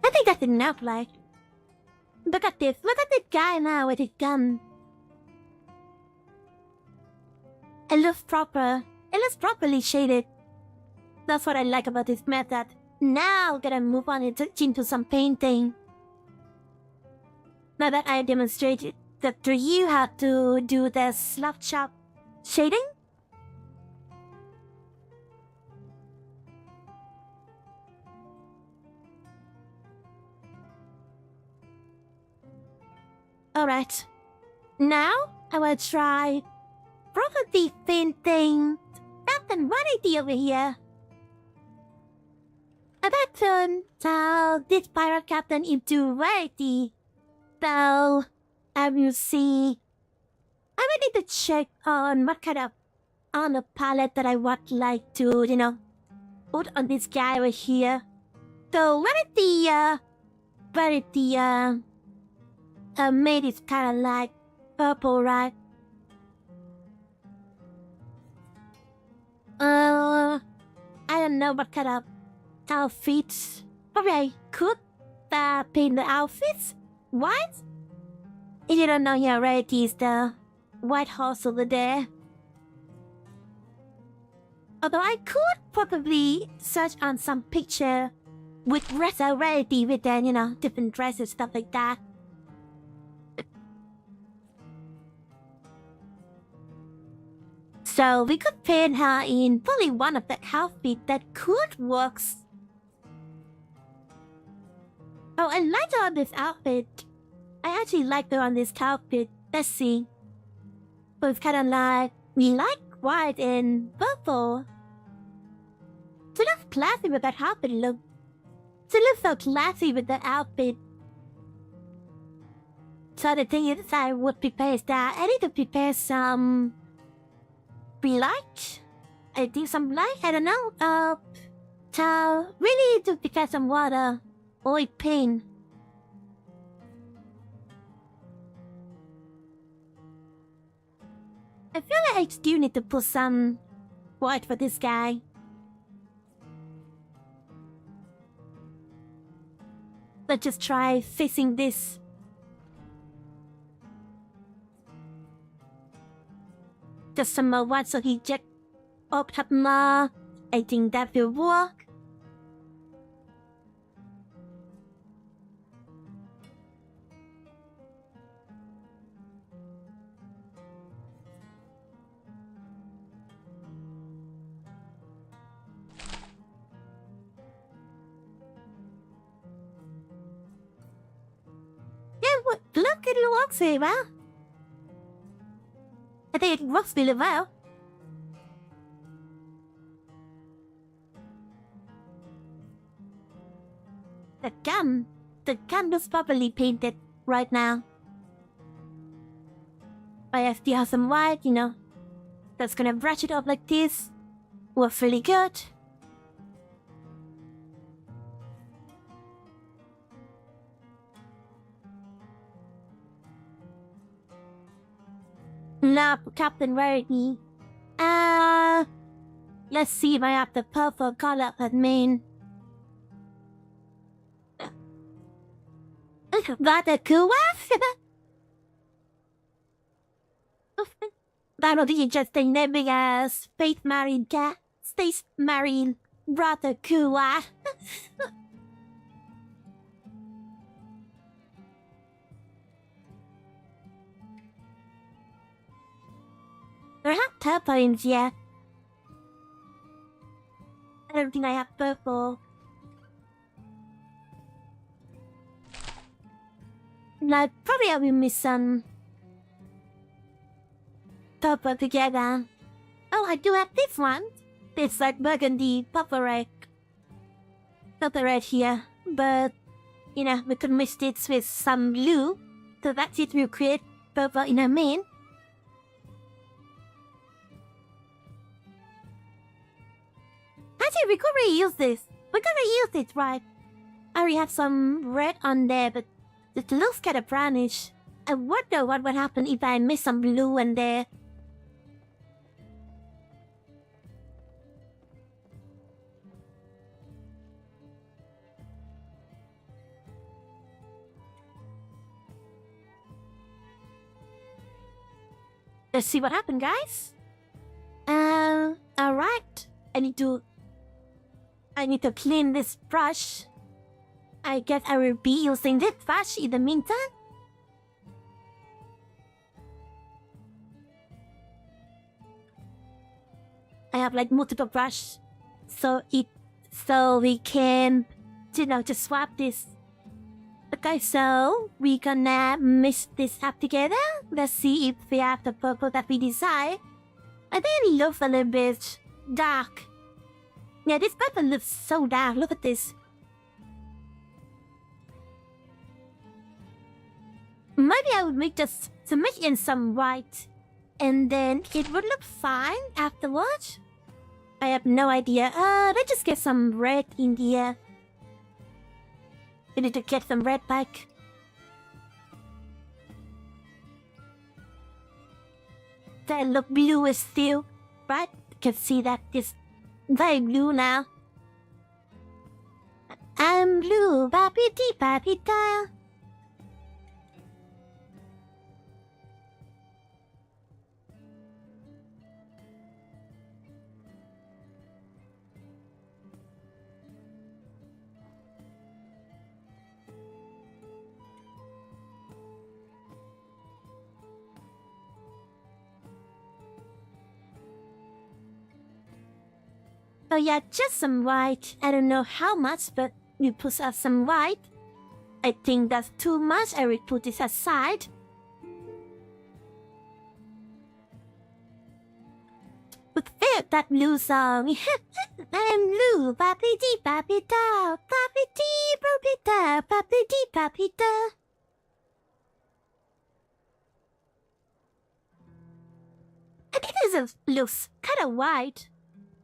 I think that's enough, like. Look at this guy now with his gun. It looks proper. It looks properly shaded. That's what I like about this method. Now gonna move on into some painting. Now that I demonstrated that you have to do the Slop Chop shading. Alright. Now I will try property painting Captain Variety over here. And that turns out this pirate captain into Variety. So, as you see, I will need to check on what kind of on a palette that I would like to, put on this guy over here. So, Variety, made it kind of like purple, right? I don't know what kind of outfits. Probably I could paint the outfits white. If you don't know, yeah, right, is the white horse over there. Although I could probably search on some picture with dress already with then, different dresses, stuff like that. So we could paint her in probably one of the outfits that could work. Oh, I like her on this outfit. I actually like her on this outfit. Let's see. So it's kind of like, we like white and purple. She looks classy with that outfit look. She looks so classy with that outfit. So the thing is, I would prepare that. I need to prepare some light. I think some light. I don't know. So really need to prepare some water or paint. I feel like I still need to put some white for this guy. Let's just try fixing this. Just some more white so he just opened up more. I think that will work. Yeah, look, it works very well. I think it works really well. The gun looks properly painted right now. I still have some white, that's gonna brush it up like this. Works really good. Now, Captain Variety. Let's see if I have the purple color that mean. That a cool one? That would be just a naming as Space Marine cat. Space Marine. Rather cool one. There are purples yet. I don't think I have purple. Like, probably I will mix some purple together. Oh, I do have this one. It's like burgundy purple red here. But, you know, we could mix it with some blue. So that it will create purple in our main. Actually, we could reuse this. We could reuse it, right? I already have some red on there, but it looks kind of brownish. I wonder what would happen if I mix some blue in there. Let's see what happened, guys. Alright. I need to clean this brush. I guess I will be using this brush in the meantime. I have like multiple brush, so we can, you know, just swap this. Okay, so we gonna mix this up together. Let's see if we have the purple that we desire. I think it looks a little bit dark. Yeah, this purple looks so dark. Look at this. Maybe I would make just to mix in some white, and then it would look fine afterwards. I have no idea. Let's just get some red in here. We need to get some red back. That look blue is still, right? You can see that it's very blue now. I'm blue, papiti papita. Oh yeah, just some white. I don't know how much, but you put out some white. I think that's too much. I will put this aside. But feel that blue song. I'm blue, papiti papita, papiti papita, papiti papita. I think this looks kind of white.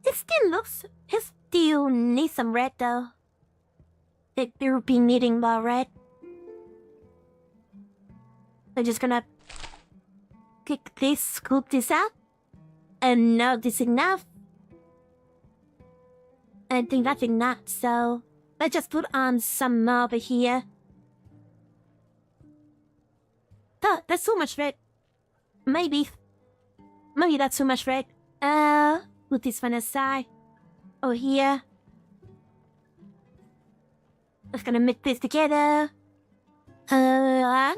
It still needs some red though. It will be needing more red. I'm just gonna kick this, scoop this out. And now this is enough. I think that's enough, so let's just put on some more over here. Oh, that's too much red. Maybe that's too much red. Put this one aside. Oh, here. Just gonna mix this together. Are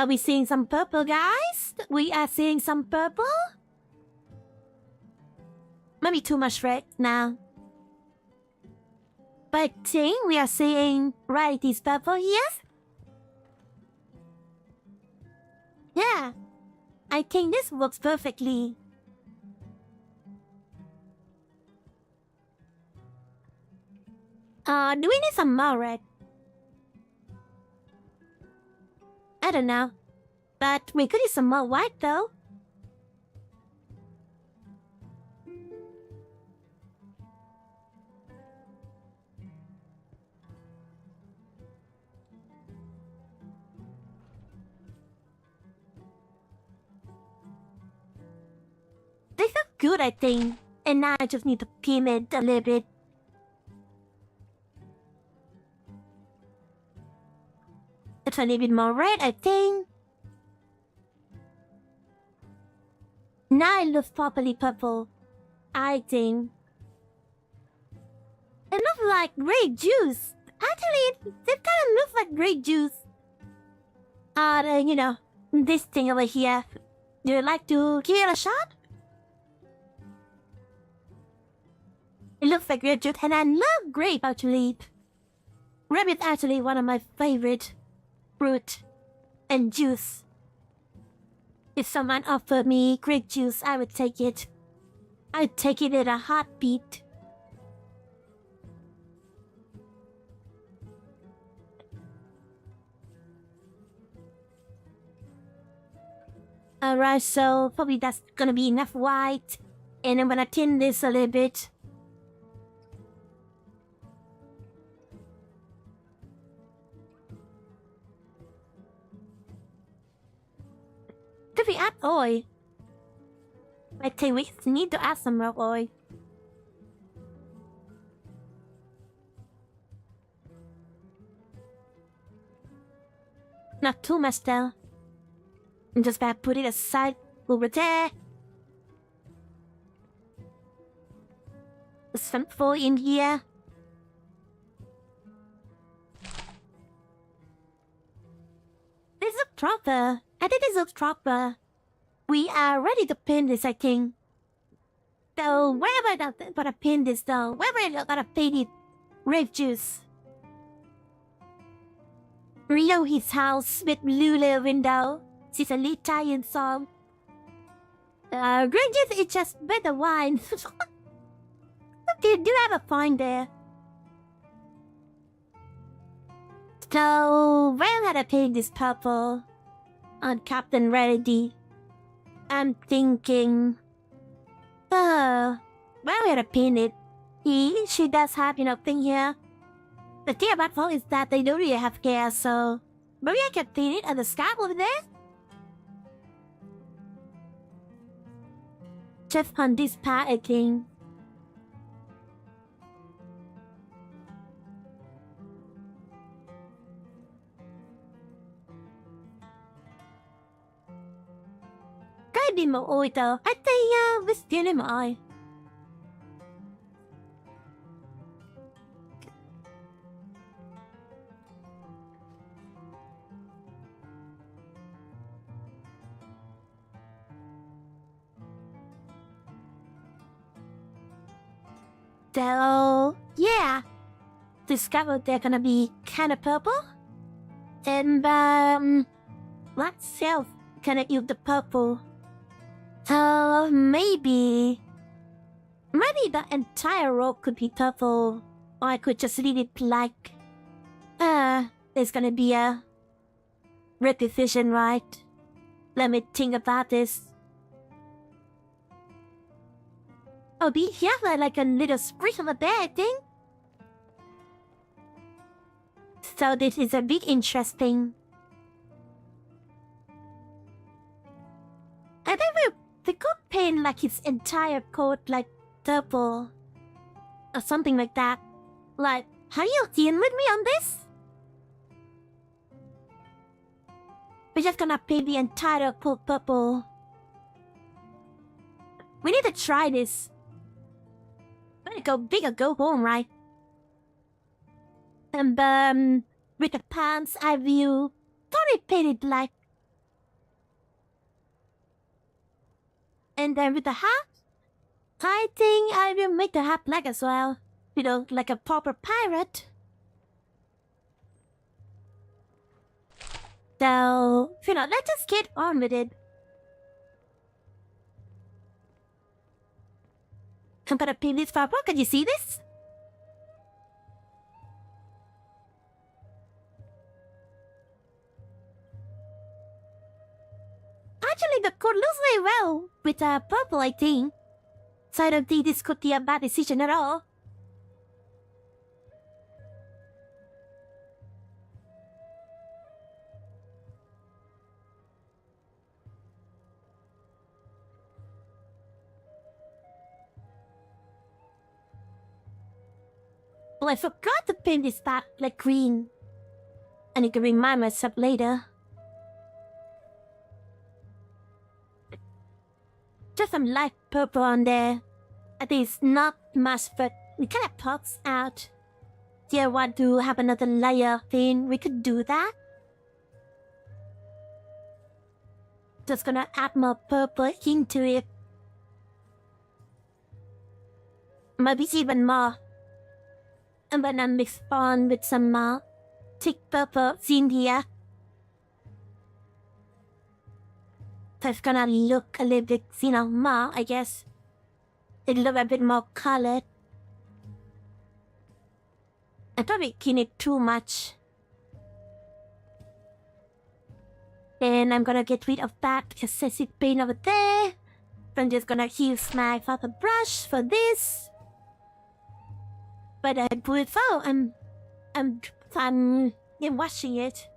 we seeing some purple, guys? We are seeing some purple. Maybe too much red now. But I think we are seeing varieties purple here. Yeah. I think this works perfectly. Do we need some more red? I don't know. But we could use some more white though. They look good, I think. And now I just need to pin it a little bit. It's a little bit more red, I think. Now it looks properly purple, I think. It looks like grape juice. Actually, it kind of looks like grape juice. You know, this thing over here. Do you like to give it a shot? It looks like grape juice, and I love grape actually. Grape is actually one of my favorite grapefruit and juice. If someone offered me grape juice, I would take it. I'd take it in a heartbeat. Alright, so probably that's gonna be enough white. And I'm gonna thin this a little bit. Did we add oil? I think we need to add some more oil. Not too much though. I'm just gonna put it aside over there. Some foil in here. This looks proper. I think this looks proper. We are ready to paint this, I think. So wherever I'm gonna paint this though, wherever I'm gonna paint it, grape juice. Rio his house with blue little window. She's an Italian song. Grape juice is just better wine. You do have a point there. So, where had I paint this purple? On Captain Rarity. I'm thinking... where would I paint it? She does have, thing here. The thing about fall is that they don't really have hair, so... maybe I can paint it on the scalp over there? Just on this part, I think. Cái đi một ôi tờ, I think we still need more. So, yeah. Discovered they're gonna be kinda purple. And, what else can I use the purple? So, maybe the entire rope could be purple. Or I could just leave it like... there's gonna be a repetition, right? Let me think about this. Oh, be here like a little sprinkle of there, I think. So this is a bit interesting. I think they could paint like his entire coat like purple. Or something like that. Like, are you in with me on this? We're just gonna paint the entire coat purple. We need to try this. Better go big or go home, right? And with the pants, I will totally paint it black. And then with the hat, I think I will make the hat black as well. Like a proper pirate. So, let's just get on with it. I'm gonna paint this purple. Can you see this? Actually, the coat looks very well with purple, I think. So I don't think this could be a bad decision at all. Well, I forgot to paint this part like green. I need to remind myself later. Just some light purple on there. I think it's not much, but it kind of pops out. Do you want to have another layer thing? We could do that. Just gonna add more purple into it. Maybe even more. I'm gonna mix on with some thick purple in here. So it's gonna look a little bit, more, I guess. It look a bit more colored. I probably clean it too much. Then I'm gonna get rid of that excessive paint over there. I'm just gonna use my purple brush for this. But I put it for I'm washing it.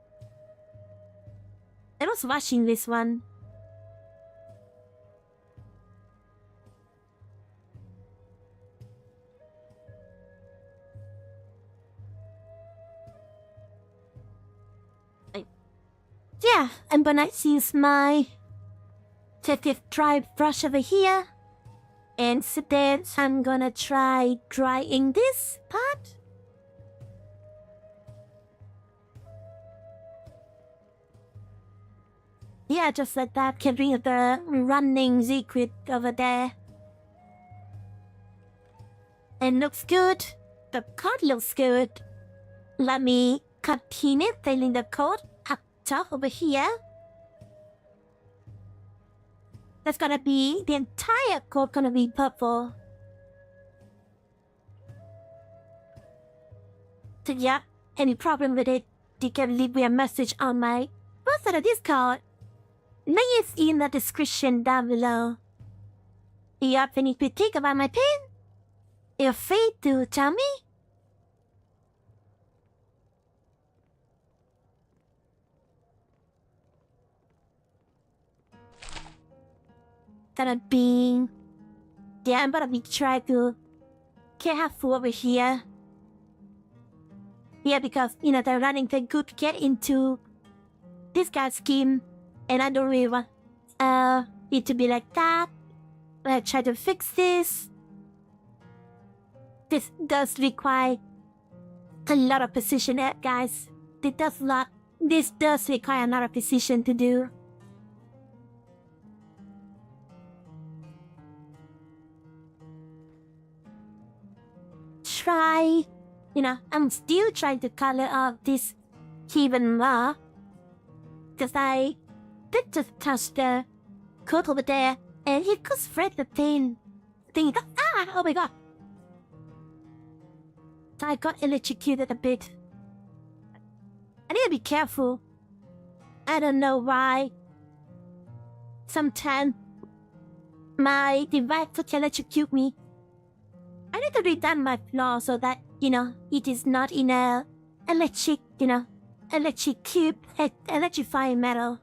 I was washing this one. Yeah, I'm gonna use my Detective Dry brush over here. And so then I'm gonna try drying this part. Yeah, just like that, get rid of the running liquid over there. It looks good. The coat looks good. Let me continue filling the coat up top over here. That's gonna be, the entire coat gonna be purple. So yeah, any problem with it, you can leave me a message on my personal Discord. Link is in the description down below. If you have any critique about my paint, feel free to tell me. I'm gonna be trying to careful over here. Yeah, because, they're running the good get into this guy's skin. And I don't really want it to be like that. I try to fix this. This does require a lot of precision, guys. This does require a lot of precision to do. I'm still trying to color up this even more. Because I did just touch the coat over there and it could spread the paint. Oh my god. So I got electrocuted a bit. I need to be careful. I don't know why. Sometimes my device could electrocute me. I need to redone my floor so that, it is not in a electrifying metal.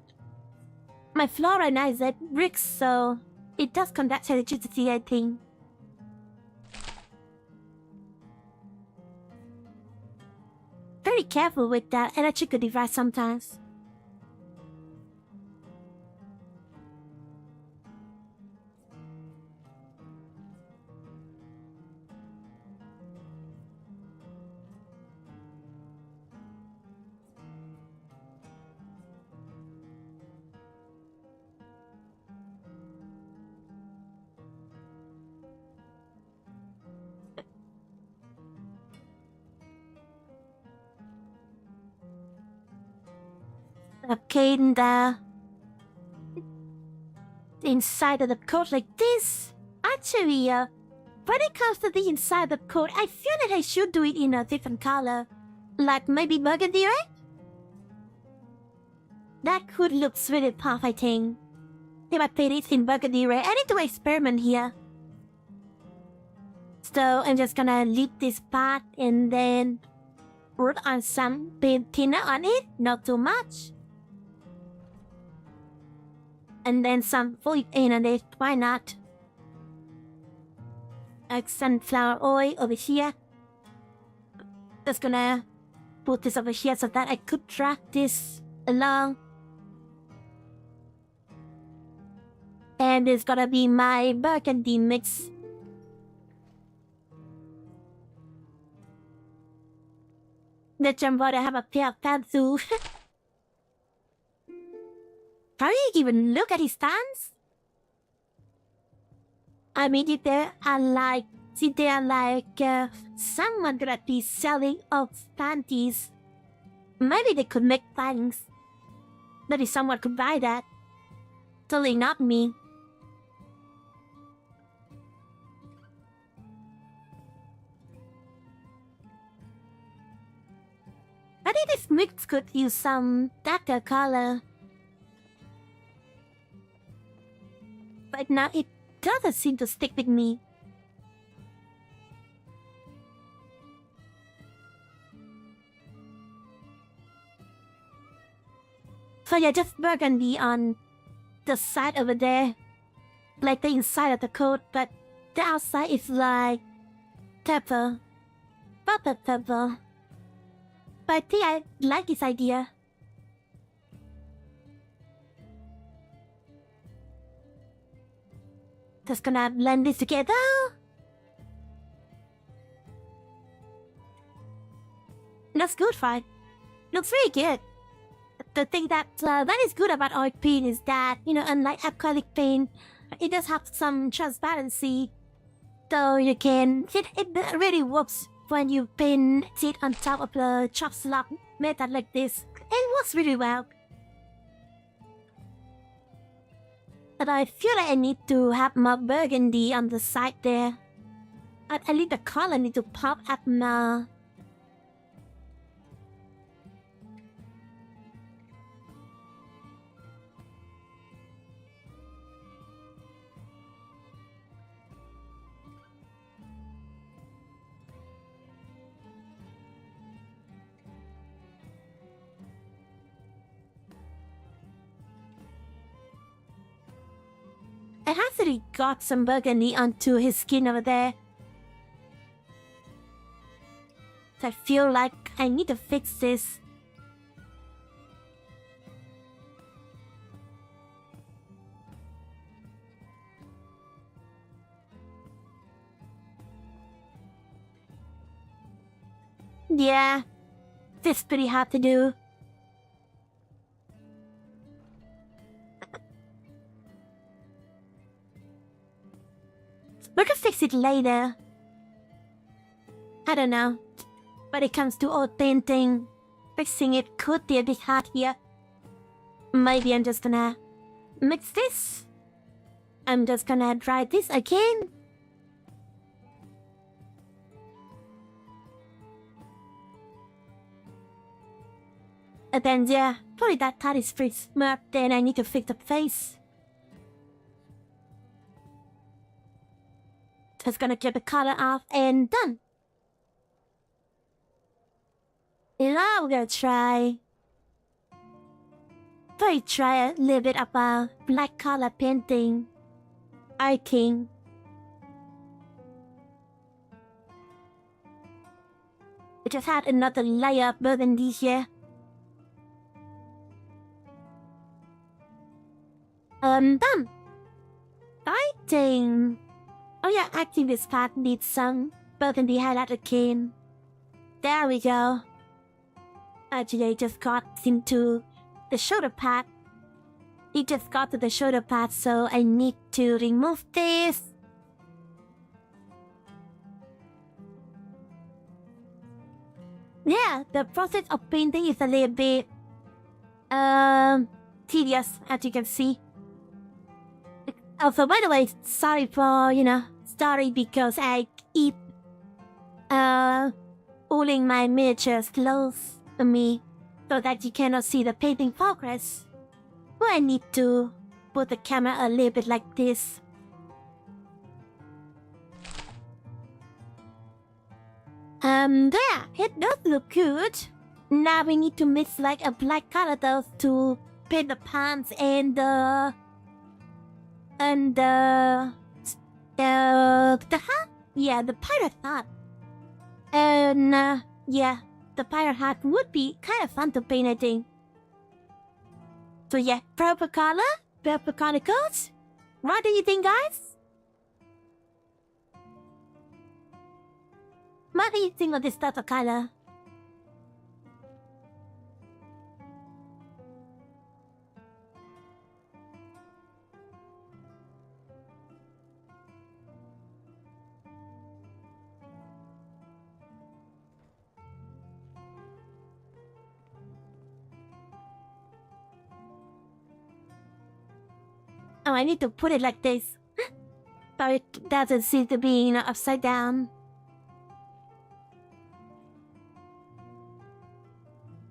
My floor right now is at bricks, so it does conduct electricity, I think. Very careful with that electrical device sometimes. Okay, in the inside of the coat like this. Actually, when it comes to the inside of the coat, I feel that I should do it in a different color. Like maybe burgundy red? That could look really puff, I think. If I paint it in burgundy red, I need to experiment here. So I'm just gonna leave this part and then put on some paint thinner on it, not too much. And then some fully paint on it, why not? Sunflower oil over here. Just gonna put this over here so that I could drag this along. And it's gonna be my burgundy mix. The jumbo, I have a pair of pants too. Can you even look at his stance? I mean, if they are like someone gonna be selling off panties, maybe they could make things. Maybe someone could buy that. Totally not me. I think this mix could use some darker color. But now it doesn't seem to stick with me. So yeah, just burgundy on the side over there. Like the inside of the coat, but the outside is like pepper. Pepper. But I think I like this idea. Just gonna blend this together. Looks good, fine. Looks really good. The thing that is good about oil paint is that, you know, unlike acrylic paint, it does have some transparency. So you can, it really works when you paint it on top of the chop slop method like this. It works really well. But I feel like I need to have more burgundy on the side there. I think the color need to pop up more. I actually got some burgundy onto his skin over there. I feel like I need to fix this. Yeah, this is pretty hard to do. We can fix it later. I don't know. When it comes to old painting, fixing it could be a bit hard here. Maybe I'm just gonna mix this. I'm just gonna dry this again. And then yeah, probably that part is pretty smart. Then I need to fix the face. Just gonna get the color off and done. Now we're gonna try a little bit of a black color painting. I think. I just had another layer of burgundy here. Done. I think. Oh yeah, I think this part needs some burgundy highlight again. There we go. Actually, I just got into the shoulder part. It just got to the shoulder part, so I need to remove this. Yeah, the process of painting is a little bit tedious, as you can see. Also, by the way, sorry for, sorry because I keep pulling my miniatures close to me so that you cannot see the painting progress. Well, I need to put the camera a little bit like this. There, it does look good. Now we need to mix like a black color though to paint the pants and the hat? Yeah, the pirate hat. And yeah, the pirate hat would be kind of fun to paint, I think. So yeah, purple color, purple coats. What do you think, guys? What do you think of this type of color? I need to put it like this. But it doesn't seem to be, upside down.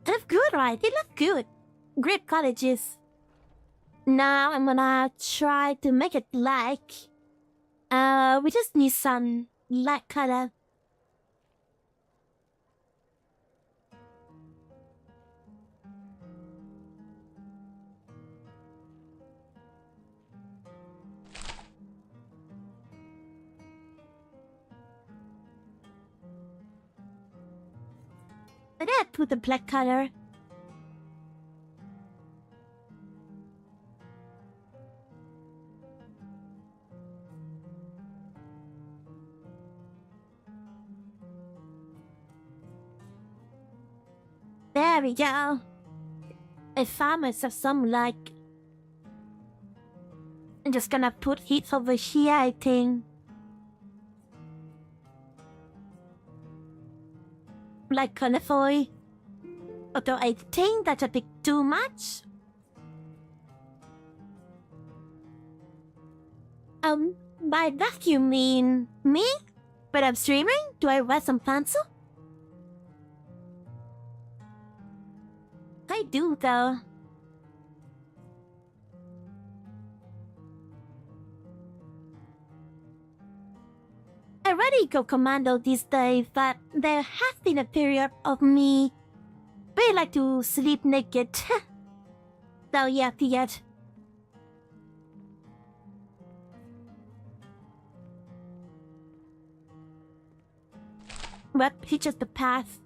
It looks good, right? It looks good. Great colleges. Now I'm gonna try to make it like... we just need some light color. And then I put the black color. There we go. I found myself some like... I'm just gonna put it over here, I think. Like colorful. Although I think that's a bit too much. By that you mean me? But I'm streaming? Do I wear some pencil? I do though. I already go commando these days, but there has been a period of me really like to sleep naked. So yeah, yet. But it's just the path.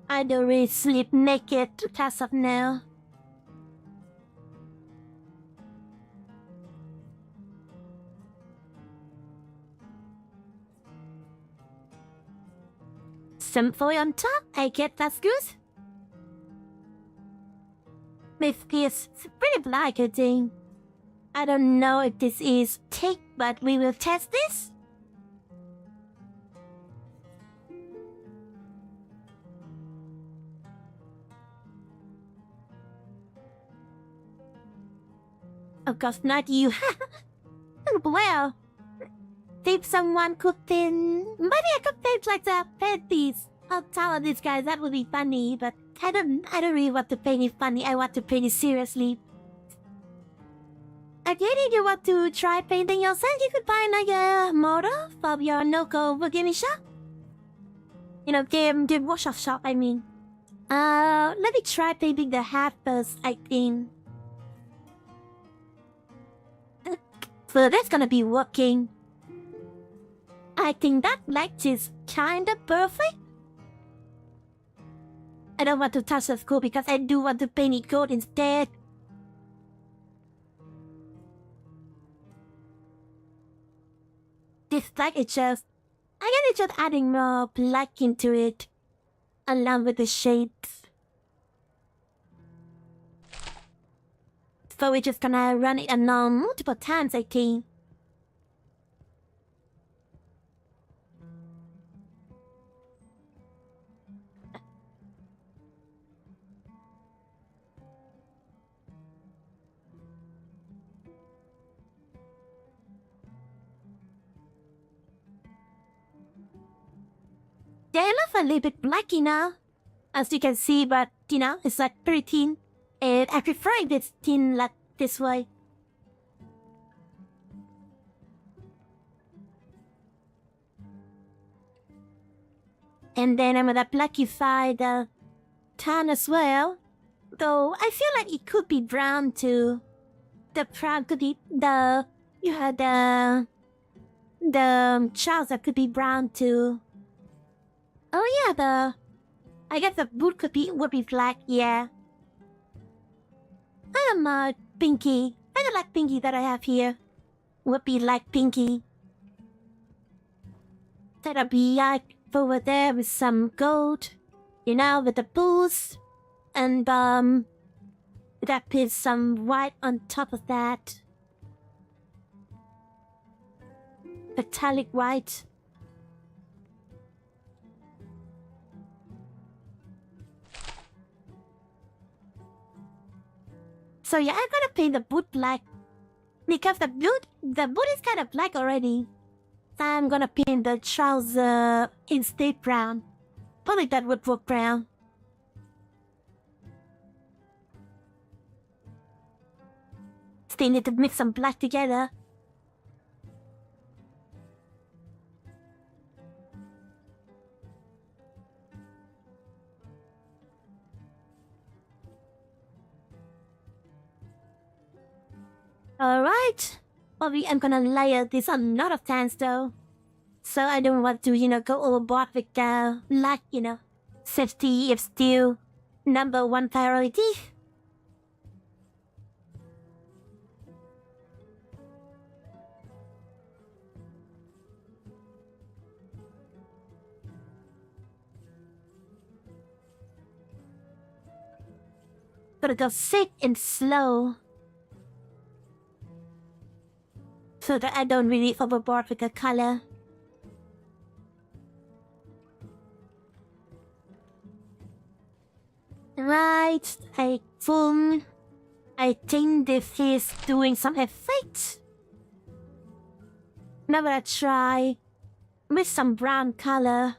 I don't really sleep naked as of now. Some foil on top, I get that's good. This is pretty black, I think. I don't know if this is thick, but we will test this. Of course not you. Well, if someone could then... Maybe I could paint like the panties. I'll tell these guys that would be funny, but I don't really want to paint it funny. I want to paint it seriously. Again, if you want to try painting yourself, you could find like a model from your local gaming shop. Game workshop shop, I mean. Let me try painting the hat first, I think. So that's gonna be working. I think that light is kinda perfect. I don't want to touch the school because I do want to paint it gold instead. This black is just... I guess it's just adding more black into it. Along with the shades. So we're just gonna run it along multiple times, I think. Yeah, it looks a little bit blacky now. As you can see, but it's like pretty thin. And I prefer it it's thin like this way. And then I'm gonna blackify the tan as well. Though I feel like it could be brown too. The brown could be the trouser could be brown too. Oh yeah, I guess the boot would be black, yeah. Pinky. I don't like pinky that I have here. Would be like pinky. That'll be like over there with some gold. With the boots. And that is some white on top of that. Metallic white. So yeah, I'm gonna paint the boot black. Because the boot is kind of black already. So I'm gonna paint the trouser instead brown. Probably that would work brown. Still need to mix some black together. Alright. Probably I'm gonna layer this a lot of times though. So I don't want to, go overboard with safety is still number one priority. Gotta go sick and slow. So that I don't really overboard with the color. Right, I think this is doing some effect. Now I'm gonna try with some brown color.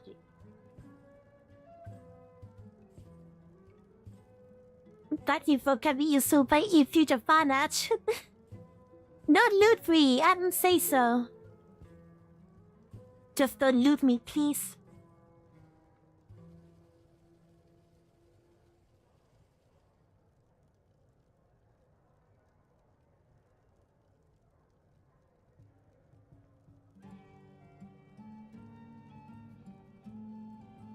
That info can be useful by in future fan art. Not loot free, I didn't say so. Just don't loot me, please.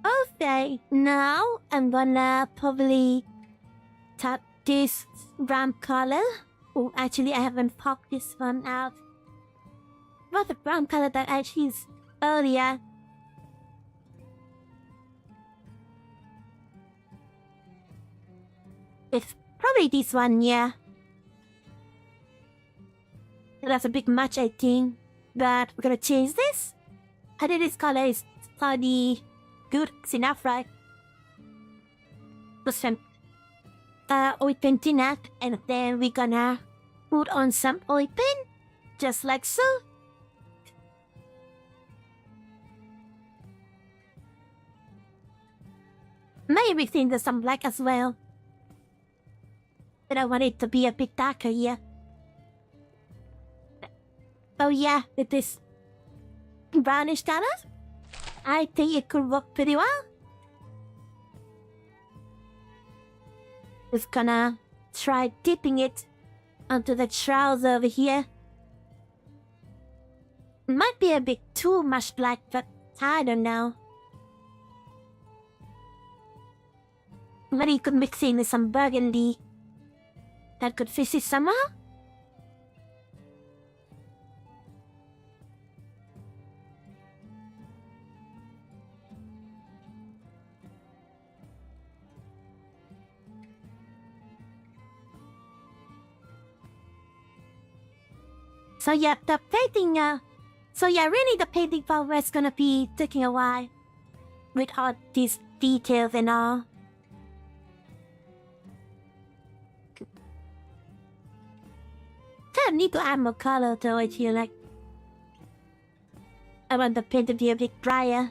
Okay, now I'm gonna probably tap this brown color. Oh, actually I haven't popped this one out. What the brown color that I used earlier? It's probably this one, yeah. That's a bit much, I think. But we're gonna change this. I think this color is pretty good enough, right? Listen. Oil painting that, and then we're gonna put on some oil paint, just like so. Maybe think there's some black as well. But I want it to be a bit darker here. Oh yeah, with this brownish color, I think it could work pretty well. Just gonna try dipping it onto the trouser over here. Might be a bit too much black, but I don't know. Maybe you could mix in with some burgundy. That could fix it somehow. So yeah, the painting, really the painting part is gonna be taking a while. With all these details and all. I need to add more color though, I feel like. I want the paint to be a bit drier.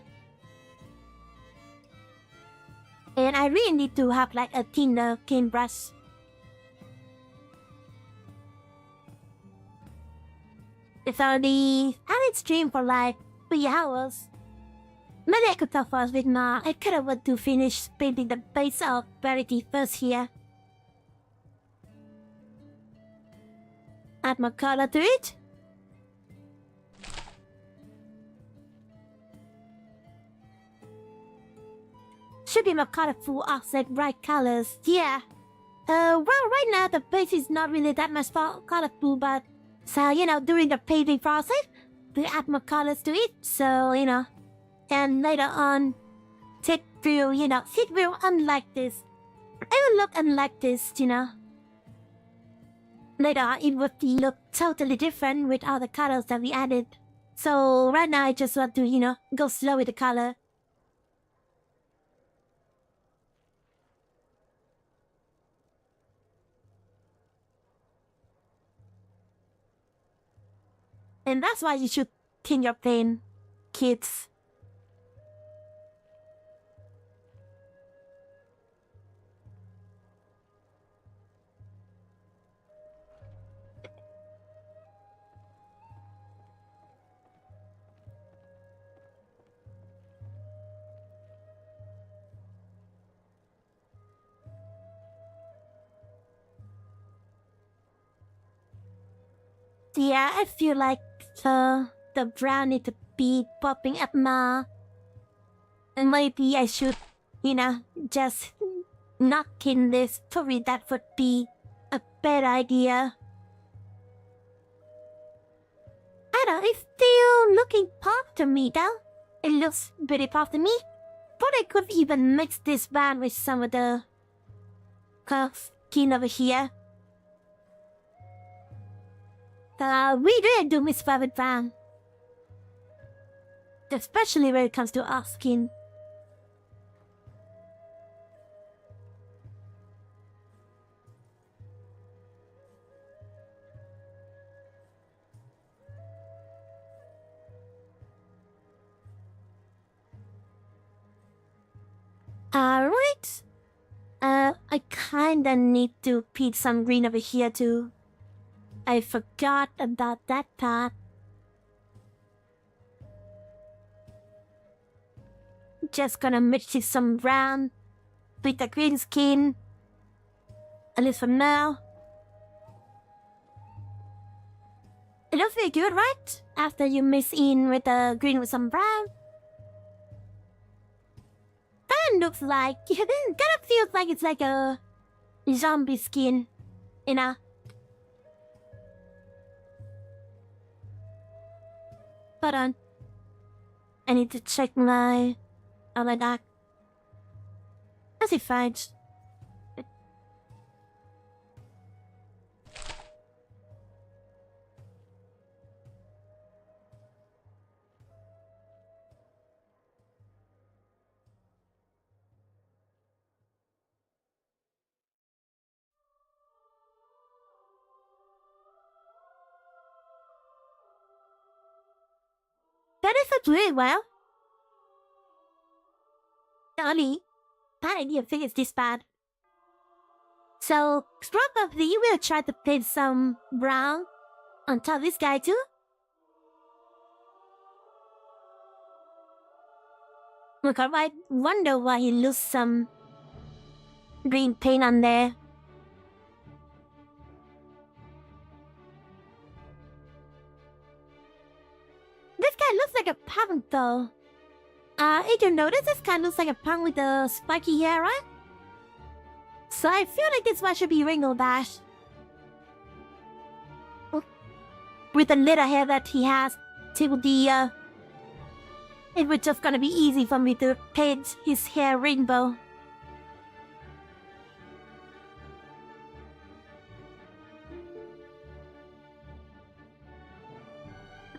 And I really need to have like a thinner cane brush. It's already had its stream for like 3 hours. Maybe I could talk fast with more. I kinda want to finish painting the base of Verity first here. Add more color to it. Should be more colorful offset bright colors. Yeah. Well, right now the base is not really that much colorful, but so, during the painting process, we add more colors to it, so, and later on, it will unlike this. It will look unlike this, Later on, it would look totally different with all the colors that we added. So, right now, I just want to, go slow with the color. And that's why you should think your pain, kids. Yeah, I feel like the brown need to be popping up more. And maybe I should, just not kill this. Probably that would be a better idea. I don't know, it's still looking pop to me though. It looks pretty pop to me. But I could even mix this brown with some of the skin over here. We really do miss Private Brown. Especially when it comes to our skin. Alright. I kinda need to put some green over here too. I forgot about that part. Just gonna mix it some brown with the green skin. At least for now. It looks very good, right? After you mix in with the green with some brown. That looks like... it kind of feels like it's like a zombie skin. You know? Hold on. I need to check my... my dark. As it finds. That is a really well. Only bad idea think it's this bad. So probably we'll try to paint some brown on top of this guy too. Look, I might wonder why he lose some green paint on there. This guy looks like a punk though. If you notice, this guy looks like a punk with the spiky hair, right? So I feel like this one should be Ringo Dash. With the little hair that he has till the it was just gonna be easy for me to paint his hair rainbow.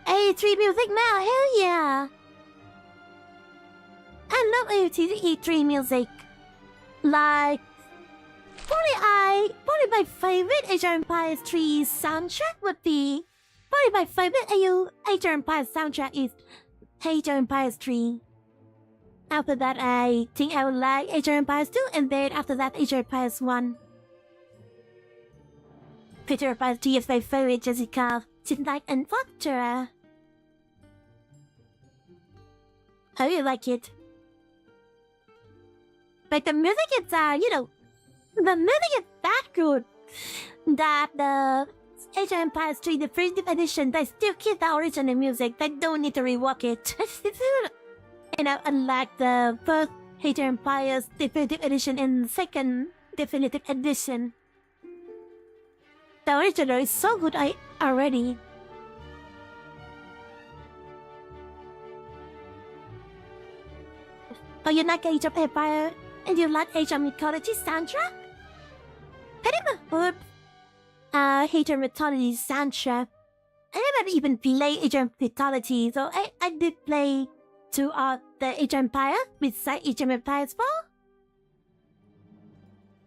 A3 music now, hell yeah! I love E3 music. Like, probably my favorite Age of Empires 3 soundtrack would be... Probably my favorite Age of Empires soundtrack is Age of Empires 3. After that, I think I would like Age of Empires 2, and then after that, Age of Empires 1. Age of Empires 3 is my favorite, Jessica. She's like unfortunate. I really like it. But the music is, the music is that good that the Age of Empires 3 definitive edition, they still keep the original music. They don't need to rework it. Unlike the first Age of Empires definitive edition and second definitive edition. The original is so good already. Oh, you like Age of Empire and you like Age of Mythology soundtrack? Pretty much. Age of Mythology soundtrack. I never even played Age of Mythology, so I did play two of the Age of Empire besides Age of Empires 4.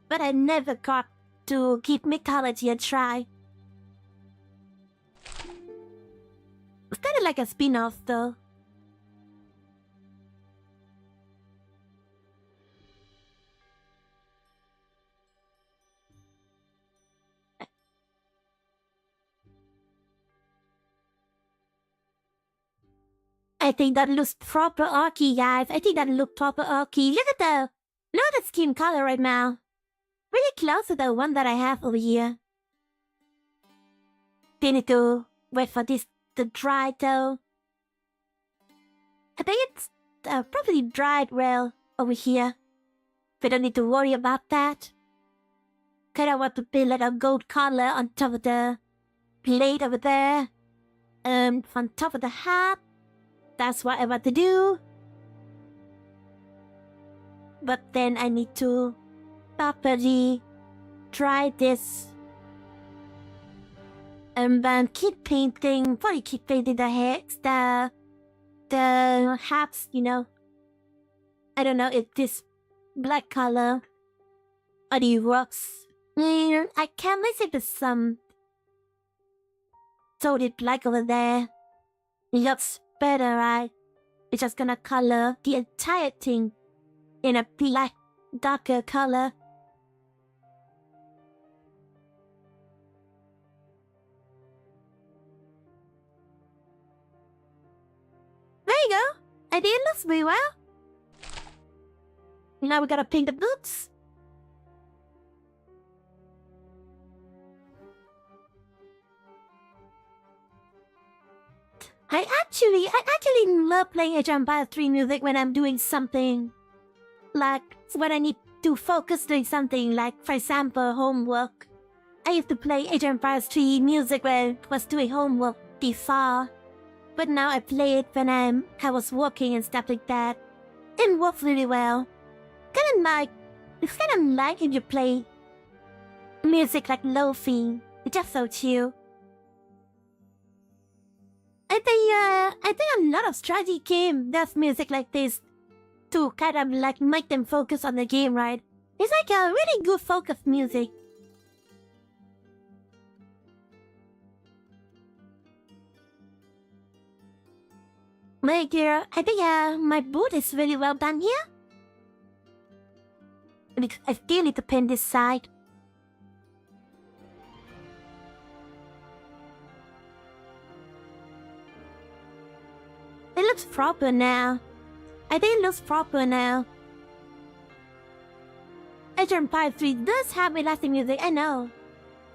But I never got to give Mythology a try. It's kind of like a spin-off, though. I think that looks proper orky, guys. I think that looks proper orky. Look at the skin color right now. Really close to the one that I have over here. They need to wait for this to dry though. I think it's probably dried well over here. We don't need to worry about that. Kinda want to put like a gold color on top of the plate over there. On top of the hat. That's what I want to do. But then I need to properly dry this. And then probably keep painting the heads, the hats, you know. I don't know if this black color already works. I can't mix it with some solid black over there. It looks better, right? It's just gonna color the entire thing in a black, darker color. There you go. I think it looks very well. Now we gotta paint the boots. I actually love playing HANDCAM 3 music when I'm doing something. Like, when I need to focus doing something, like, for example, homework. I used to play HANDCAM 3 music when I was doing homework before. But now I play it when I was working and stuff like that. It works really well. It's kind of like if you play music like lo-fi. It's just so chill. I think a lot of strategy game does music like this to kind of like make them focus on the game, right? It's like a really good focus music. Like here, I think my boot is really well done here. I still need to paint this side. It looks proper now. I think it looks proper now. HANDCAM 3 does have elastic music, I know.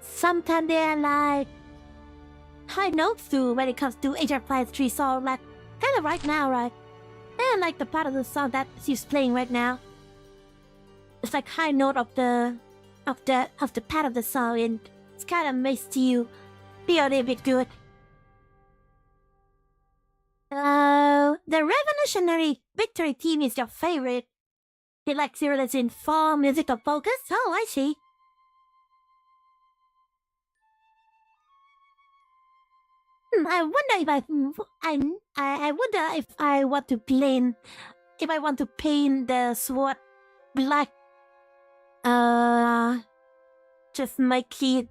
Sometimes they are like high notes too when it comes to HANDCAM 3 song, like kind of right now, right? And like the part of the song that she's playing right now. It's like high note of the part of the song, and it's kind of makes you feel a little bit good. The Revolutionary Victory team is your favorite. They like zeroes in form, musical focus. Oh, I see. I wonder if I want to paint the sword black. Just make it,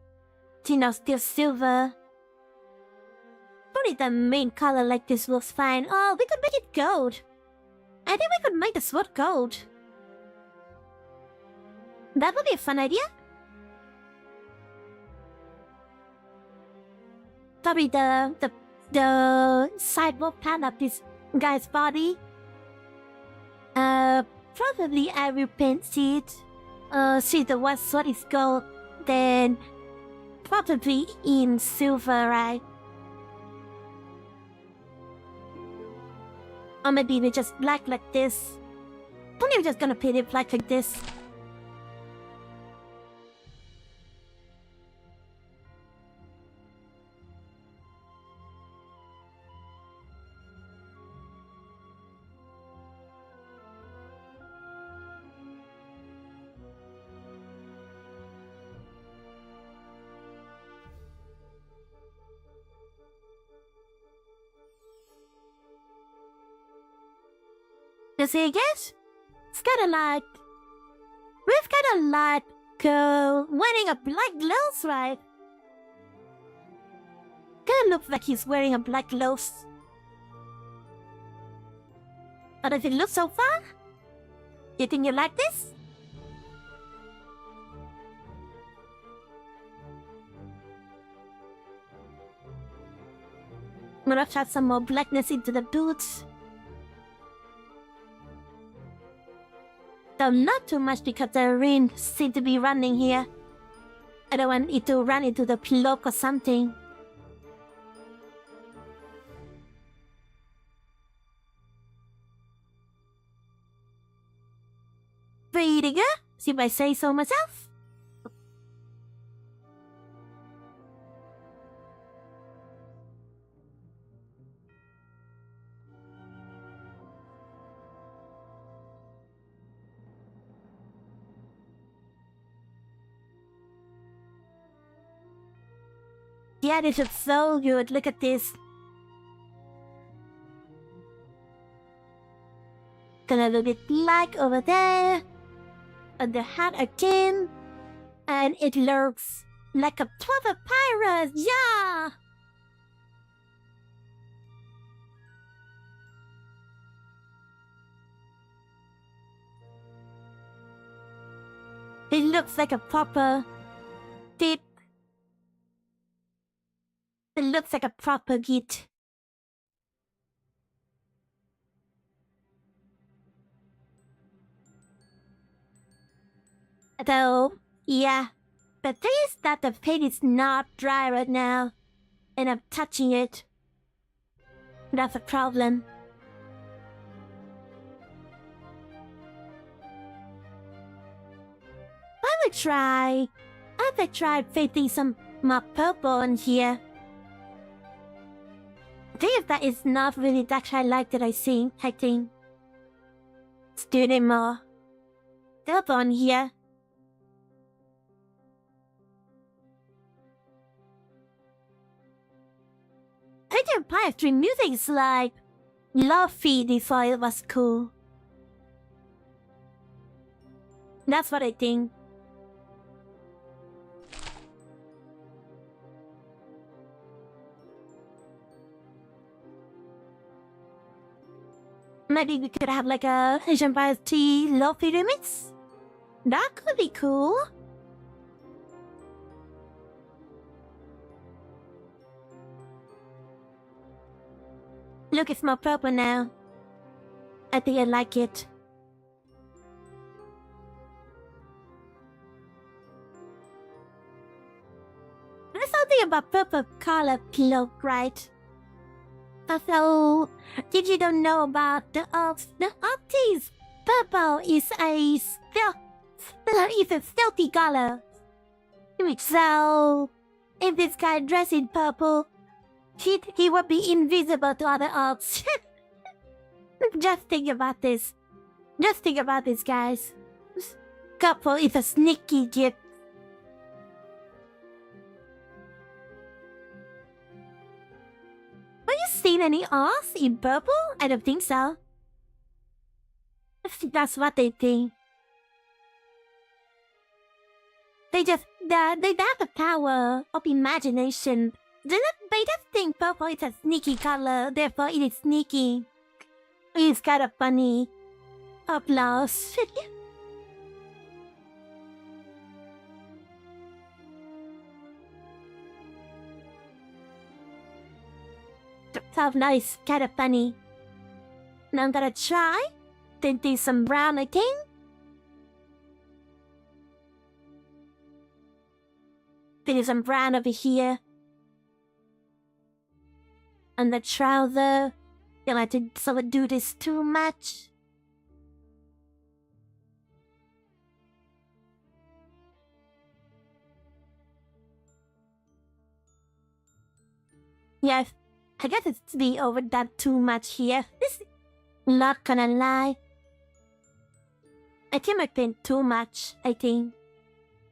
still silver. Probably the main color like this looks fine. Oh, we could make it gold. I think we could make the sword gold. That would be a fun idea. Probably the sidewalk part of this guy's body. Probably I will paint it. See the one sword is gold, then probably in silver, right? Or maybe we just black like this. Probably we're just gonna paint it black like this. You see, I guess? It's kinda like... We've kinda like... wearing a black gloves, right? Kinda of looks like he's wearing a black gloves. How does it look so far? You think you like this? I'm gonna add some more blackness into the boots. Though not too much because the rain seems to be running here. I don't want it to run into the cloak or something. Pretty good, if I say so myself. Yeah, this looks so good. Look at this. Got a little bit black over there. On the hat again. And it looks like a proper pirate. Yeah! It looks like a proper tip. It looks like a proper git. Though, yeah. But thing is that the paint is not dry right now. And I'm touching it. That's a problem. I would try painting some more purple on here. I think if that is not really that I like it, I think. Let's do it more. Purple on here. I think Pirate 3 music is like Luffy before it was cool. That's what I think. Maybe we could have like a Asian Pirate 3 Luffy remix? That could be cool. Look, it's more purple now. I think I like it. There's something about purple color cloak, right? Also, did you don't know about the Orks? Purple is a stealthy color. So, if this guy dressed in purple, he would be invisible to other Orks. Just think about this. Just think about this, guys. Couple is a sneaky gift. Have you seen any Orks in purple? I don't think so. That's what they think. They have the power of imagination. They just think purple is a sneaky color, therefore it is sneaky. It's kind of funny. Applause. Sounds nice, kind of funny. Now I'm gonna try. Then do some brown, I think. Then do some brown over here. And the trouser. Don't like to someone do this too much. Yeah, I guess it's be overdone too much here. This not gonna lie. I think I paint too much, I think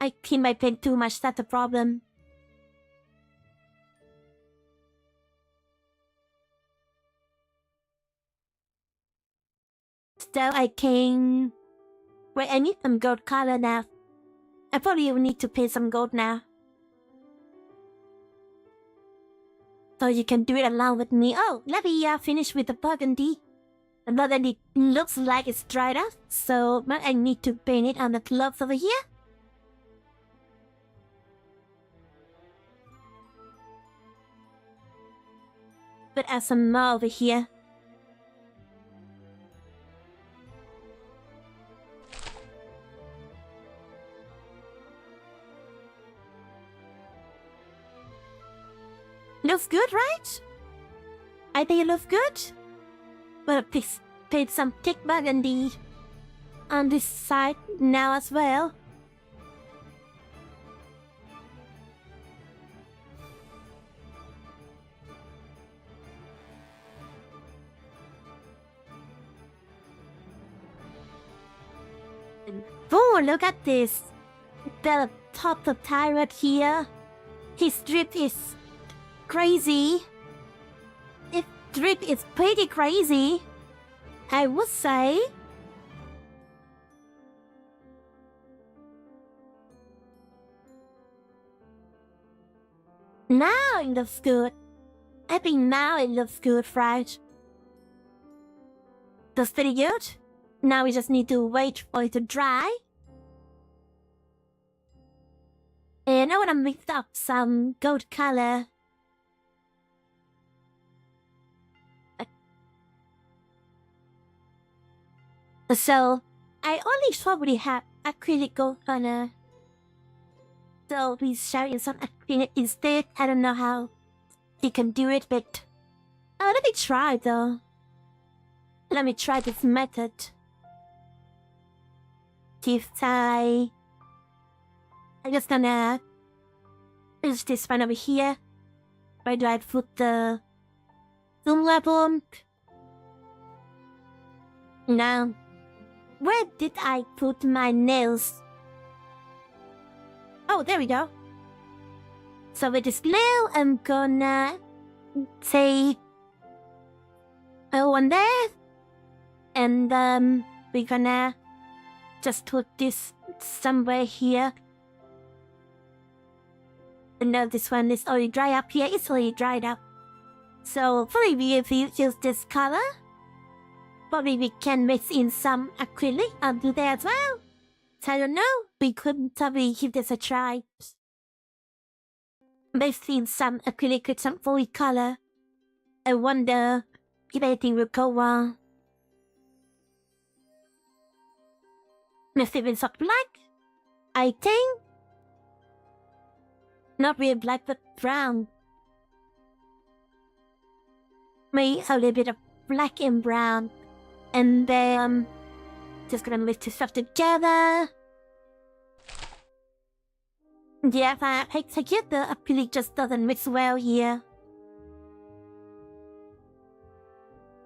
I paint too much, that's the problem. So I can... Wait, I need some gold color now. I probably will need to paint some gold now. So you can do it along with me. Oh, let me finish with the burgundy. The burgundy looks like it's dried up, so I need to paint it on the gloves over here. But add some more over here. Looks good, right? I think it looks good. But please paint some thick burgundy on this side now as well. Oh, look at this. The top of Tyrant here. His drip is crazy. His drip is pretty crazy, I would say. Now it looks good. I think now it looks good, right? That's pretty good. Now we just need to wait for it to dry. And I want to mix up some gold color. So, I only probably have acrylic gold color. So we shall use some acrylic instead. I don't know how you can do it, but let me try though. Let me try this method. If I'm just gonna use this one over here. Where do I put the zoom level? Now, where did I put my nails? Oh, there we go. So with this nail, I'm gonna say one there, and we're gonna just put this somewhere here. And now this one is already dry up here. It's already dried up. So probably if we use this color, probably we can mix in some acrylic and do that as well. So I don't know. We could probably give this a try. Mix in some acrylic with some fully color. I wonder if anything will go wrong. Mix it with some black, I think. Not really black, but brown. Maybe a little bit of black and brown. And then just gonna mix this stuff together. Yeah, I get the acrylic just doesn't mix well here.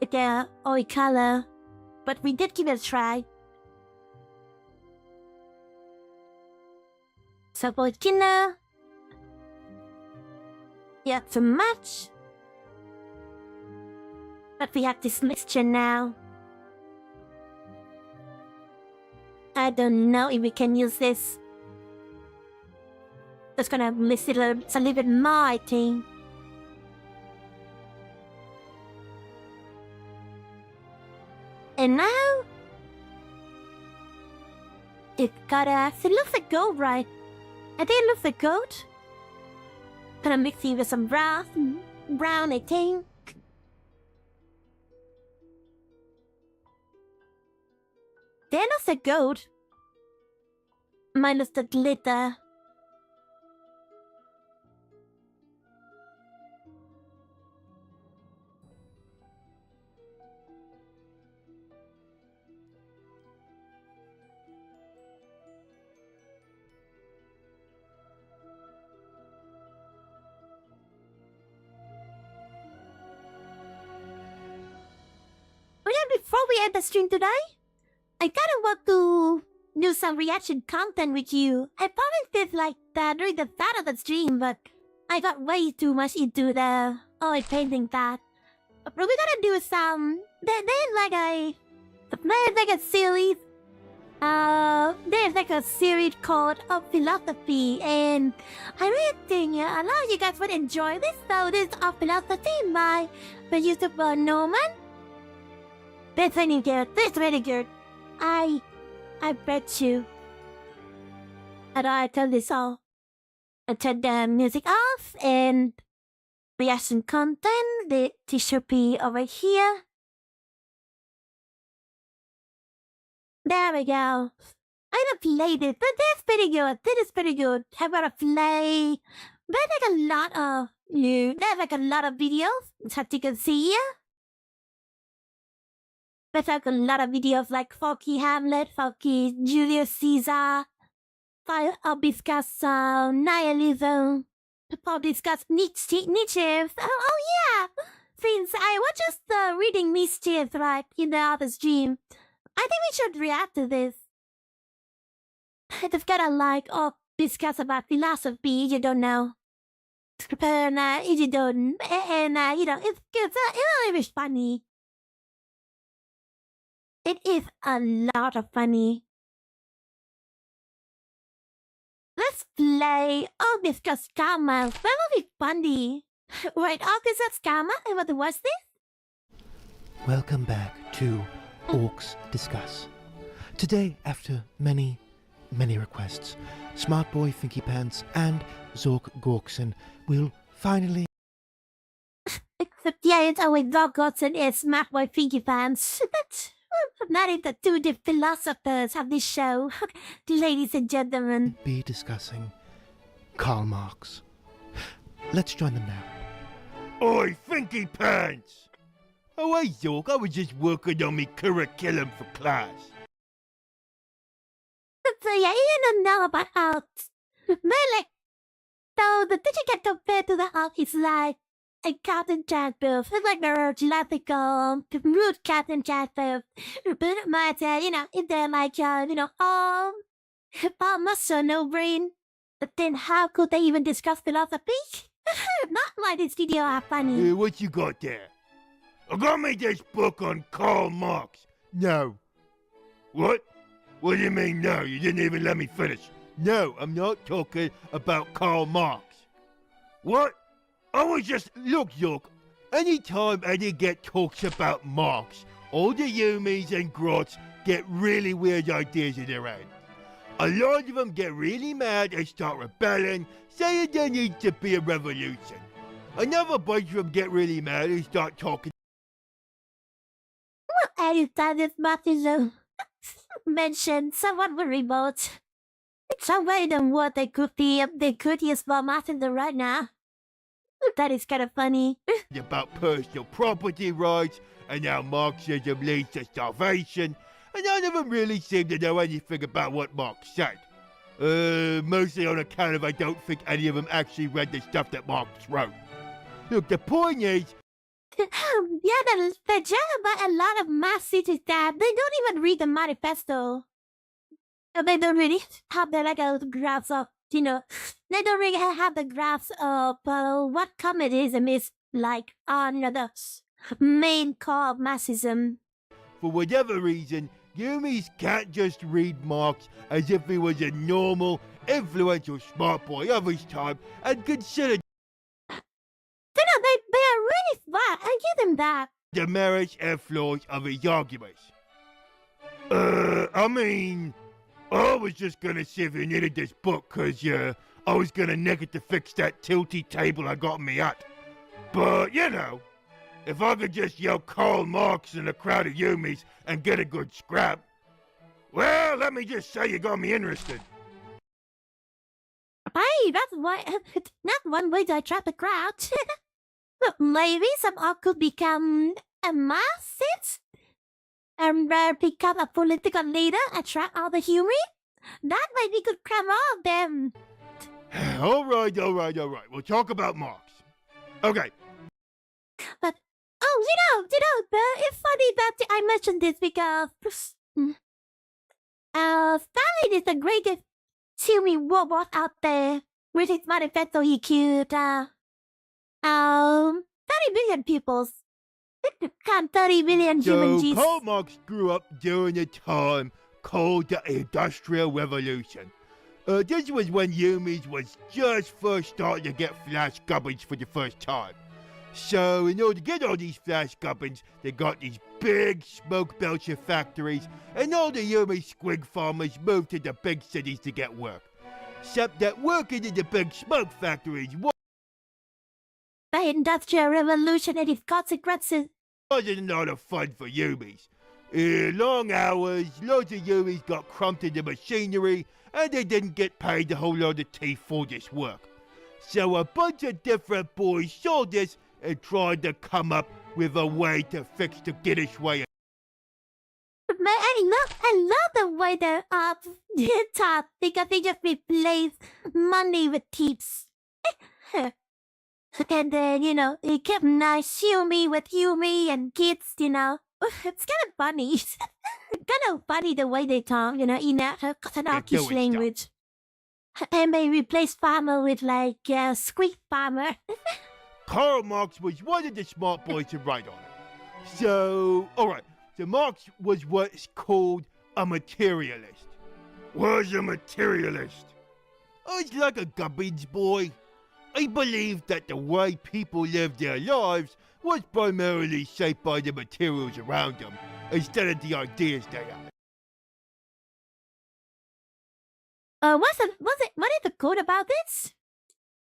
It's the oil color, but we did give it a try. So for dinner, yeah, too much. But we have this mixture now. I don't know if we can use this. Just gonna mix it a little bit more, I think. And now it looks like gold, right? I think it looks like gold. Gonna mix it with some brown, I think. That looks like gold. Minus the glitter. Oh yeah, before we end the stream today, I kinda want to do some reaction content with you. I probably did like that during the start of the stream, but I got way too much into the oil painting that. But we're gonna do some then like a series There's like a series called Ork Philosophy, and I really think a lot of you guys would enjoy this. So this is Ork Philosophy by the YouTuber Norman. That's really good. That's really good. I bet you. And I turn this off. I turn the music off and reaction content. The should be over here. There we go. I don't play this, but that's pretty good. This is pretty good. I'm gonna play. There's like a lot of there's like a lot of videos, as you can see here. There's like a lot of videos like Funky Hamlet, Funky Julius Caesar. I'll discuss nihilism. I'll discuss Nietzsche. Oh yeah! Since I was just reading Nietzsche like in the other stream, I think we should react to this. They've got to discuss about philosophy. You don't know. And you don't, and it's really funny. It is a lot of funny. Let's play. Oh, discuss karma. That will be funny. Wait, discuss karma? I want to watch this. Welcome back to Orcs Discuss. Today, after many requests, Smart Boy Finky Pants and Zork Gorkson will finally... Except yeah, it's always Zork Gorkson and Smart Boy Finky Pants. That's not even the two philosophers of this show. Ladies and gentlemen. Be discussing Karl Marx. Let's join them now. Oi, Finky Pants! Oh, hey, Zork, I was just working on me curriculum for class. So yeah, you don't know about Orcs. Really? So the thing you can compare to the Orc is like a Captain Jack Buff. It's like a classical root Captain Jack Buff. But my if they're like, all muscle, no brain. But then how could they even discuss philosophy? Not like this video are funny. What you got there? I got me this book on Karl Marx. No. What? What do you mean no? You didn't even let me finish. No, I'm not talking about Karl Marx. What? I was just... Look, Zork, anytime any get talks about Marx, all the Yumis and Grots get really weird ideas in their head. A lot of them get really mad and start rebelling, saying there needs to be a revolution. Another bunch of them get really mad and start talking... Anytime this Marxism mentioned someone will revolt. Somewhere in the world they could use more Marxism right now. That is kind of funny. about personal property rights and how Marxism leads to starvation, and none of them really seem to know anything about what Marx said. Mostly on account of I don't think any of them actually read the stuff that Marx wrote. Look, the point is... yeah, the joke about a lot of Marxists is that they don't even read the manifesto. They don't really have the graphs of, they don't really have the graphs of what communism is like on the main core of Marxism. For whatever reason, Yumis can't just read Marx as if he was a normal, influential smart boy of his time and consider They are really smart. I give them that. the merits and flaws of his arguments. I mean, I was just gonna see if you needed this book, cause I was gonna neg it to fix that tilty table I got in me hut. But, if I could just yell Karl Marx in a crowd of Yumis and get a good scrap, well, let me just say you got me interested. Hey, that's not one way to attract the crowd. Maybe some Orc could become a Marxist and become a political leader, attract all the humor. That way we could cram all of them. All right. We'll talk about Marx. Okay. But, it's funny that I mentioned this because Stalin is the greatest human robot out there. With his manifesto, he killed 30 billion peoples. 30 billion human So G's. Karl Marx grew up during a time called the Industrial Revolution. This was when humans was just first starting to get flash gubbins for the first time. So in order to get all these flash gubbins, they got these big smoke belcher factories, and all the human squig farmers moved to the big cities to get work. Except that working in the big smoke factories The Industrial Revolution and its consequences. wasn't a lot of fun for humans. Long hours, loads of humans got crumped into machinery, and they didn't get paid a whole lot of teeth for this work. So a bunch of different boys saw this and tried to come up with a way to fix the Giddish way. Man, I love the way they talk because they just replace money with tips. And then, they kept nice Yumi with Yumi and kids, It's kind of funny. Kind of funny the way they talk, in that Katanaki language. And they replace farmer with squeak farmer. Karl Marx was one of the smart boys to write on it. So, alright, so Marx was what's called a materialist. Was a materialist? I was like a gubbins boy. I believed that the way people lived their lives was primarily shaped by the materials around them, instead of the ideas they had. What is the quote about this?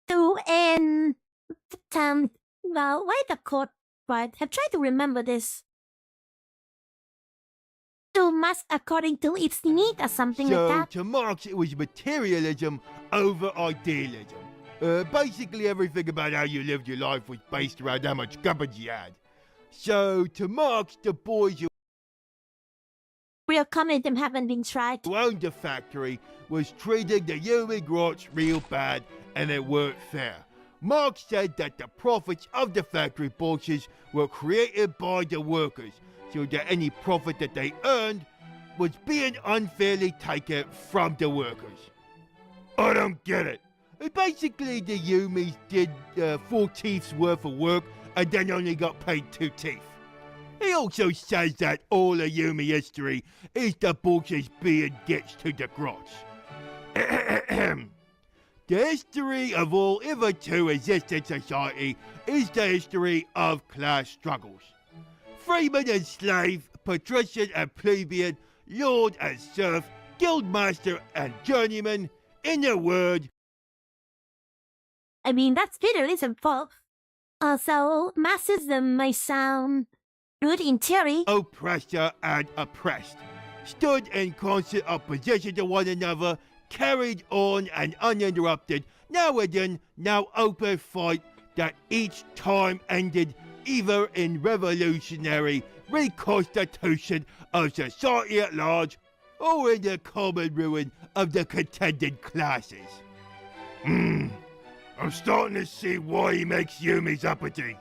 Well, why the quote? But I've tried to remember this. To mass according to its need or something like that. So, to Marx, it was materialism over idealism. Basically, everything about how you lived your life was based around how much gubbins you had. So, to Marx, the boys who Real communism haven't been tried. owned the factory was treating the human grots real bad, and it weren't fair. Marx said that the profits of the factory bosses were created by the workers, so that any profit that they earned was being unfairly taken from the workers. I don't get it. Basically, the Yumis did 4 teeth's worth of work and then only got paid 2 teeth. He also says that all of Yumi history is the bosses being ditched to the grots. The history of all hitherto existing society is the history of class struggles. Freeman and slave, patrician and plebeian, lord and serf, guildmaster and journeyman, in a word, I mean, that's feudalism, folks. Also, Marxism may sound good in theory. oppressor and oppressed, stood in constant opposition to one another, carried on an uninterrupted, now hidden, now open fight that each time ended either in revolutionary reconstitution of society at large or in the common ruin of the contending classes. I'm starting to see why he makes Yumi's uppity.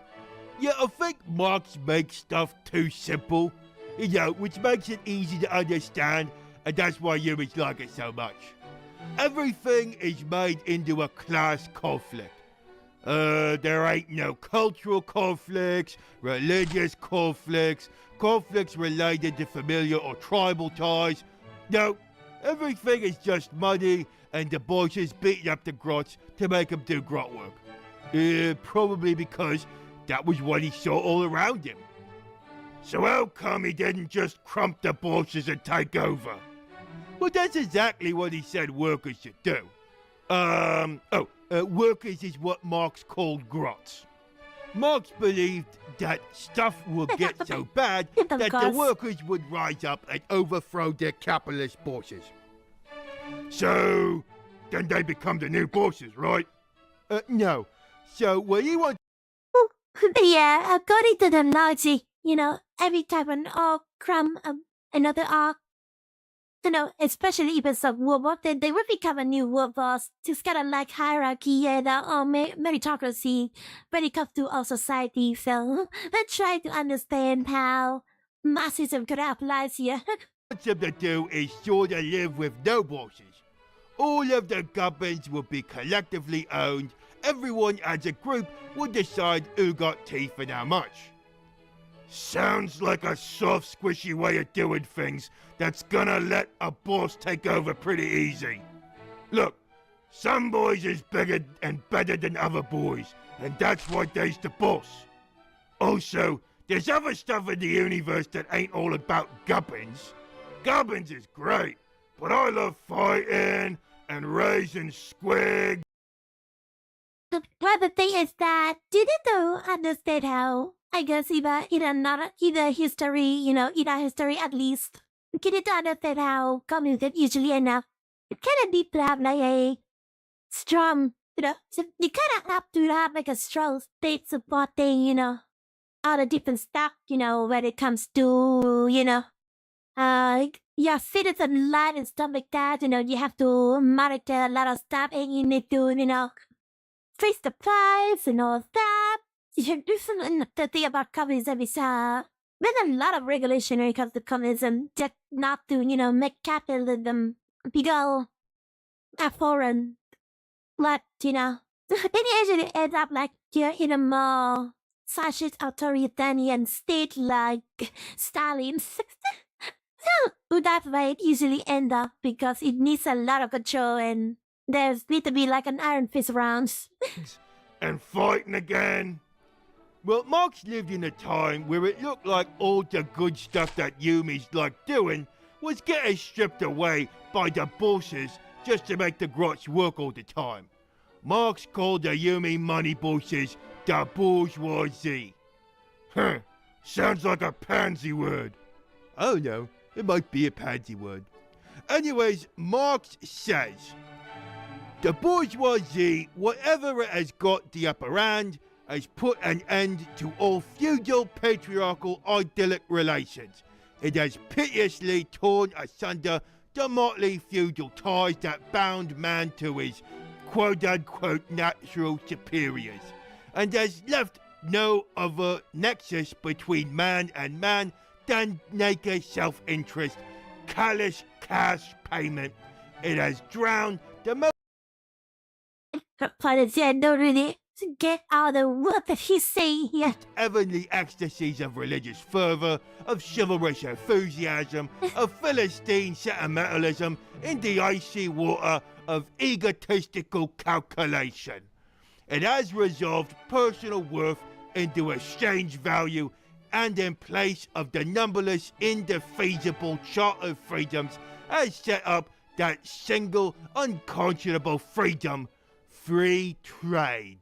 Yeah, I think Marx makes stuff too simple, which makes it easy to understand, and that's why Yumi's like it so much. Everything is made into a class conflict. There ain't no cultural conflicts, religious conflicts, conflicts related to familial or tribal ties. No, everything is just money and the bosses beating up the grots to make them do grot work. Probably because that was what he saw all around him. So how come he didn't just crump the bosses and take over? Well, that's exactly what he said workers should do. Workers is what Marx called grots. Marx believed that stuff would get so bad that the workers would rise up and overthrow their capitalist bosses. So, then they become the new bosses, right? No. So, what he wants... Yeah, according to the logic, every time an orc crumb another orc, especially if it's a warlord, then they would become a new war boss. It's kind of like hierarchy and meritocracy when it comes to our society. So let's try to understand how Marxism could apply here. wants them to do is sort of live with no bosses. All of the gubbins will be collectively owned. Everyone as a group will decide who got teeth and how much. Sounds like a soft, squishy way of doing things that's gonna let a boss take over pretty easy. Look, some boys is bigger and better than other boys, and that's why they's the boss. Also, there's other stuff in the universe that ain't all about gubbins. Gubbins is great, but I love fighting and raising squig. Well, the thing is that didn't understand how, I guess, either history, either history at least, didn't understand how communism usually end up. It kind of need to have like a strong, so you kind of have to have like a strong state supporting, all the different stuff, when it comes to, your citizen life and stuff like that, you have to monitor a lot of stuff and you need to, face the price and all that. The thing about communism is, there's a lot of regulation when it comes to communism, just not to, make capitalism become a foreign. But, then it actually ends up like you're in a more fascist authoritarian state like Stalin. So that way it usually ends up because it needs a lot of control and there's need to be like an iron fist around. And fighting again. Well, Marx lived in a time where it looked like all the good stuff that Yumi's like doing was getting stripped away by the bosses just to make the grots work all the time. Marx called the Yumi money bosses the bourgeoisie. Huh, sounds like a pansy word. Oh no, it might be a pansy word. Anyways, Marx says, the bourgeoisie, whatever it has got the upper hand, has put an end to all feudal, patriarchal, idyllic relations. It has piteously torn asunder the motley feudal ties that bound man to his quote-unquote natural superiors, and has left no other nexus between man and man than naked self-interest, callous cash payment. It has drowned the most But I don't really get all the word that he's saying here. heavenly ecstasies of religious fervor, of chivalrous enthusiasm, of Philistine sentimentalism in the icy water of egotistical calculation. It has resolved personal worth into exchange value, and in place of the numberless indefeasible chart of freedoms has set up that single unconscionable freedom: free trade.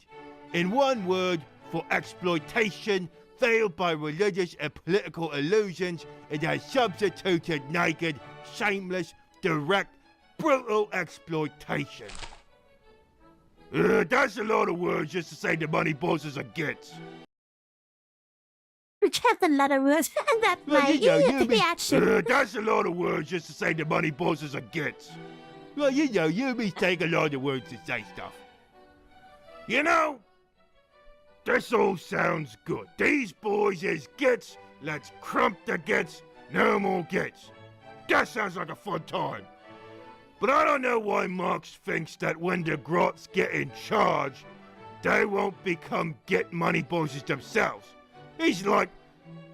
In one word, for exploitation veiled by religious and political illusions, it has substituted naked, shameless, direct, brutal exploitation. That's a lot of words just to say the money bosses are gits. Just a lot of words. That might be action. That's a lot of words just to say the money bosses are gits. Well, you me take a lot of words to say stuff. This all sounds good. These boys is gits. Let's crump the gits. No more gits. That sounds like a fun time. But I don't know why Marx thinks that when the grots get in charge, they won't become git money bosses themselves. He's like,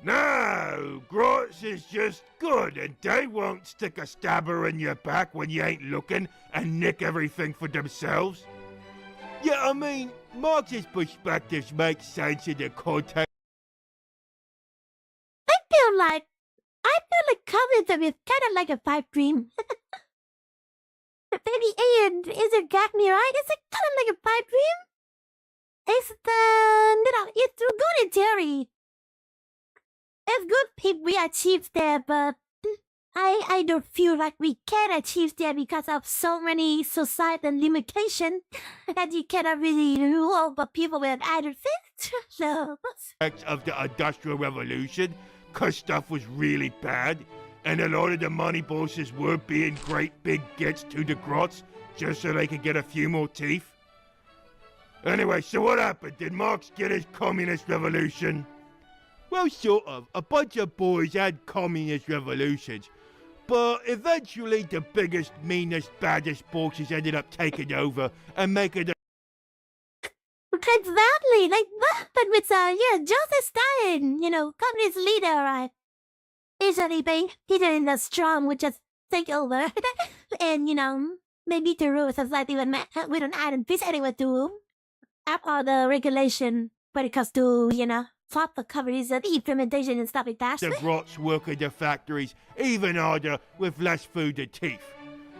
no, grots is just good, and they won't stick a stabber in your back when you ain't looking and nick everything for themselves. Yeah, I mean, Marx's perspectives make sense in the context. I feel like communism is kind of like a pipe dream. Maybe Ian isn't got me right. Is it kind of like a pipe dream? It's it's good in theory. It's good if we achieve there, but I don't feel like we can achieve there because of so many societal limitations that you cannot really do over people with either fit. So, Of the Industrial Revolution, because stuff was really bad, and a lot of the money bosses were being great big gets to the grots just so they could get a few more teeth. Anyway, so what happened? Did Marx get his communist revolution? Well, sort of. A bunch of boys had communist revolutions, but eventually the biggest, meanest, baddest bosses ended up taking over and making the Exactly, like that, but with Joseph Stalin, communist leader, right? Usually, Peter and the strong would just take over, and maybe to rule society with an iron fist anyway to up all the regulation when it comes to proper coverage and implementation and stuff like that. The grots work at the factories even harder with less food to teeth.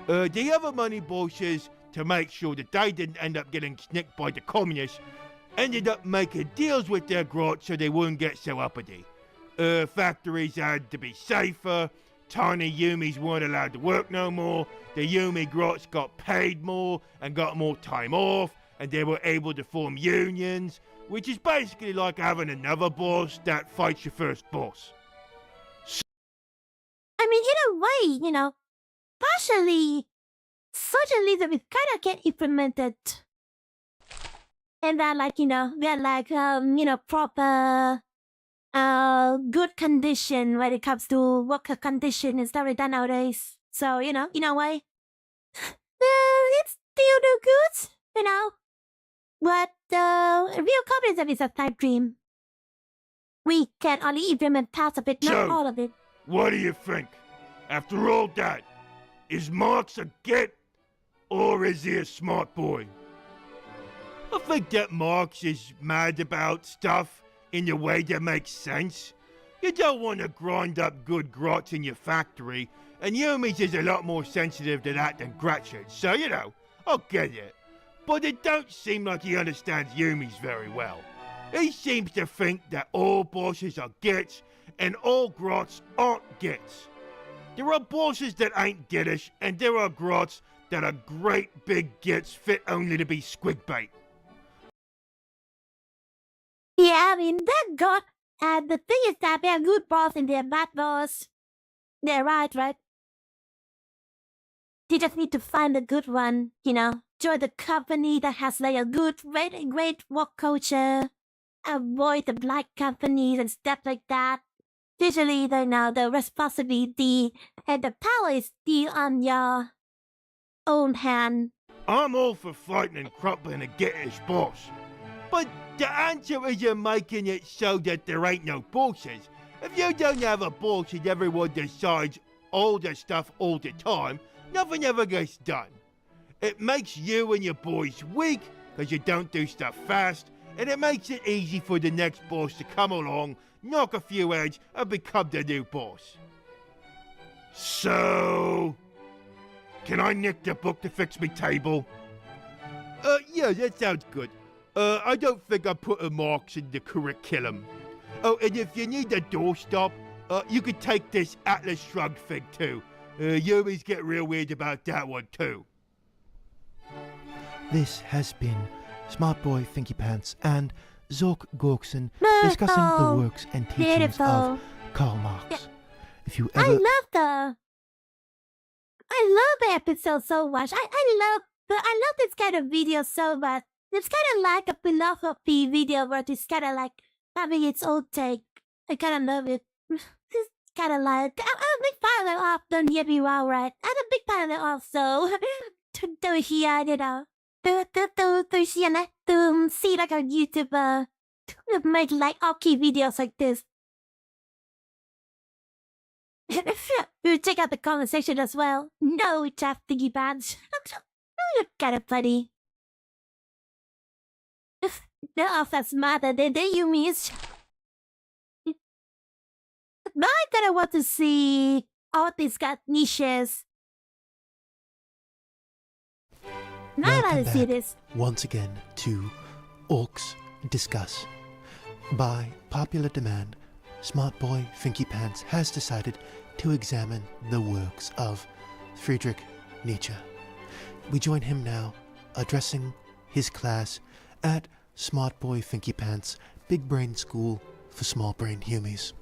The other money bosses, to make sure that they didn't end up getting snicked by the communists, ended up making deals with their grots so they wouldn't get so uppity. Factories had to be safer, tiny Yumis weren't allowed to work no more, the Yumi grots got paid more and got more time off, and they were able to form unions, which is basically like having another boss that fights your first boss. I mean, in a way, partially, socialism is kind of get implemented. And that, they're proper, good condition when it comes to worker condition and stuff like that nowadays. So, in a way, it's still do good, But real communism is a pipe dream. We can only implement parts of it, not So, all of it. What do you think? After all that, is Marx a git, or is he a smart boy? I think that Marx is mad about stuff in a way that makes sense. You don't want to grind up good grots in your factory, and Yumi's is a lot more sensitive to that than Gretchen, so I'll get it. But it don't seem like he understands Yumi's very well. He seems to think that all bosses are gits, and all grots aren't gits. There are bosses that ain't gittish, and there are grots that are great big gits fit only to be squig bait. Yeah, I mean, they're good. And the thing is that they're good boss and they're bad boss. They're right? You just need to find a good one, Join the company that has a good, great work culture. Avoid the black companies and stuff like that. Usually, the responsibility and the power is still on your own hand. I'm all for fighting and crumpling a gittish boss. But the answer isn't making it so that there ain't no bosses. If you don't have a boss and everyone decides all the stuff all the time, nothing ever gets done. It makes you and your boys weak because you don't do stuff fast, and it makes it easy for the next boss to come along, knock a few heads, and become the new boss. So, can I nick the book to fix me table? Yeah, that sounds good. I don't think I put a Marx in the curriculum. Oh, and if you need a doorstop, you could take this Atlas Shrugged thing too. Yumis get real weird about that one too. This has been Smart Boy Thinky Pants and Zork Gorkson discussing the works and teachings of Karl Marx. If you ever... I love the episode so much. I love this kind of video so much. It's kind of like a philosophy video where it's kind of like having its own take. I kind of love it. It's kind of like, I'm a big fan of the off, don't get me wrong, right? I'm a big fan of the off, so to hear, to see like a YouTuber make like orky videos like this. You check out the comment section as well. No, Jeff Thingy Pants. You're kind of funny. The off are smarter than the Yumis. But I kind of want to see all these got niches. Now I want to see this. Once again to Orks Discuss. By popular demand, Smart Boy Thinky Pants has decided to examine the works of Friedrich Nietzsche. We join him now, addressing his class at Smart Boy Thinky Pants Big Brain School for Small Brain Humies.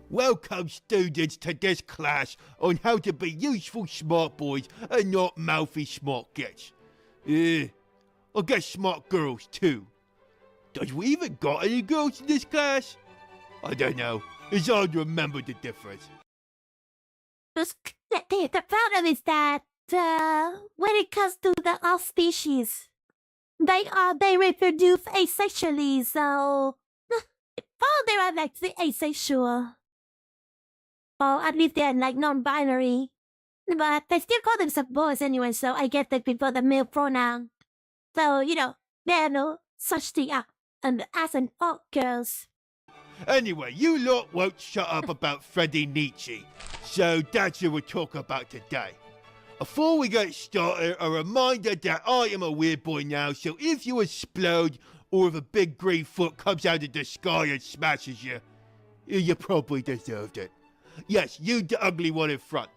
Welcome, students, to this class on how to be useful smart boys and not mouthy smart gits. I guess smart girls, too. Does we even got any girls in this class? I don't know. It's hard to remember the difference. The problem is that when it comes to the all species, they reproduce asexually, so they are like asexual. Or at least they're like non-binary. But they still call themselves boys anyway, so I guess they prefer the male pronoun. So, there are no such thing as an orc girls. Anyway, you lot won't shut up about Freddie Nietzsche, so that's what we'll talk about today. Before we get started, a reminder that I am a weird boy now, so if you explode or if a big green foot comes out of the sky and smashes you, you probably deserved it. Yes, you the ugly one in front.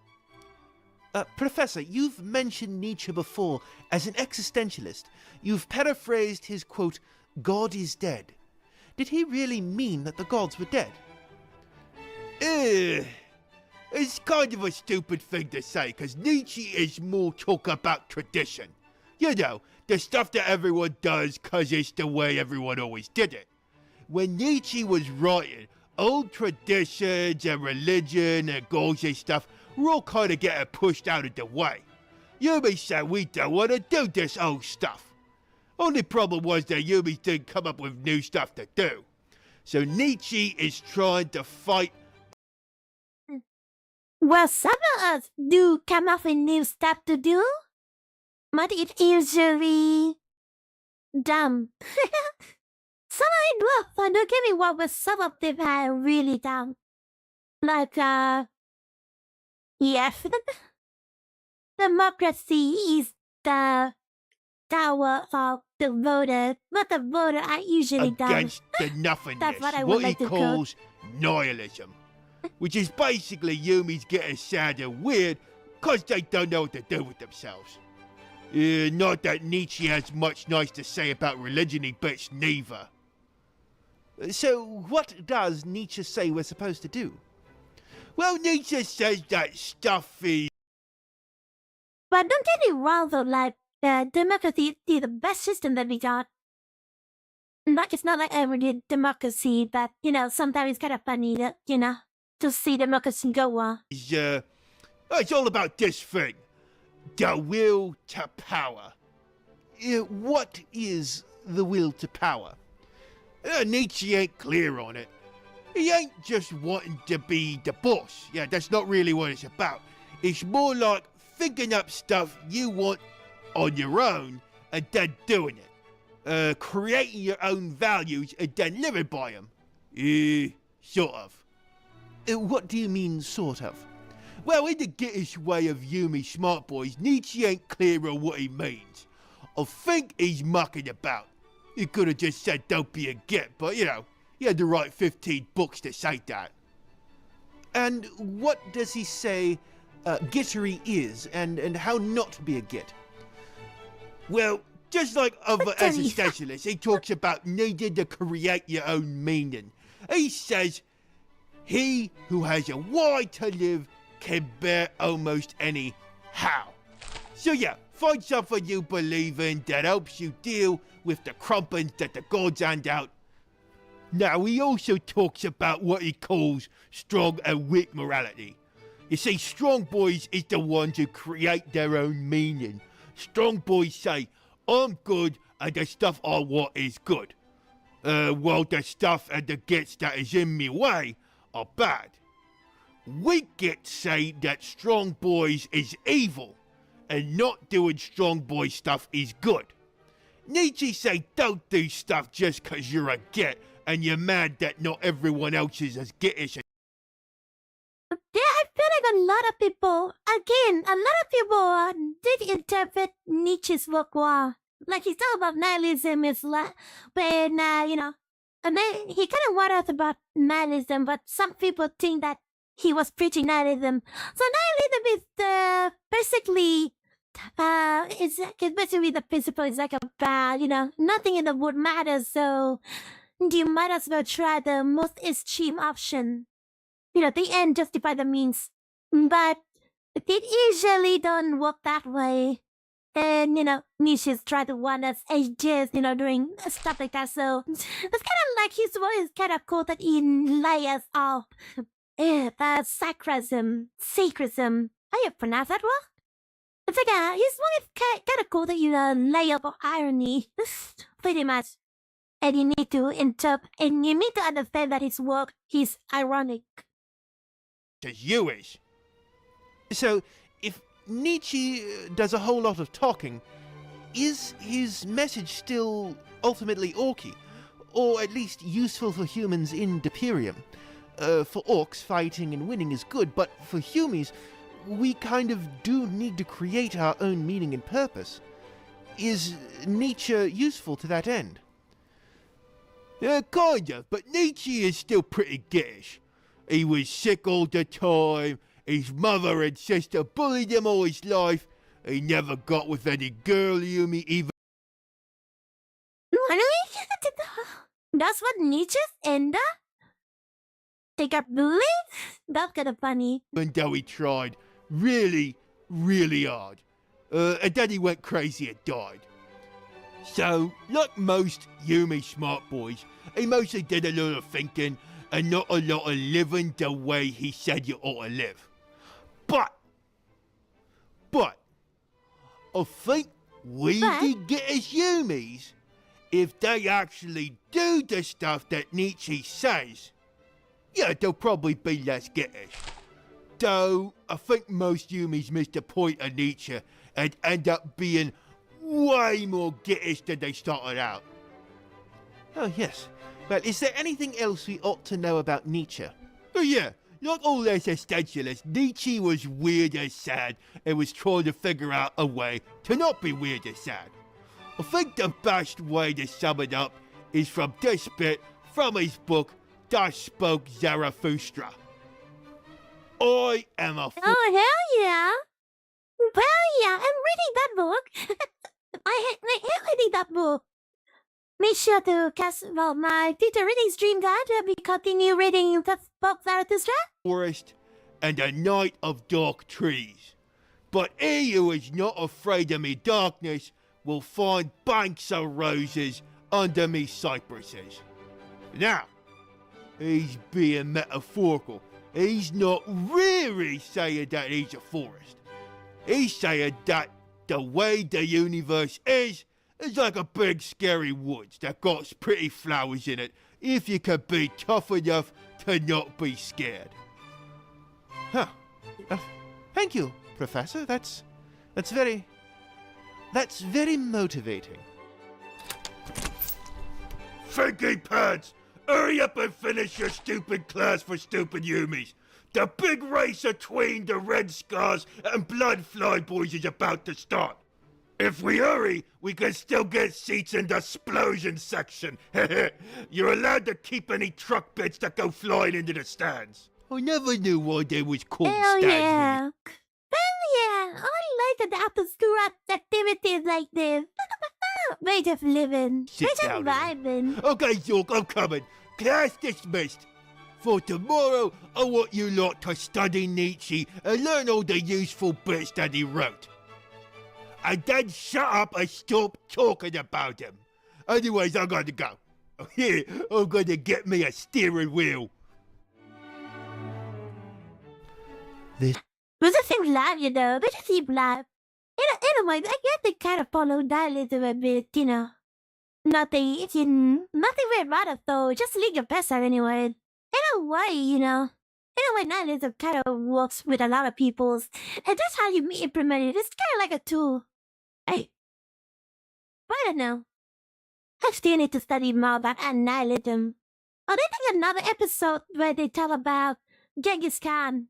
Professor, you've mentioned Nietzsche before as an existentialist. You've paraphrased his quote, "God is dead." Did he really mean that the gods were dead? It's kind of a stupid thing to say, because Nietzsche is more talk about tradition. You know, the stuff that everyone does because it's the way everyone always did it. When Nietzsche was writing, old traditions and religion and goals and stuff were all kind of getting pushed out of the way. Yumi said we don't want to do this old stuff. Only problem was that Yumi didn't come up with new stuff to do. So Nietzsche is trying to fight. Well, some of us do come up with new stuff to do, but it's usually dumb. Some are dwarf, but don't get me wrong, but some of them are really dumb. Like, yes, democracy is the tower of the voter, but the voter are usually dumb. Against the nothingness, That's what I would like he to call calls nihilism. Which is basically Yumi's getting sad and weird because they don't know what to do with themselves. Not that Nietzsche has much nice to say about religion-y bits neither. So what does Nietzsche say we're supposed to do? Well, Nietzsche says that stuff is... But don't get me wrong though, like, democracy is the best system that we got. It's not like every democracy, but, sometimes it's kind of funny that, to see democracy go on. It's all about this thing. The will to power. What is the will to power? Nietzsche ain't clear on it. He ain't just wanting to be the boss. Yeah, that's not really what it's about. It's more like thinking up stuff you want on your own and then doing it. Creating your own values and then living by them. Sort of. What do you mean, sort of? Well, in the Gittish way of Yumi smart boys, Nietzsche ain't clear on what he means. I think he's mucking about. He could have just said don't be a git, but he had to write 15 books to say that. And what does he say gittery is, and how not to be a git? Well, just like other existentialists, he talks about needing to create your own meaning. He says, he who has a why to live can bear almost any how. So yeah, find something you believe in that helps you deal with the crumpins that the gods hand out. Now, he also talks about what he calls strong and weak morality. You see, strong boys is the ones who create their own meaning. Strong boys say, I'm good and the stuff I want is good. While the stuff and the gits that is in me way are bad. Weak gits say that strong boys is evil and not doing strong boy stuff is good. Nietzsche say don't do stuff just cause you're a git and you're mad that not everyone else is as gittish. Yeah, I feel like a lot of people did interpret Nietzsche's work wrong. Like, he's talking about nihilism is like, when, and then he kind of warned us about nihilism, but some people think that he was preaching nihilism. So nihilism is basically, it's basically the principle is like about, nothing in the world matters, so you might as well try the most extreme option. The end justify the means. But it usually don't work that way. And, Nietzsche's tried to warn us ages, doing stuff like that. So it's kind of like his voice kind of quoted in layers of the sacrism. How you pronounce that word? It's like it's kind of cool that you lay up irony, pretty much. And you need to and you need to understand that his work, he's ironic. To you is. So, if Nietzsche does a whole lot of talking, is his message still ultimately orky? Or at least useful for humans in Deperium? For orcs, fighting and winning is good, but for humies, we kind of do need to create our own meaning and purpose. Is Nietzsche useful to that end? Kind of, but Nietzsche is still pretty gittish. He was sick all the time, his mother and sister bullied him all his life, he never got with any girl Yumi even. That's what Nietzsche's and they got bullied? That's kind of funny. Even though he tried really, really hard. And then he went crazy and died. So, like most Yumi smart boys, he mostly did a lot of thinking and not a lot of living the way he said you ought to live. But, I think we can get as Yumis if they actually do the stuff that Nietzsche says. Yeah, they'll probably be less gittish. Though, I think most Yumis miss the point of Nietzsche and end up being way more gittish than they started out. Oh, yes. Well, is there anything else we ought to know about Nietzsche? Oh yeah, like all existentialists, Nietzsche was weird and sad and was trying to figure out a way to not be weird and sad. I think the best way to sum it up is from this bit from his book, Thus Spoke Zarathustra. I am a fool. Oh, hell yeah. Hell yeah, I'm reading that book. I am reading that book. Make sure to cast my future reading stream guide to be continue reading that book, Zarathustra. Forest and a night of dark trees. But he who is not afraid of me darkness will find banks of roses under me cypresses. Now, he's being metaphorical. He's not really saying that he's a forest. He's saying that the way the universe is like a big scary woods that got pretty flowers in it if you could be tough enough to not be scared. Huh. Thank you, Professor. That's very motivating. Finky Pants! Hurry up and finish your stupid class for stupid Yumis. The big race between the Red Scars and Blood Fly Boys is about to start. If we hurry, we can still get seats in the explosion section. You're allowed to keep any truck bits that go flying into the stands. I never knew why they was called Hell stands. yeah. Hell yeah. I like the after-school activities like this. Way of living. Sit Way down of here. vibing. Okay, Zork, I'm coming. Class dismissed. For tomorrow, I want you lot to study Nietzsche and learn all the useful bits that he wrote. And then shut up and stop talking about him. Anyways, I gotta go. Here, I'm gonna get me a steering wheel. This But the thing live, you know. But the thing live. Anyway, I guess they kind of follow nihilism a bit, you know. Nothing very bad though. Just leave your best out anyway. In a way, you know. In a way, nihilism kind of works with a lot of people's. And that's how you implement it. It's kind of like a tool. Hey. But I don't know. I still need to study more about nihilism. Oh, they think another episode where they talk about Genghis Khan.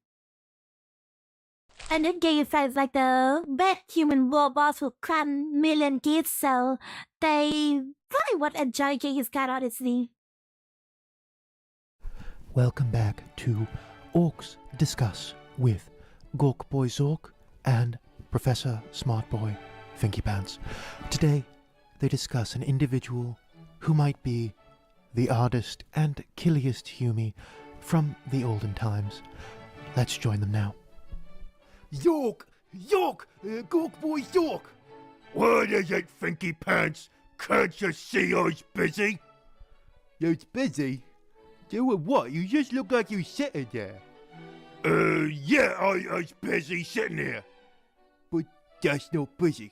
And then Genghis Khan is like the best human robots who cram million kids, so they probably would enjoy Genghis Khan, honestly. Welcome back to Orcs Discuss with Gork Boy Zork and Professor Smart Boy Finky Pants. Today, they discuss an individual who might be the hardest and killiest Humie from the olden times. Let's join them now. Zork! Gork boy Zork! What is it, Finky Pants? Can't you see I was busy? You was busy? Doing what? You just look like you sitting there. Yeah, I was busy sitting here. But Just not busy.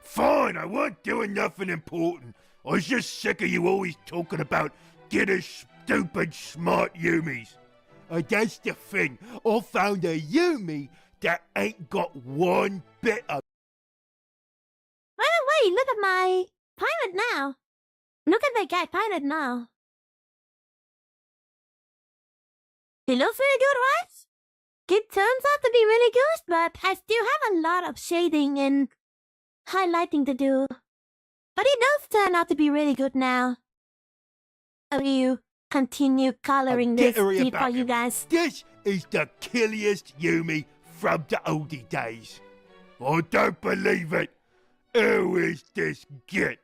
Fine, I weren't doing nothing important. I was just sick of you always talking about getting stupid smart Yumis. That's the thing. I found a Yumi that ain't got one bit of... By the way, look at my pilot now. Look at my guy pilot now. He looks really good, right? It turns out to be really good, but I still have a lot of shading and highlighting to do. But it does turn out to be really good now. I will continue coloring this for you guys. This is the killiest Yumi from the oldie days. I don't believe it. Who is this git?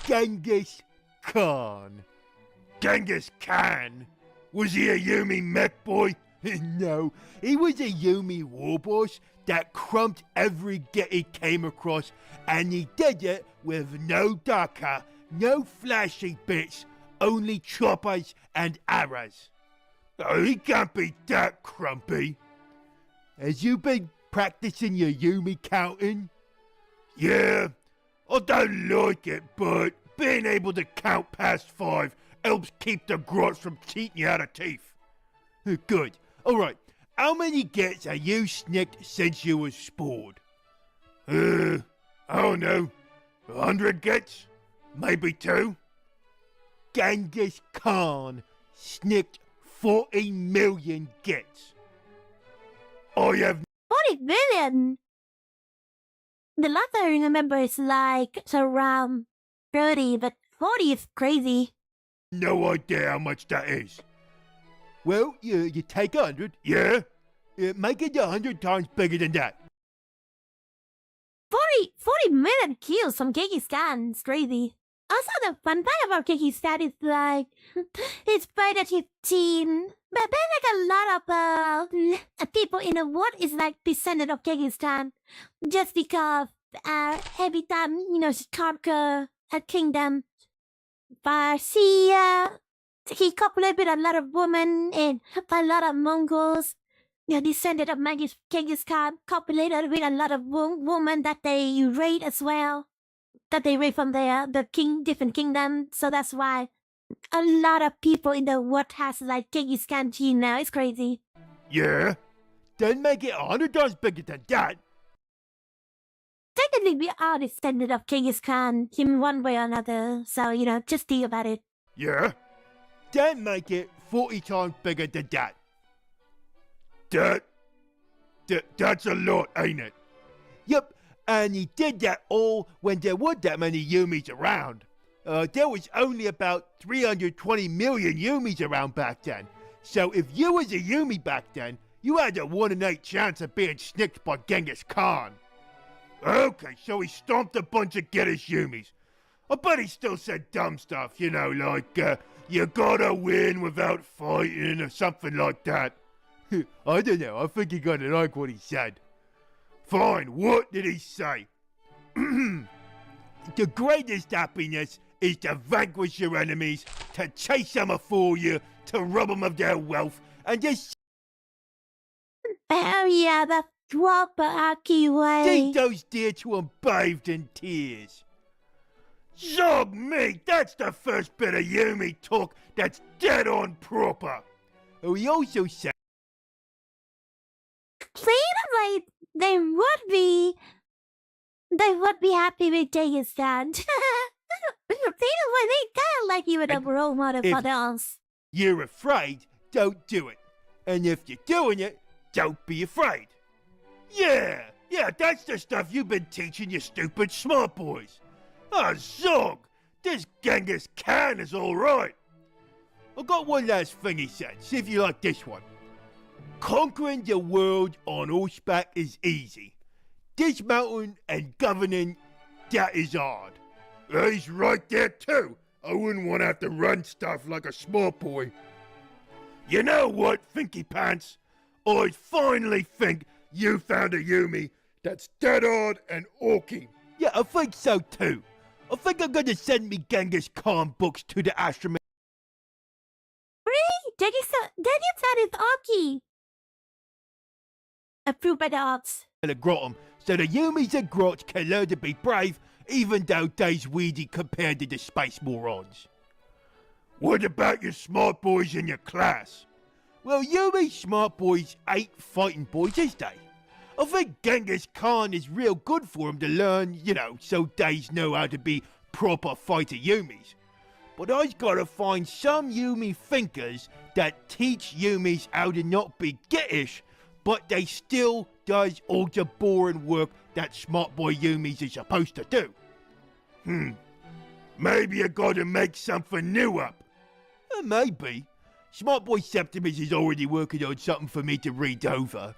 Genghis Khan. Genghis Khan? Was he a Yumi mech boy? No, he was a Yumi warboss that crumped every git he came across, and he did it with no daka, no flashy bits, only choppers and arrows. Oh, he can't be that crumpy. Has you been practicing your Yumi counting? Yeah, I don't like it, but being able to count past 5 helps keep the grots from cheating you out of teeth. Good. Alright, how many gets have you snicked since you was spawned? I don't know. 100 gets? Maybe 2? Genghis Khan snicked 40 million gets. I have 40 billion! The last I remember is like around 30, but 40 is crazy. no idea how much that is. Well, you take 100. Yeah? Make it 100 times bigger than that. 40 million kills from Kyrgyzstan. It's crazy. Also, the fun part about Kyrgyzstan is like, it's better 15. But there's like a lot of people in the world is like descendant of Kyrgyzstan. Just because every time, she conquer a kingdom, but he copulated with a lot of women and a lot of Mongols. Descended of Genghis Khan, copulated with a lot of women that they raid as well. That they raid from the different kingdoms. So that's why a lot of people in the world has like Genghis Khan gene now. It's crazy. Yeah? Then make it 100 times bigger than that. Technically, we are descended of Genghis Khan in one way or another. So, just think about it. Yeah? Then make it 40 times bigger than that. That's a lot, ain't it? Yep, and he did that all when there weren't that many Yumis around. There was only about 320 million Yumis around back then. So if you was a Yumi back then, you had a 1 in 8 chance of being snicked by Genghis Khan. Okay, so he stomped a bunch of Geddish Yumis. I bet he still said dumb stuff, like, you gotta win without fighting or something like that. I don't know, I think you gotta like what he said. Fine, what did he say? The greatest happiness is to vanquish your enemies, to chase them afore you, to rob them of their wealth, and just Oh yeah, the proper Aki way. see those dear to them bathed in tears. Zog me, that's the first bit of Yumi talk that's dead on proper. Oh, he also said, Seems like they would be happy with Kyrgyzstan. Seems like they kind of like you with a role model for dance. you're afraid, don't do it. And if you're doing it, don't be afraid. Yeah, that's the stuff you've been teaching your stupid smart boys. Ah, Zog, this Genghis Khan is alright. I got one last thing he said, see if you like this one. Conquering the world on horseback is easy. Dismounting and governing, that is hard. He's right there too. I wouldn't want to have to run stuff like a small boy. You know what, Finky Pants? I finally think you found a Yumi that's dead hard and orky. Yeah, I think so too. I think I'm gonna send me Genghis Khan books to the ashram. Really? Kyrgyzstan is Aki. Approved by the odds. The grottum, so the Yumis and Grots can learn to be brave, even though they's weedy compared to the space morons. What about your smart boys in your class? Well, Yumi smart boys ain't fighting boys, is they? I think Genghis Khan is real good for 'em to learn, so they know how to be proper fighter Yumis. But I've gotta find some Yumi thinkers that teach Yumis how to not be ghettish, but they still does all the boring work that smart boy Yumis is supposed to do. Maybe I gotta make something new up. Maybe. Smart boy Septimus is already working on something for me to read over.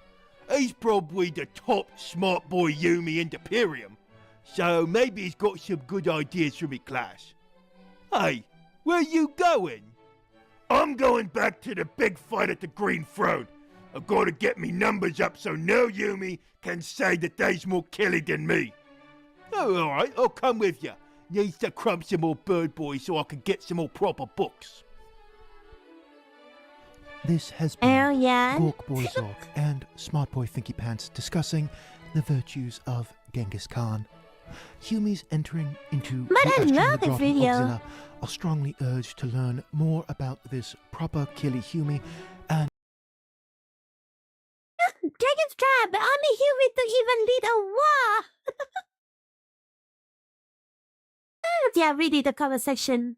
He's probably the top smart boy Yumi in the Imperium, so maybe he's got some good ideas for me class. Hey, where you going? I'm going back to the big fight at the Green Throne. I've got to get me numbers up so no Yumi can say that they's more killy than me. Oh, alright, I'll come with you. Needs to crumb some more bird boys so I can get some more proper books. This has been Oh, yeah. Gork Boy Zork and Smart Boy Thinky Pants discussing the virtues of Genghis Khan. Humies entering into But the I Austrian love this Grotto video. Auxilla are strongly urged to learn more about this proper killy Humie and Dragon's Trap, the only human to even lead a war. Yeah, really, the comment section.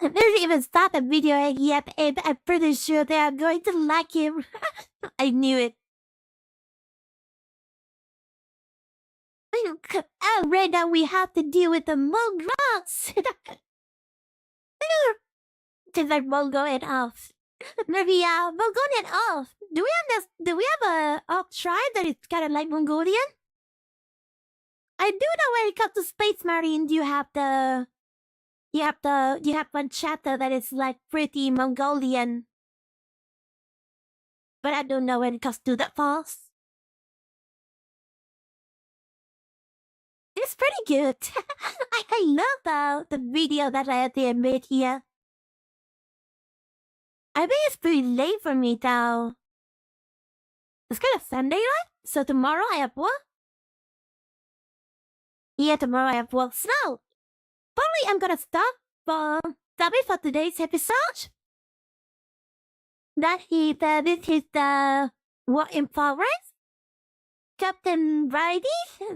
I didn't even start the video yet, and I'm pretty sure they are going to like him. I knew it. Oh, right now we have to deal with the Mongrels. Since I'm Mongolian elf. Maybe Mongolian elf. Do we have a elf tribe that is kind of like Mongolian? I do know when it comes to Space Marine, you have one chapter that is like pretty Mongolian. But I don't know when it comes to that false. It's pretty good. I love the video that they made here. I think it's pretty late for me though. It's kind of Sunday, right? So tomorrow I have work. Yeah, tomorrow I have work. So probably I'm gonna stop for today's episode. This is the work in progress. Captain Riley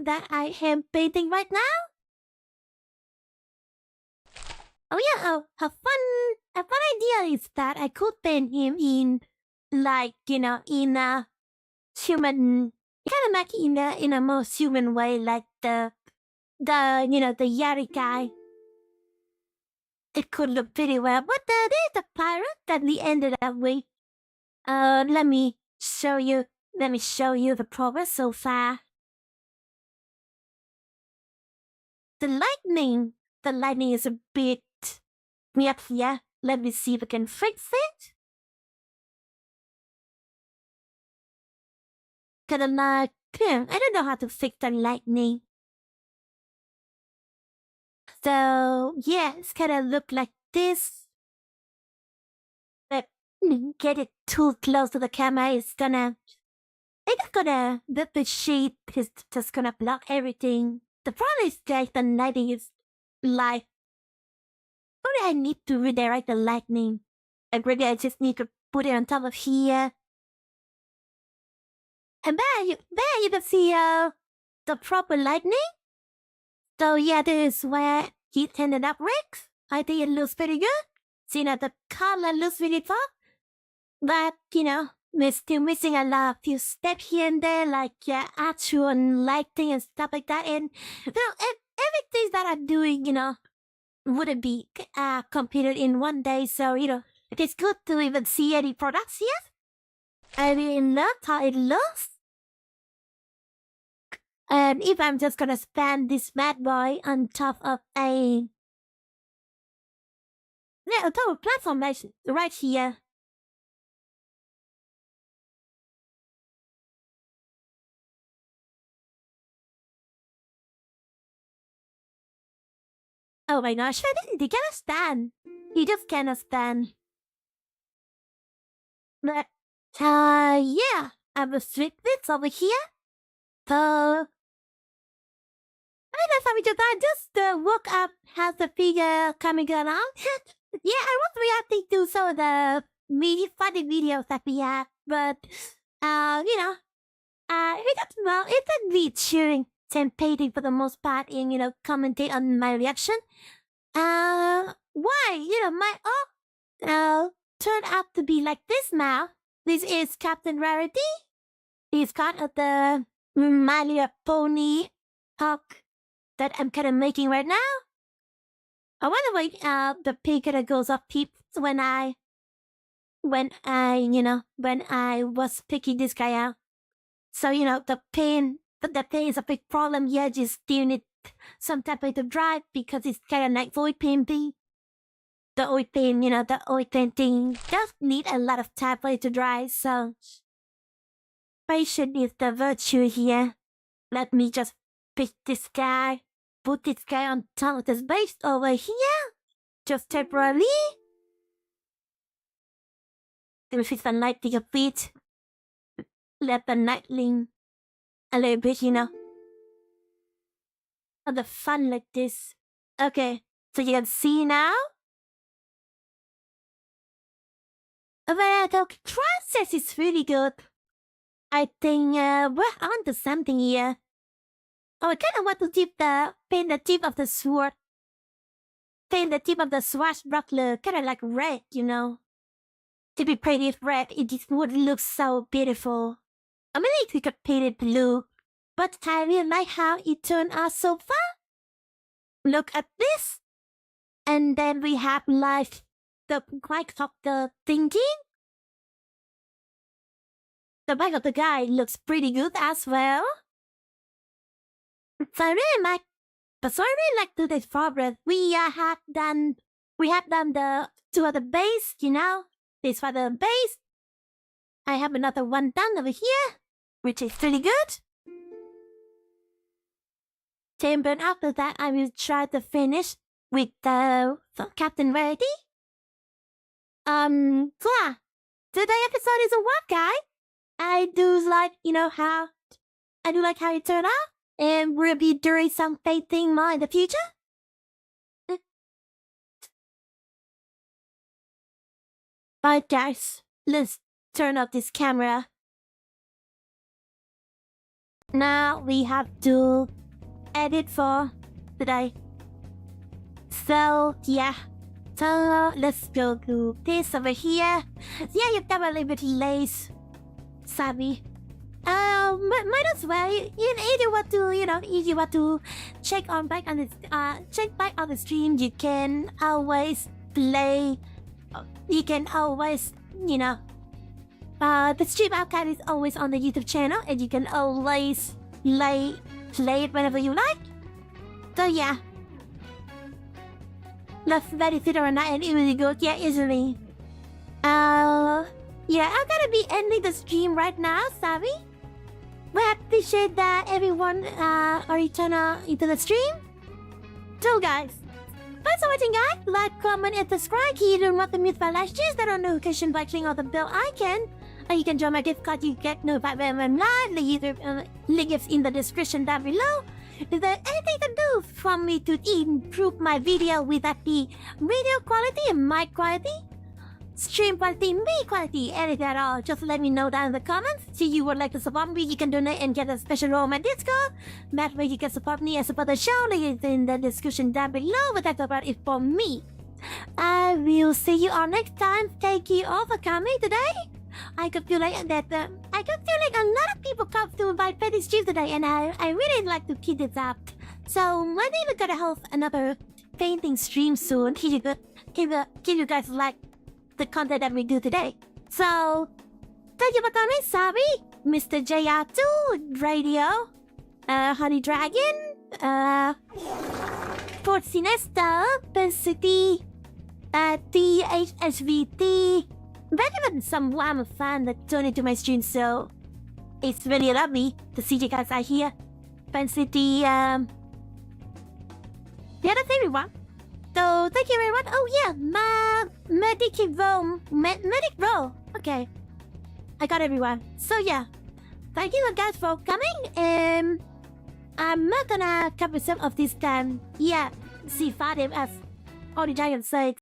that I am painting right now. Oh yeah, a fun idea is that I could paint him in, like, in a human, kind of like in a more human way, like the Yari guy. It could look pretty well, but there's a pirate that we ended up with. Let me show you the progress so far. The lightning is a bit weird here. Let me see if I can fix it. Kinda like, I don't know how to fix the lightning. So, yeah, it's kinda look like this. But get it too close to the camera is gonna... the sheet is just gonna block everything. The problem is that the lightning is live. Probably I need to redirect the lightning. And really I just need to put it on top of here. And there you can see the proper lightning. So yeah, this is where he ended up with. I think it looks pretty good. See that the color looks really fun. But, we're still missing a few steps here and there, like actual lighting and stuff like that. And, everything that I'm doing, wouldn't be completed in one day. So, it is good to even see any products yet. I really love how it looks. And if I'm just gonna span this bad boy on top of a platform right here. Oh my gosh, they cannot stand. He just cannot stand. But, yeah, I will switch this over here. So, I don't know if I just woke up, has the figure coming around. Yeah, I was reacting to some of the funny videos that we have, but, it's a me cheering and painting for the most part and, commentate on my reaction. Why? My Ork, turned out to be like this now. This is Captain Rarity. He's part of the My Little Pony Ork that I'm kind of making right now. I wonder why the pig kind of goes off peeps when I was picking this guy out. So, the pain is a big problem. Yeah, just still need some type of drive because it's kind of like void pain thing. The oil pain, the oil pain thing does need a lot of time for it to dry, so patience is the virtue here. Let me just pick this guy, put this guy on top of this base over here, just temporarily. If it's the night to your feet, let the nightling a little bit, of the fun like this. Okay, so you can see now. But the process is really good. I think we're onto something here. Oh, I kind of want to paint the tip of the sword. Paint the tip of the swashbuckler kind of like red, To be painted red, it just would look so beautiful. I mean, if we could paint it blue, but I really like how it turned out so far. Look at this. And then we have like the back of the thinking. The back of the guy looks pretty good as well. So I really like today's progress. We have done the two of the base, This for the base. I have another one done over here, which is pretty good. Then after that, I will try to finish with the Captain Rarity. Yeah. Today's episode is a what, guy? I do like, how it turned out, and we'll be doing some painting more in the future. But guys, let's turn off this camera. Now we have to edit for today. So yeah. So let's go to this over here. Yeah, you've got a little bit lace. Savvy. Might as well. If you want to check back on the stream, you can always play. You can always, the stream archive is always on the YouTube channel, and you can always play it whenever you like. So yeah. Let's very fit or not, and it really good. Yeah, easily. Yeah, I'm gonna be ending the stream right now, Savvy. We appreciate that everyone return into the stream. So guys, thanks for watching, guys. Like, comment, and subscribe. You don't want to miss my last cheers. That on notification by clicking on the bell icon. Or you can join my Discord. You get notified when I'm live. The YouTube link is in the description down below. Is there anything to do for me to improve my video with that the video quality and mic quality, stream quality, me quality, anything at all? Just let me know down in the comments. If you would like to support me, you can donate and get a special role on my Discord. That way you can support me and support the show. Link is in the description down below. But that's about it for me. I will see you all next time. Thank you all for coming today. I could feel like that. I could feel like a lot of people come to my petty stream today, and I really like to keep this up. So I think we're gonna host another painting stream soon. Keep you guys like the content that we do today. So thank you for coming, Sabi, Mr. JR2 Radio, Honey Dragon, Fort Sinesta, Pen City, THSVT. But even some Warhammer fan that tuned into my stream, so it's really lovely to see you guys out here. Pen City, yeah, that's everyone. So thank you very much. Oh yeah, my medic roll. Okay, I got everyone. So yeah, thank you guys for coming. I'm not gonna cover some of this time. Yeah, see, fight him as all the giants say.